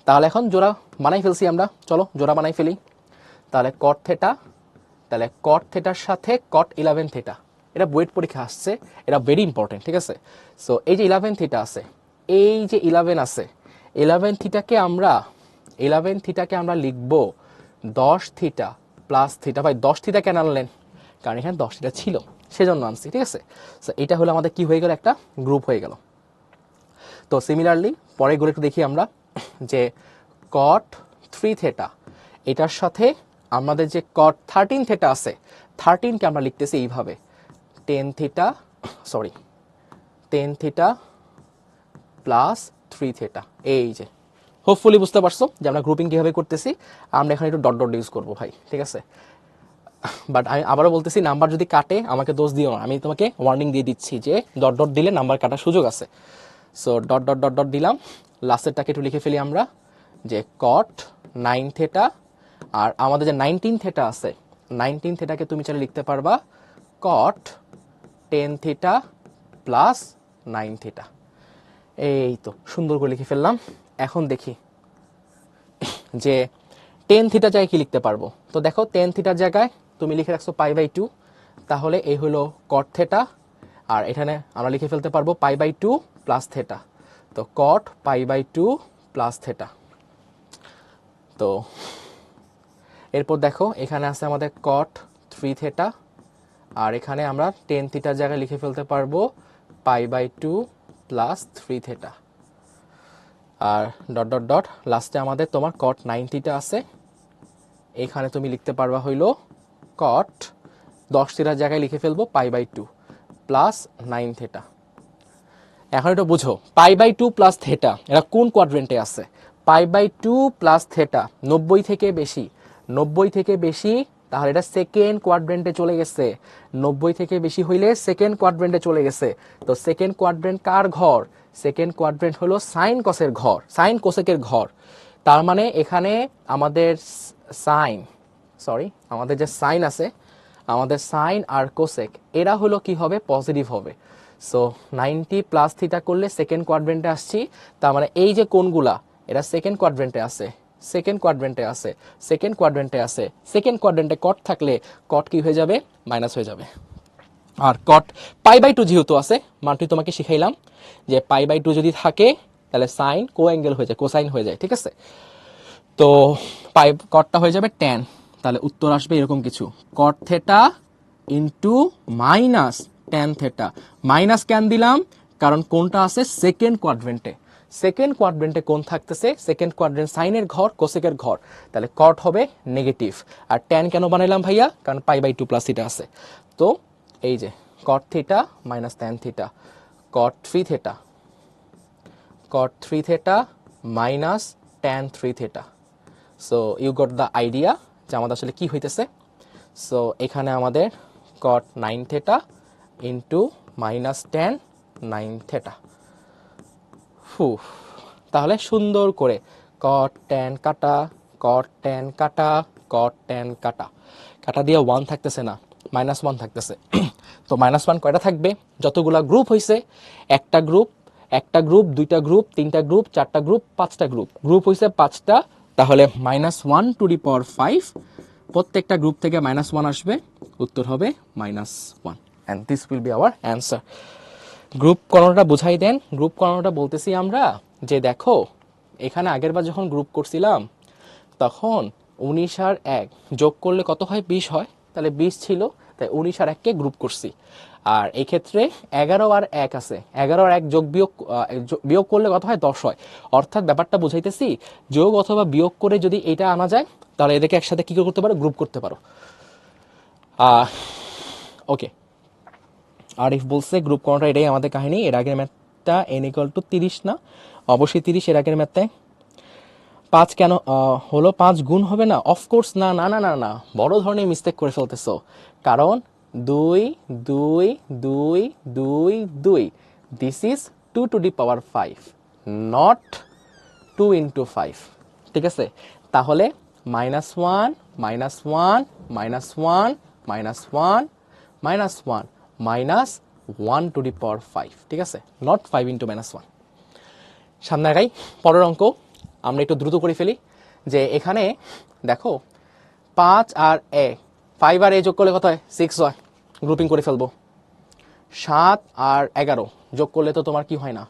তাহলে এখন জোড়া বানাই ফেলছি আমরা, চলো জোড়া বানাই ফেলি। তাহলে কট থেটা, তাহলে কট থেটার সাথে কট 11 থেটা, এটা বুয়েট পরীক্ষা আসছে, এটা ভেরি ইম্পর্টেন্ট, ঠিক আছে। সো এই যে 11 থিটা আছে, এই যে 11 আছে, 11 থিটাকে আমরা লিখব 10 থিটা প্লাস থিটা। ভাই 10 থিটা কেন আনলেন, কারণ এখানে 10 থিটা ছিল সেজন্য আনছি, ঠিক আছে। সো এটা হলো আমাদের কি হয়ে গেল, একটা গ্রুপ হয়ে গেল। তো সিমিলারলি পরের গুলো একটু দেখি আমরা, যে কট 3 থেটা, এটার সাথে আমাদের যে কট 13 থেটা আছে, 13কে আমরা লিখতেছি এইভাবে 10 থিটা প্লাস 3 থেটা। এই যে হোপফুলি বুঝতে পারছো যে আমরা গ্রুপিং কিভাবে করতেছি। আমরা এখানে একটু ডট ডট ইউজ করবো ভাই, ঠিক আছে। বাট আমি আবারও বলতেছি, নাম্বার যদি কাটে আমাকে দোষ দিও না, আমি তোমাকে ওয়ার্নিং দিয়ে দিচ্ছি যে ডট ডট দিলে নাম্বার কাটার সুযোগ আছে। So dot dot dot dot দিলাম, লাস্টেরটাকে একটু লিখে ফেলি আমরা, যে কট 9 থেটা, আর আমাদের যে 19 থেটা আছে, 19 থেটাকে তুমি চাইলে লিখতে পারবা কট 10 থিটা প্লাস 9 থিটা। এই তো সুন্দর করে লিখে ফেললাম। এখন দেখি যে 10 থিটা জায়গায় কি লিখতে পারবো। তো দেখো 10 থিটার জায়গায় তুমি লিখে রাখছো π/2, তাহলে এই হলো কট থেটা, আর এখানে আমরা লিখে ফেলতে পারবো π/2 প্লাস থেটা। তো কট π/2 প্লাস থেটা। তো এরপর দেখো এখানে আছে আমাদের কট 3 থেটা, আর এখানে আমরা 10 থিটার জায়গায় লিখে ফেলতে পারবো π/2 প্লাস 3 থেটা। আর ডট ডট ডট লাস্টে আমাদের তোমার কট 9 থিটা আছে, এখানে তুমি লিখতে পারবা হইলো কট 10 থিটার জায়গায় লিখে ফেলবো π/2 প্লাস 9 থেটা। এখন এটা বুঝো π/2 প্লাস থেটা এটা কোন কোয়াড্রেন্টে আছে। π/2 প্লাস থেটা 90 থেকে বেশি, 90 থেকে বেশি, তাহলে এটা সেকেন্ড কোয়াড্রেন্টে চলে গেছে। 90 থেকে বেশি হইলে সেকেন্ড কোয়াড্রেন্টে চলে গেছে। তো সেকেন্ড কোয়াড্রেন্ট কার ঘর, সেকেন্ড কোয়াড্রেন্ট হলো সাইন কসের ঘর, সাইন কোসেকের ঘর। তার মানে এখানে আমাদের আমাদের যে সাইন আছে, আমাদের সাইন আর কোসেক এরা হলো কি হবে, পজিটিভ হবে। সো 90 প্লাস থিটা করলে সেকেন্ড কোয়াড্রেন্টে আসছি, তার মানে এই যে কোণগুলা এরা সেকেন্ড কোয়াড্রেন্টে আছে, সেকেন্ড কোয়াড্রেন্টে আছে, সেকেন্ড কোয়াড্রেন্টে আছে। সেকেন্ড কোয়াড্রেন্টে কট থাকলে কট কি হয়ে যাবে, মাইনাস হয়ে যাবে। আর কট π/2 যেহেতু আছে, মানটি তোমাকে শিখাইলাম যে π/2 যদি থাকে তাহলে সাইন কো অ্যাঙ্গেল হয়ে যায়, কোসাইন হয়ে যায়, ঠিক আছে। তো কটটা হয়ে যাবে tan, তাহলে উত্তর আসবে এরকম কিছু, কট theta into minus tan theta. Minus কেন দিলাম, কারণ কোনটা আছে সেকেন্ড কোয়াড্রেন্টে, সেকেন্ড কোয়াড্রেন্টে কোন থাকতেছে, সেকেন্ড কোয়াড্রেন্ট সাইনের ঘর কোসেকের ঘর, তাহলে কট হবে নেগেটিভ। আর tan কেন বানাইলাম ভাইয়া, কারণ π/2 প্লাস থিটা আছে। তো এই যে cot theta minus tan theta, cot 3 theta, cot 3 theta minus tan 3 theta. So you got the idea যে আমাদের আসলে কি হইতেছে। সো এখানে আমাদের cot 9 theta into minus tan 9 theta তাহলে সুন্দর করে cot tan কাটা, cot tan কাটা, cot tan কাটা, কাটা দিয়ে 1 থাকতেছে না, -1 থাকতেছে। তো -1 কয়টা থাকবে? যতগুলা গ্রুপ হইছে, একটা গ্রুপ, দুইটা গ্রুপ, তিনটা গ্রুপ, চারটা গ্রুপ, পাঁচটা গ্রুপ, গ্রুপ হইছে 5টা, তাহলে -1 টু দি পাওয়ার 5, প্রত্যেকটা গ্রুপ থেকে -1 আসবে, উত্তর হবে -1, and this will be our answer. Group করানোটা বুঝাই দেন। গ্রুপ করানোটা বলতেছি আমরা যে দেখো এখানে আগেরবার যখন গ্রুপ করছিলাম তখন 19 আর 1 যোগ করলে কত হয়? 20 হয়। তাহলে 20 ছিল, তাই 19 আর 1কে গ্রুপ করছি। আর এই ক্ষেত্রে 11 আর 1 আছে, 11 আর 1 বিয়োগ করলে কত হয়? 10 হয়। অর্থাৎ ব্যাপারটা বুঝাইতেছি, যোগ অথবা বিয়োগ করে যদি এটা আনা যায় তাহলে এদেরকে একসাথে কি করতে পারো? গ্রুপ করতে পারো। ওকে, আর ইফ বলছে গ্রুপ করাটা, এটাই আমাদের কাহিনী। এর আগের ম্যাথটা n = 30 না, অবশ্যই 30 এর আগের ম্যাথে। 5 কেন হলো? 5 গুণ হবে না? অফকোর্স না, না না না না, বড় ধরনের মিস্টেক করে ফেলতেছো। কারণ 2 2 2 2 2, this is 2 to the power 5, not 2 into 5। ঠিক আছে, তাহলে -1 -1 -1 -1 -1 টু দি পাওয়ার 5। ঠিক আছে, নট 5 ইন্টু -1। সামনে আগাই, পরের অঙ্ক আমরা একটু দ্রুত করে ফেলি। যে এখানে দেখো 5 আর a, 5 আর a যোগ করলে কত হয়? 6 হয়, গ্রুপিং করে ফেলবো। 7 আর 11 যোগ করলে তো তোমার কি হয় না?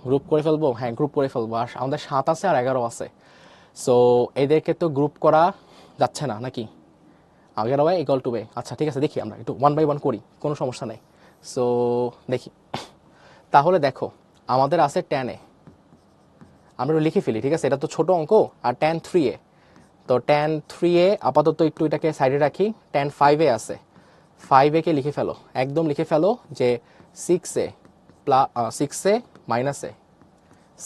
গ্রুপ করে ফেলবো, হ্যাঁ গ্রুপ করে ফেলবো। আর আমাদের 7 আছে আর 11 আছে, সো এদেরকে তো গ্রুপ করা যাচ্ছে না নাকি? 11 = a। আচ্ছা ঠিক আছে, দেখি আমরা একটু 1 বাই 1 করি, কোনো সমস্যা নেই। সো দেখি, তাহলে দেখো আমাদের আছে tan a, আমরা লিখে ফেলি। ঠিক আছে, এটা তো ছোট অঙ্ক। আর tan 3a, তো tan 3a আপাতত একটু এটাকে সাইডে রাখি। tan 5a আছে, 5a কে লিখে ফেলো, একদম লিখে ফেলো যে 6a minus a,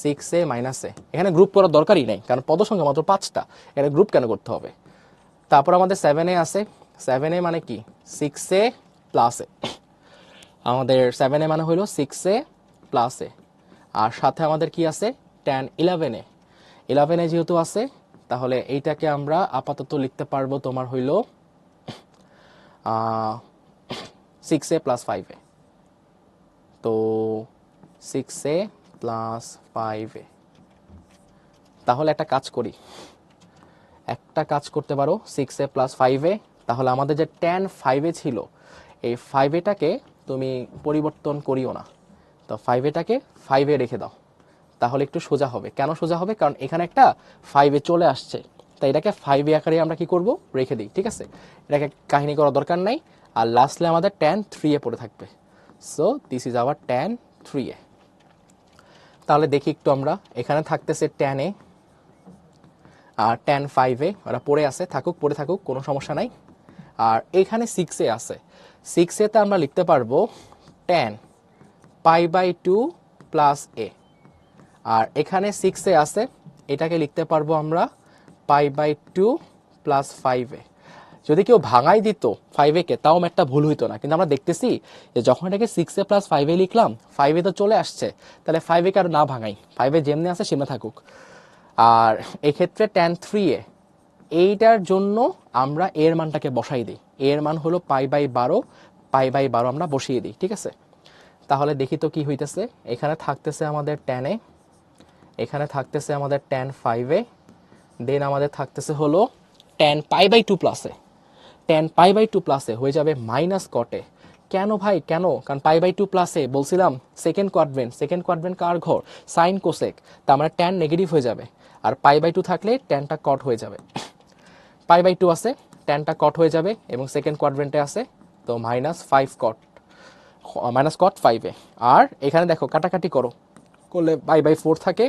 6a minus a। এখানে গ্রুপ করার দরকারই নেই, কারণ পদ সংখ্যা মাত্র 5টা, এখানে গ্রুপ কেন করতে হবে? তারপর আমাদের 7a আছে, 7a মানে কি? 6a plus a। আমাদের 7a মানে হইল 6a প্লাস a। আর সাথে আমাদের কি আছে? tan 11a, 11a যেহেতু আছে, তাহলে এইটাকে আমরা আপাতত লিখতে পারবো তোমার হইল 6a প্লাস 5a। তো 6a প্লাস 5a, তাহলে একটা কাজ করি, একটা কাজ করতে পারো 6a প্লাস 5a। তাহলে আমাদের যে tan 5a ছিল, এই 5aটাকে তুমি পরিবর্তন করিও না, তো 5aটাকে 5a রেখে দাও, তাহলে একটু সোজা হবে। কেন সোজা হবে? কারণ এখানে একটা 5a চলে আসছে, তাই এটাকে 5a আকারে আমরা কি করব? রেখে দিই। ঠিক আছে, এটাকে কাহিনী করার দরকার নাই। আর লাস্টলে আমাদের tan 3a পড়ে থাকবে। So this is hour tan 3a। তাহলে দেখি একটু আমরা, এখানে থাকতেছে tan a R tan 5a, ওরা পড়ে আছে, থাকুক, পড়ে থাকুক, কোনো সমস্যা নাই। আর এখানে 6a আছে, 6a তে আমরা লিখতে পারবো tan π/2 প্লাস a। আর এখানে 6a আছে, এটাকে লিখতে পারবো আমরা π/2 প্লাস 5a। যদি কেউ ভাঙাই দিত 5a কে, তাও একটা ভুল হইতো না। কিন্তু আমরা দেখতেছি যে যখন এটাকে 6a প্লাস 5a লিখলাম, 5a তো চলে আসছে, তাহলে 5a কে আর না ভাঙাই, 5a যেমনি আছে সেমনি থাকুক। আর এক্ষেত্রে tan 3a, এইটার জন্য আমরা এর মানটাকে বসাই দিই। এর মান হলো π/12, π/12 আমরা বসিয়ে দিই। ঠিক আছে, তাহলে দেখি তো কি হইতেছে। এখানে থাকতেছে আমাদের tan a, এখানে থাকতেছে আমাদের tan 5a, দেন আমাদের থাকতেছে হলো tan π/2 plus a। tan π/2 plus a হয়ে যাবে মাইনাস cot a। কেন ভাই, কেন? কারণ π/2 প্লাস a বলছিলাম সেকেন্ড কোয়াড্রেন্ট কার ঘর? সাইন কোসেক, তার মানে tan নেগেটিভ হয়ে যাবে। আর π/2 থাকলে ট্যানটা কট হয়ে যাবে। π/2 আছে, ট্যানটা কট হয়ে যাবে, এবং সেকেন্ড কোয়াড্রেন্টে আছে, তো -5 cot, -cot 5a। আর এখানে দেখো কাটাকাটি করলে π/4 থাকে,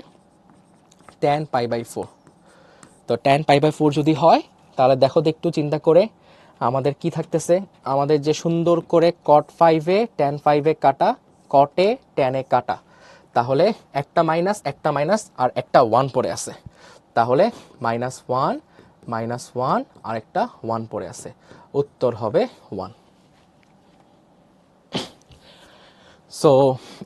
tan π/4। তো tan π/4 যদি হয়, তাহলে দেখো একটু চিন্তা করে আমাদের কি থাকতেছে। আমাদের যে সুন্দর করে cot 5a tan 5a কাটা, cot a tan a কাটা, তাহলে একটা মাইনাস আর একটা 1 পড়ে আছে, তাহলে -1 আর একটা 1 পড়ে আছে, উত্তর হবে 1। সো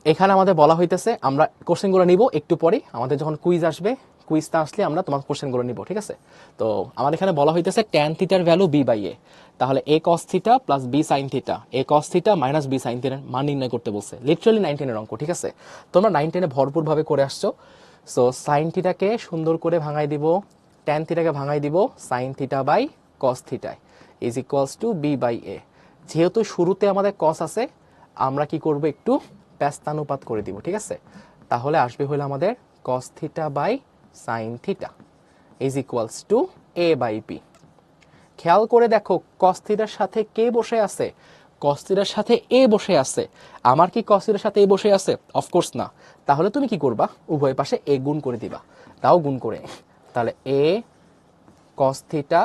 এখানে আমাদের বলা হইতেছে, আমরা কোশ্চেনগুলো নিব একটু পরে, আমাদের যখন কুইজ আসবে, কুইজটা আসলে আমরা তোমার কোশ্চেনগুলো নিব, ঠিক আছে? তো আমার এখানে বলা হইতেছে ট্যান থিটার ভ্যালু বি বাই এ, তাহলে A cos theta plus B sine theta, A cos theta minus B sine থিটার মান নির্ণয় করতে বলছে। লিটারালি 9-10 এর অঙ্ক, ঠিক আছে? তোমরা 9-10 এ ভরপুরভাবে করে আসছো। সো সাইন থিটাকে সুন্দর করে ভাঙাই দিব, ট্যান থিটাকে ভাঙাই দিব সাইন থিটা বাই কস থিটায়, is equals to B by A. যেহেতু শুরুতে আমাদের কস আছে, আমরা কি করব, একটু ব্যস্তানুপাত করে দিব, ঠিক আছে? তাহলে আসবে হলো আমাদের cos theta by sine theta is equals to A by B. খেয়াল করে দেখো কস থিটার সাথে কে বসে আছে? কস থিটার সাথে এ বসে আছে। আমার কি কস থিটার সাথে এ বসে আছে? অফকোর্স না। তাহলে তুমি কি করবা, উভয় পাশে এ গুণ করে দিবা, তাও গুণ করে। তাহলে A cos theta,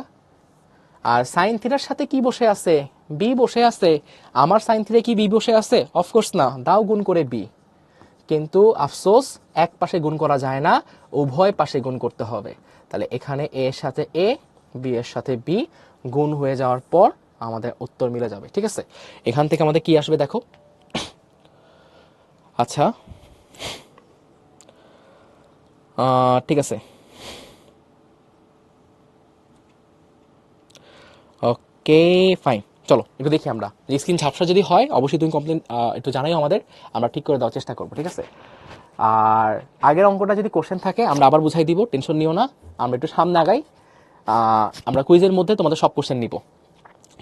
R sign থিটার সাথে কি বসে আছে? বি বসে আছে। আমার সাইন থিটা কি বি বসে আছে? অফকোর্স না, দাও গুণ করে বি। কিন্তু আফসোস, এক পাশে গুণ করা যায় না, উভয় পাশে গুণ করতে হবে। তাহলে এখানে এ এর সাথে এ, বি এর সাথে বি গুণ হয়ে যাওয়ার পর আমাদের উত্তর মিলে যাবে, ঠিক আছে? এখান থেকে আমাদের কি আসবে দেখো। আচ্ছা, ঠিক আছে, ওকে ফাইন। চলো একটু দেখি আমরা, স্ক্রিন ঝাপসা যদি হয় অবশ্যই তুমি কমপ্লেন একটু জানাইও আমাদের, আমরা ঠিক করে দেওয়ার চেষ্টা করবো, ঠিক আছে? আর আগের অঙ্কটা যদি কোশ্চেন থাকে আমরা আবার বুঝাই দিব, টেনশন নিও না। আমরা একটু সামনে আগাই, আমরা কুইজের মধ্যে তোমাদের সব কোশ্চেন নিব।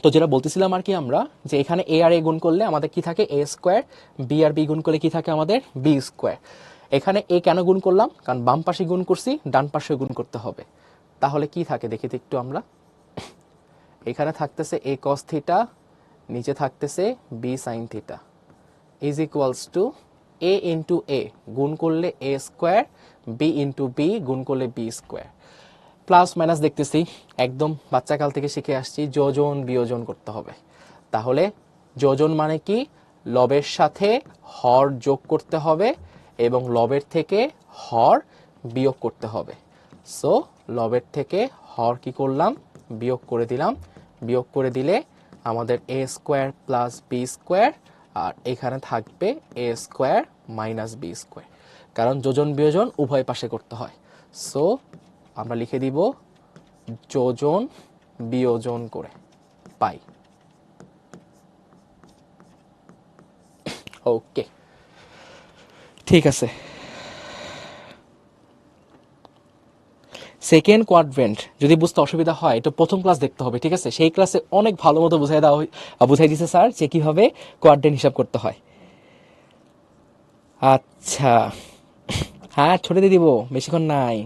তো যেটা বলতেছিলাম আর কি, আমরা যে এখানে এ আর এ গুণ করলে আমাদের কি থাকে, এ স্কোয়ার, বি আর বি গুণ করলে কি থাকে আমাদের, বি স্কোয়ার। এখানে এ কেন গুণ করলাম? কারণ বাম পাশে গুণ করছি, ডান পাশে গুণ করতে হবে। তাহলে কি থাকে দেখি তো একটু আমরা, এখানে থাকতেছে এ কস থিটা, নিচে থাকতেছে B sine theta is equals to A into A গুণ করলে A square, B into B গুণ করলে বি স্কোয়ার। প্লাস মাইনাস দেখতেছি, একদম বাচ্চাকাল থেকে শিখে আসছি, যোজন বিয়োজন করতে হবে। তাহলে যোজন মানে কি, লবের সাথে হর যোগ করতে হবে এবং লবের থেকে হর বিয়োগ করতে হবে। সো লবের থেকে হর কি করলাম, বিয়োগ করে দিলাম। বিয়োগ করে দিলে আমাদের এ স্কোয়ার প্লাস বি স্কোয়ার, আর এখানে থাকবে এ স্কোয়ার মাইনাস বি স্কোয়ার, কারণ যোজন বিয়োজন উভয় পাশে করতে হয়। সো আমরা লিখে দিব যোজন বিয়োজন করে পাই। ওকে, ঠিক আছে। সেকেন্ড কোয়াড্রেন্ট যদি বুঝতে অসুবিধা হয় এটা প্রথম ক্লাস দেখতে হবে, ঠিক আছে? সেই ক্লাসে অনেক ভালো মতো বুঝাই দিছে স্যার যে কিভাবে কোয়াড্রেন্ট হিসাব করতে হয়। আচ্ছা, হ্যাঁ ছোটে দিয়ে দিব, বেশিক্ষণ নাই।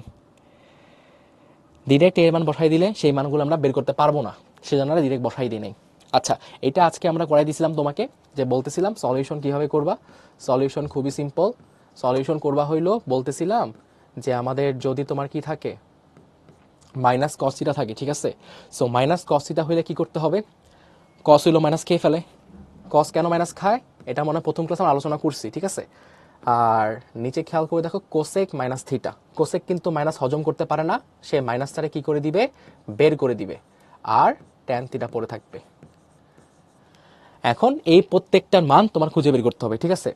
ডিরেক্ট এর মান বসাই দিলে সেই মানগুলো আমরা বের করতে পারবো না, সেজন্য আমরা ডিরেক্ট বসাই দিই নাই। আচ্ছা, এটা আজকে আমরা করাই দিয়েছিলাম তোমাকে, যে বলতেছিলাম সলিউশন কিভাবে করবা। সলিউশন খুবই সিম্পল। সলিউশন করবা হইলো, বলতেছিলাম যে আমাদের যদি তোমার কি থাকে, মাইনাস কস থিটা থাকে, ঠিক আছে? সো মাইনাস কস থিটা হইলে কি করতে হবে, কস হইলো মাইনাস খেয়ে ফেলে। কস কেন মাইনাস খায় এটা মনে হয় প্রথম ক্লাসে আমরা আলোচনা করছি, ঠিক আছে? আর নিচে খেয়াল করে দেখো কোসেক মাইনাস থিটা, কোসেক কিন্তু মাইনাস হজম করতে পারে না, সে মাইনাসটারে কি করে দিবে, বের করে দিবে, আর ট্যান থিটা পড়ে থাকবে। এখন এই প্রত্যেকটার মান তোমার খুঁজে বের করতে হবে, ঠিক আছে?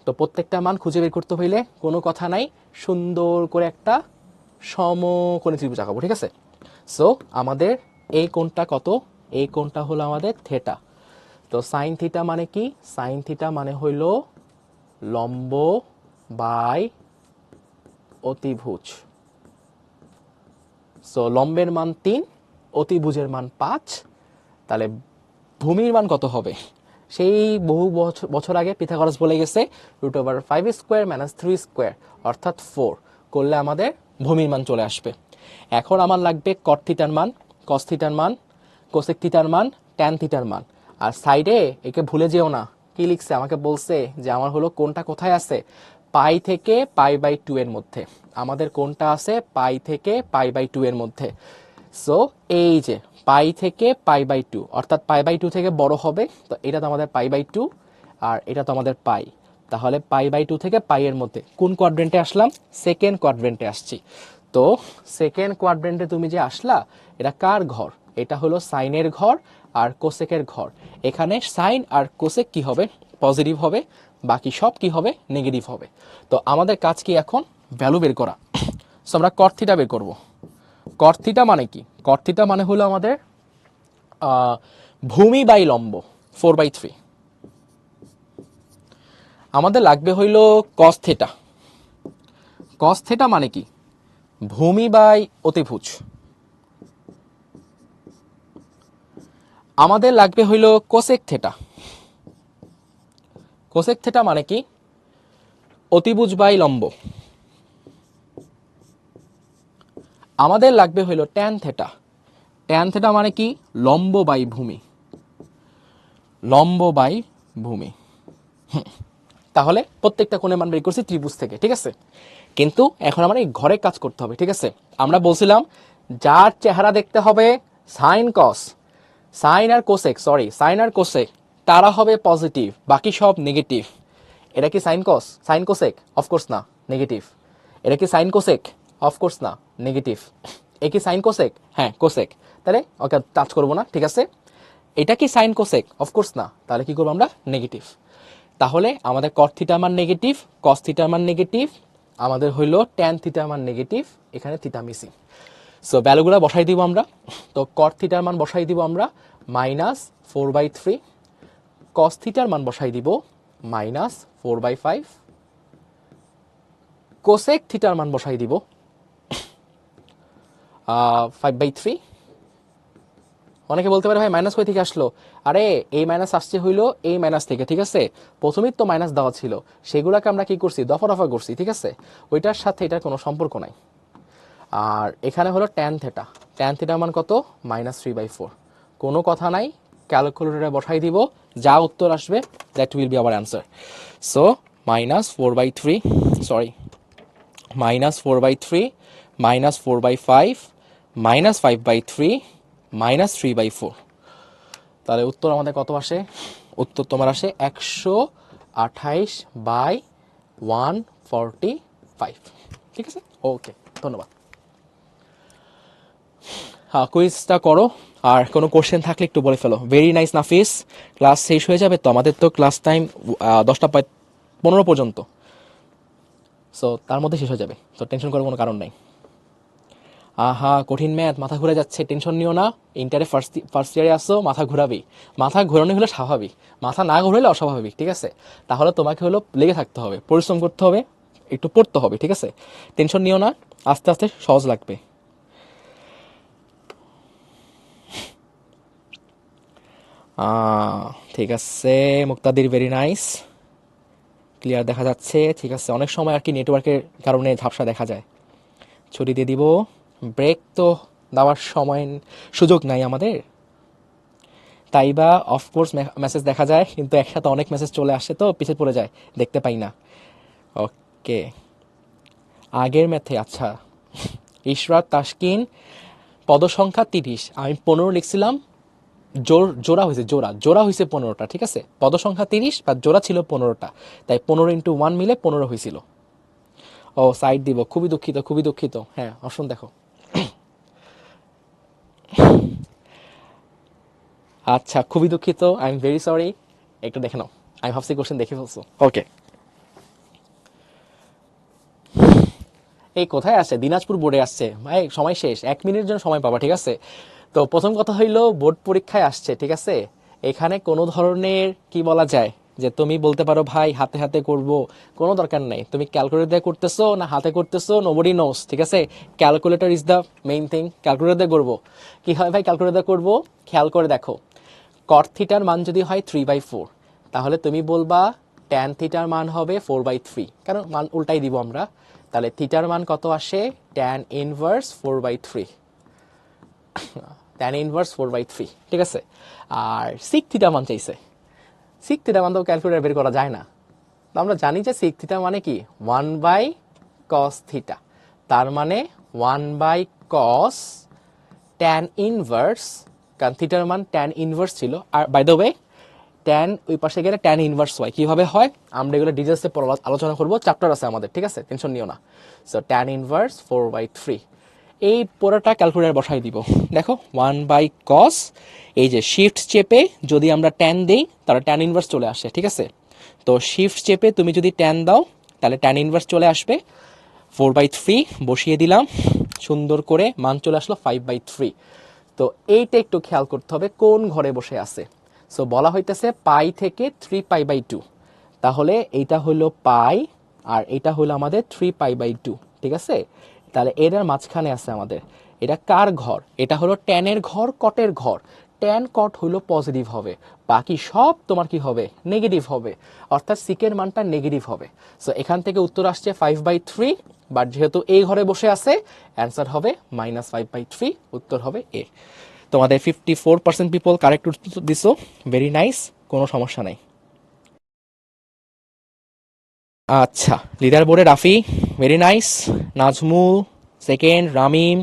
তো প্রত্যেকটা মান খুঁজে বের করতে হইলে কোনো কথা নাই, সুন্দর করে একটা সমকোণী ত্রিভুজ আঁকাবো, ঠিক আছে? সো আমাদের এই কোণটা কত, এই কোণটা হলো আমাদের থেটা। তো সাইন থিটা মানে কি, সাইন থিটা মানে হইল লম্ব বাই অতিভুজ। সো লম্বের মান 3, অতিভুজের মান 5, তাহলে ভূমির মান কত হবে? সেই বহু বছর আগে পিথাগোরাস বলে গেছে √5 স্কোয়ার মাইনাস 3 স্কোয়ার অর্থাৎ 4 করলে আমাদের ভূমির মান চলে আসবে। এখন আমার লাগবে কট থিটার মান, কস থিটার মান, কোসেক থিটার মান, ট্যান থিটার মান। আর সাইডে একে ভুলে যেও না, কি লিখছে আমাকে বলছে যে আমার হলো কোনটা কোথায় আছে, পাই থেকে π/2 এর মধ্যে। আমাদের কোনটা আছে পাই থেকে π/2 এর মধ্যে। সো এই যে পাই থেকে π/2 অর্থাৎ π/2 থেকে বড় হবে, তো এটা তো আমাদের π/2 আর এটা তো আমাদের পাই। তাহলে π/2 থেকে পাই এর মধ্যে কোন কোয়াড্রেন্টে আসলাম, সেকেন্ড কোয়াড্রেন্টে আসছি। তো সেকেন্ড কোয়াড্রেন্টে তুমি যে আসলা, এটা কার ঘর, এটা হলো সাইনের ঘর আর কোসেকের ঘর। এখানে সাইন আর কোসেক কি হবে, পজিটিভ হবে, বাকি সব কি হবে নেগেটিভ হবে। তো আমাদের কাজ কি এখন ভ্যালু বের করা। সো আমরা কট থিটা বের করব। কট থিটা মানে কি? কট থিটা মানে হলো আমাদের ভূমি বাই লম্ব 4/3। আমাদের লাগবে হইল কস থিটা। কস থিটা মানে কি? ভূমি বাই অতিভুজ। আমাদের লাগবে হইল কোসেক থিটা। কোসেক থিটা মানে কি? অতিভুজ বাই লম্ব। আমাদের লাগবে হইল ট্যান থিটা। ট্যান থিটা মানে কি? লম্ব বাই ভূমি। লম্ব বাই ভূমি। তাহলে প্রত্যেকটা কোণের মান বের করছি ত্রিভুজ থেকে, ঠিক আছে। কিন্তু এখন আমার এই ঘরে কাজ করতে হবে, ঠিক আছে। আমরা বলছিলাম যার চেহারা দেখতে হবে সাইন কস, সাইন আর কোসেক, সাইন আর কোসেক তারা হবে পজিটিভ, বাকি সব নেগেটিভ। এটা কি সাইন কস, সাইন কোসেক? অফকোর্স না, নেগেটিভ। এটা কি সাইন কোসেক? অফকোর্স না, নেগেটিভ। এ কি সাইন কোসেক? হ্যাঁ কোসেক। তাহলে ওকে টাচ করবো না, ঠিক আছে। এটা কি সাইন কোসেক? অফকোর্স না, তাহলে কি করবো আমরা? নেগেটিভ। তাহলে আমাদের কট থিটার মান নেগেটিভ, কস থিটার মান নেগেটিভ, আমাদের হইল ট্যান থিটার মান নেগেটিভ, এখানে থিটা মিসিং। সো ভ্যালুগুলো বসাই দিব আমরা। তো কট থিটার মান বসাই দিব আমরা -4/3, কস থিটার মান বসাই দিব -4/5, কোসেক থিটার মান বসাই দিব 5/3। অনেকে বলতে পারে ভাই মাইনাস কই থেকে আসলো? আরে এই মাইনাস আসছে হইলো এই মাইনাস থেকে, ঠিক আছে। প্রথমেই তো মাইনাস দেওয়া ছিল, সেগুলোকে আমরা কি করছি? দফা দফা করছি, ঠিক আছে। ওইটার সাথে এটার কোনো সম্পর্ক নাই। আর এখানে হলো ট্যান থিটা। ট্যান থিটার মান কত? -3/4। কোনো কথা নাই, ক্যালকুলেটরে বসাই দিব, যা উত্তর আসবে that will be our answer. So -4/3, sorry -4/3, -4/5, -5/3, -3/4। তাহলে উত্তর আমাদের কত আসে? উত্তর তোমার আসে 128/145, ঠিক আছে। ওকে, ধন্যবাদ। হ্যাঁ, কুইজটা করো, আর কোনো কোশ্চেন থাকলে একটু বলে ফেলো। ভেরি নাইস নাফিস। ক্লাস শেষ হয়ে যাবে তো, আমাদের তো ক্লাস টাইম 10:15 পর্যন্ত। সো তার মধ্যে শেষ হয়ে যাবে, তো টেনশন করার কোনো কারণ নাই। আহা কঠিন ম্যাথ, মাথা ঘুরে যাচ্ছে, টেনশন নিও না। ইন্টারে ফার্স্ট ইয়ারে আসছো, মাথা ঘুরাবি। মাথা ঘোরানো হলো স্বাভাবিক, মাথা না ঘুরাইলে অস্বাভাবিক, ঠিক আছে। তাহলে তোমাকে হলো লেগে থাকতে হবে, পরিশ্রম করতে হবে, একটু পড়তে হবে, ঠিক আছে। টেনশন নিও না, আস্তে আস্তে সহজ লাগবে। ঠিক আছে মুক্তাদির, ভেরি নাইস, ক্লিয়ার দেখা যাচ্ছে, ঠিক আছে। অনেক সময় আর কি নেটওয়ার্কের কারণে ঝাপসা দেখা যায়। ছুটি দিয়ে দিব, ব্রেক তো দেওয়ার সময় সুযোগ নাই আমাদের, তাই বা অফকোর্স মেসেজ দেখা যায়, কিন্তু একসাথে অনেক মেসেজ চলে আসে তো পিছিয়ে পড়ে যায়, দেখতে পাই না। ওকে, আগের ম্যাথে আচ্ছা ইশরাত তাসকিন, পদসংখ্যা 30, আমি 15 লিখছিলাম, জোড়া হয়েছে, জোড়া হয়েছে 15টা, ঠিক আছে। পদসংখ্যা 30 বা জোড়া ছিল 15টা, তাই 15 × 1 মিলে 15 হয়েছিল। ও সাইড দিব, খুবই দুঃখিত, খুবই দুঃখিত। হ্যাঁ অপশন দেখো। আচ্ছা খুবই দুঃখিত, আই এম ভেরি সরি, একটু দেখে নাও। আমি ভাবছি কোশ্চেন দেখে ফেলছো। ওকে, এই কোথায় আসছে? দিনাজপুর বোর্ডে আসছে ভাই, সময় শেষ, 1 মিনিটের জন্য সময় পাবা, ঠিক আছে। তো প্রথম কথা হইলো বোর্ড পরীক্ষায় আসছে, ঠিক আছে। এখানে কোনো ধরনের কি বলা যায় যে তুমি বলতে পারো ভাই হাতে হাতে করব, কোনো দরকার নাই। তুমি ক্যালকুলেটর দিয়ে করতেছো না হাতে করতেছো, নোবডি নোস, ঠিক আছে। Calculator is the main thing, calculator দিয়ে করবো। কি হয় ভাই ক্যালকুলেটর দিয়ে করবো? খেয়াল করে দেখো, কট থিটার মান যদি হয় 3/4, তাহলে তুমি বলবা ট্যান থিটার মান হবে 4/3, কারণ মান উল্টাই দিব আমরা। তাহলে থিটার মান কত আসে? ট্যান ইনভার্স 4/3, ট্যান ইনভার্স 4/3, ঠিক আছে। আর সিক থিটা মান চাইছে, সিক থিটা মান তো ক্যালকুলেটর বের করা যায় না। তো আমরা জানি যে সিক থিটা মানে কি 1/cos থিটা, তার মানে 1/cos ট্যান ইনভার্স, কারণ থিটার মান ট্যান ইনভার্স ছিল। আর বাই দ্য ওয়ে ট্যান ওই পাশে গেলে ট্যান ইনভার্স হয়, কিভাবে হয় আমরা এগুলো ডিটেলসে আলোচনা করবো, চ্যাপ্টার আছে আমাদের, ঠিক আছে, টেনশন নিও না। সো ট্যান ইনভার্স 4/3, এই পুরোটা ক্যালকুলেটর বসাই দিব। দেখো 1/cos, এই যে শিফট চেপে যদি আমরা ট্যান দেই তাহলে ট্যান ইনভার্স চলে আসে, ঠিক আছে। তো শিফট চেপে তুমি যদি ট্যান দাও তাহলে ট্যান ইনভার্স চলে আসবে 4/3 বসিয়ে দিলাম, সুন্দর করে মান চলে আসলো 5/3। তো এইটা একটু খেয়াল করতে হবে কোন ঘরে বসে আছে। সো বলা হইতেছে পাই থেকে 3π/2, তাহলে এইটা হলো পাই আর এটা হলো আমাদের 3π/2, ঠিক আছে। তাহলে এটার মাঝখানে আছে আমাদের, এটা কার ঘর? এটা হলো ট্যানের ঘর, কটের ঘর। ট্যান কট হলো পজিটিভ হবে, বাকি সব তোমার কি হবে? নেগেটিভ হবে, অর্থাৎ সিকের মানটা নেগেটিভ হবে। সো এখান থেকে উত্তর আসছে 5/3, বাট যেহেতু এই ঘরে বসে আছে অ্যান্সার হবে -5/3, উত্তর হবে এ। তোমাদের 54% পিপল কারেক্ট উত্তর দিছো, ভেরি নাইস, কোনো সমস্যা নাই। আচ্ছা, লিডার বোর্ডে Rafi very nice, Nazmul second, Ramim,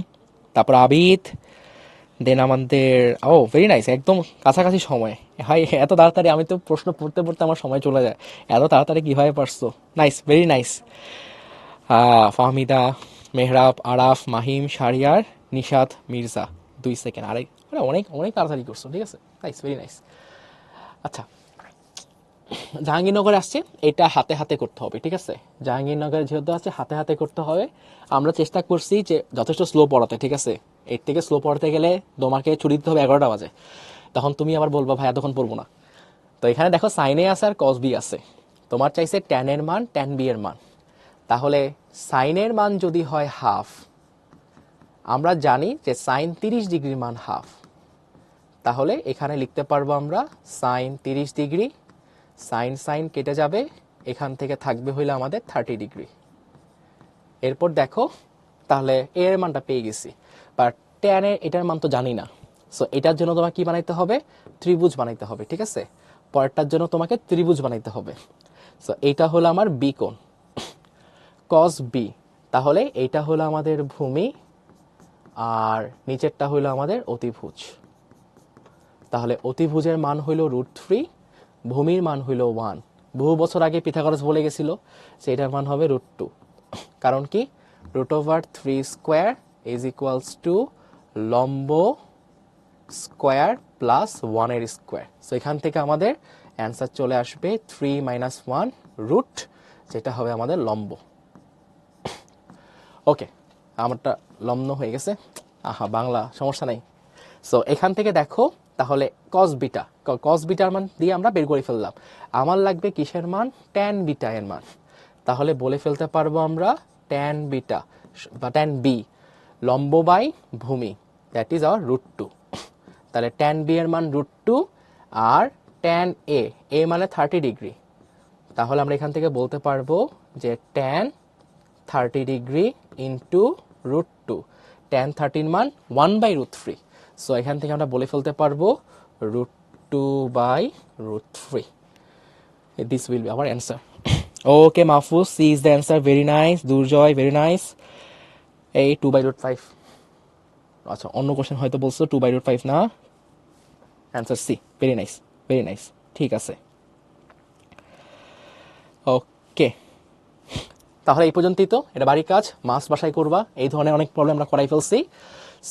তারপর আবিদ, দেন আমাদের ভেরি নাইস, একদম কাছাকাছি সময়। ভাই এত তাড়াতাড়ি, আমি তো প্রশ্ন পড়তে পড়তে আমার সময় চলে যায়, এত তাড়াতাড়ি কীভাবে পারছো? Nice, very nice. Fahmida, Mehrab, Araf, Mahim, Shahriar, Nishad, Mirza 2 second, আরে অনেক অনেক তাড়াতাড়ি করছো, ঠিক আছে, নাইস, ভেরি নাইস। আচ্ছা, জাহাঙ্গীরনগরে আসছে, এটা হাতে হাতে করতে হবে, ঠিক আছে। জাহাঙ্গীরনগরে যেহেতু আছে হাতে হাতে করতে হবে, আমরা চেষ্টা করছি যে যথেষ্ট স্লো পড়াতে, ঠিক আছে। এর থেকে স্লো পড়াতে গেলে তোমাকে ছুটি দিতে হবে 11টা বাজে, তখন তুমি আবার বলবা ভাই এতক্ষণ পড়বো না। তো এখানে দেখো সাইনে আছে আর কস বি আছে, তোমার চাইছে ট্যানের মান, ট্যান বি এর মান। তাহলে সাইনের মান যদি হয় হাফ, আমরা জানি যে সাইন 30 ডিগ্রির মান হাফ, তাহলে এখানে লিখতে পারবো আমরা সাইন 30 ডিগ্রি, সাইন সাইন কেটে যাবে, এখান থেকে থাকবে হইলে আমাদের 30 ডিগ্রি। এরপর দেখো, তাহলে এর মানটা পেয়ে গেছি, বাট ট্যানের এটার মান তো জানি না। সো এটার জন্য তোমাকে কি বানাইতে হবে? ত্রিভুজ বানাইতে হবে, ঠিক আছে। পরেরটার জন্য তোমাকে ত্রিভুজ বানাইতে হবে। সো এইটা হলো আমার বি কোণ, কস বি। তাহলে এইটা হলো আমাদের ভূমি আর নিচেরটা হইলো আমাদের অতিভুজ। তাহলে অতিভুজের মান হইল √3, ভূমির মান হইল 1। বহু বছর আগে পিথাগোরাস বলে গেছিল যে এটার মান হবে √2। কারণ কি? √3² = লম্ব স্কোয়ার প্লাস 1 এর স্কোয়ার। সো এখান থেকে আমাদের অ্যান্সার চলে আসবে 3 - 1 রুট, যেটা হবে আমাদের লম্ব। ওকে, আমারটা লম্ব হয়ে গেছে, আহা বাংলা সমস্যা নাই। সো এখান থেকে দেখো, তাহলে কস বিটা, কস বিটার মান দিয়ে আমরা বের করে ফেললাম। আমার লাগবে কিসের মান? ট্যান বিটা এর মান। তাহলে বলে ফেলতে পারবো আমরা ট্যান বিটা বা ট্যান বি লম্ব বাই ভূমি, দ্যাট ইজ আওয়ার √2। তাহলে ট্যান বি এর মান √2 আর ট্যান এ, এ মানে 30 ডিগ্রি। তাহলে আমরা এখান থেকে বলতে পারবো যে ট্যান 30 ডিগ্রি ইন্টু √2, ট্যান 30 মান 1/√3। সো এখান থেকে আমরা বলে ফেলতে পারবো √2/√3। This will be our answer. Okay Mahfuz, C is the answer, very nice. Durjoy, very nice. এই 2/5, আচ্ছা অন্য কোশ্চেন হয়তো বলছো 2/5 না, answer C, very nice, very nice, ঠিক আছে। ওকে, তাহলে এই পর্যন্তই তো, এটা বাড়ির কাজ, মাস্ট বাসায় করবা। এই ধরনের অনেক প্রবলেম আমরা করাই ফেলছি।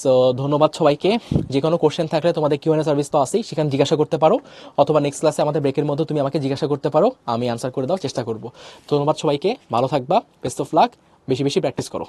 সো ধন্যবাদ সবাইকে। যে কোনো কোশ্চেন থাকলে তোমাদের কিউএনএ সার্ভিস তো আছেই, সেখানে জিজ্ঞাসা করতে পারো, অথবা নেক্সট ক্লাসে আমাদের ব্রেকের মধ্যে তুমি আমাকে জিজ্ঞাসা করতে পারো, আমি আনসার করে দেওয়ার চেষ্টা করব। ধন্যবাদ সবাইকে, ভালো থাকবা, বেস্ট অফ লাক, বেশি বেশি প্র্যাকটিস করো।